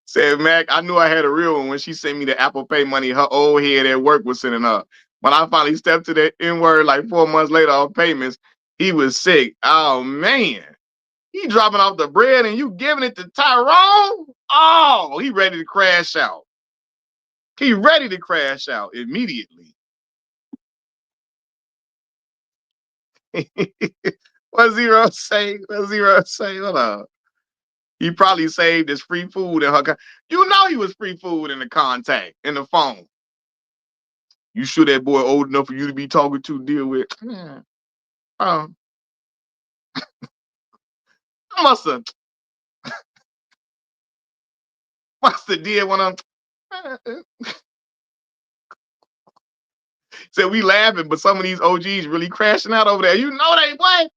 Said Mac, I knew I had a real one when she sent me the Apple Pay money her old head at work was sending her. When I finally stepped to the N-word like 4 months later on payments, he was sick. Oh man. He dropping off the bread and you giving it to Tyrone? Oh, he ready to crash out. He ready to crash out immediately. What Zero say? Hold on. He probably saved his free food in her. You know he was free food in the contact, in the phone. You sure that boy old enough for you to be talking to, deal with? Yeah. I must have did one of them. Said we laughing, but some of these OGs really crashing out over there. You know they what?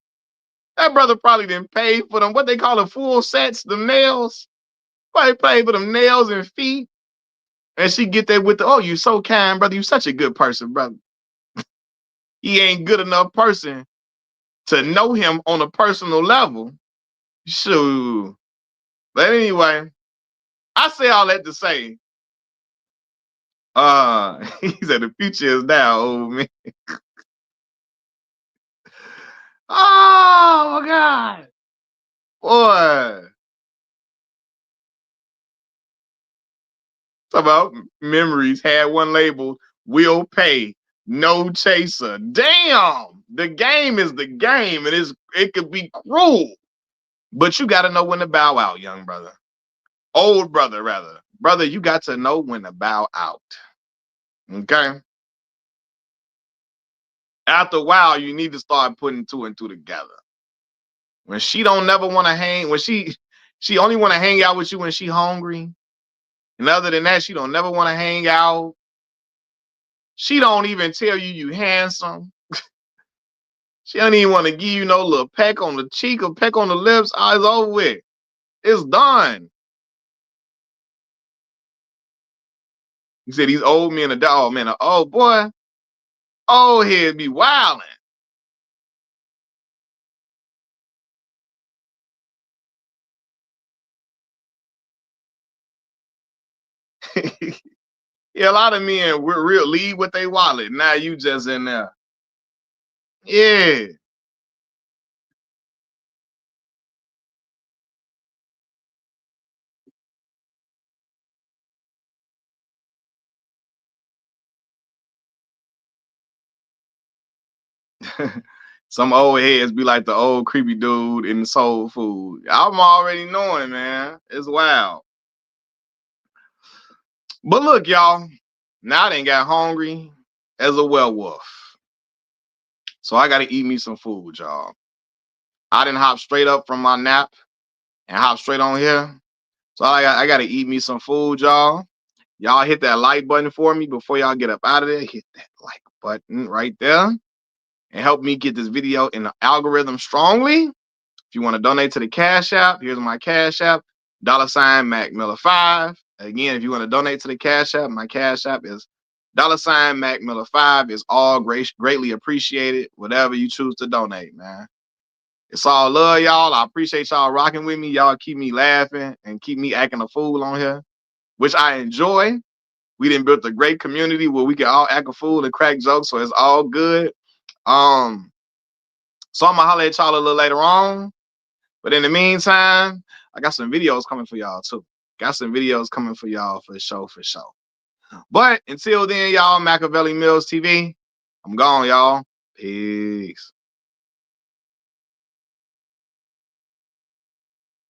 That brother probably didn't pay for them. What they call the full sets, the nails. Probably paid for them nails and feet. And she get there with the, oh, you so kind, brother. You such a good person, brother. He ain't good enough person to know him on a personal level. Shoot. But anyway, I say all that to say, he said the future is now, old man. Oh my God. Boy. Talk about memories. Had one label, will pay, no chaser. Damn. The game is the game. It could be cruel. But you gotta know when to bow out, young brother. Old brother, rather. Brother, you got to know when to bow out. Okay? After a while, you need to start putting 2 and 2 together. When she don't never want to hang, when she only want to hang out with you when she hungry. And other than that, she don't never want to hang out. She don't even tell you handsome. She don't even want to give you no little peck on the cheek or peck on the lips. Oh, it's over with. It's done. He said these old men are dog man. Oh boy. Oh, he'd be wilding. Yeah, a lot of men will real lead with their wallet. Now you just in there. Yeah. Some old heads be like the old creepy dude in the soul food. I'm already knowing, man. It's wild. But look, y'all. Now they got hungry as a werewolf. So I gotta eat me some food, y'all. I didn't hop straight up from my nap and hop straight on here. So I gotta eat me some food, y'all. Y'all hit that like button for me before y'all get up out of there. Hit that like button right there and help me get this video in the algorithm strongly. If you want to donate to the Cash App, here's my Cash App, $Mac Miller 5. Again, if you want to donate to the Cash App, my Cash App is $Mac Miller 5. It's all greatly appreciated, whatever you choose to donate, man. It's all love, y'all. I appreciate y'all rocking with me. Y'all keep me laughing and keep me acting a fool on here, which I enjoy. We done built a great community where we can all act a fool and crack jokes, so it's all good. So I'm gonna holler at y'all a little later on. But in the meantime, I got some videos coming for y'all too. Got some videos coming for y'all for sure, for sure. But until then, y'all, Machiavelli Mills TV. I'm gone, y'all. Peace.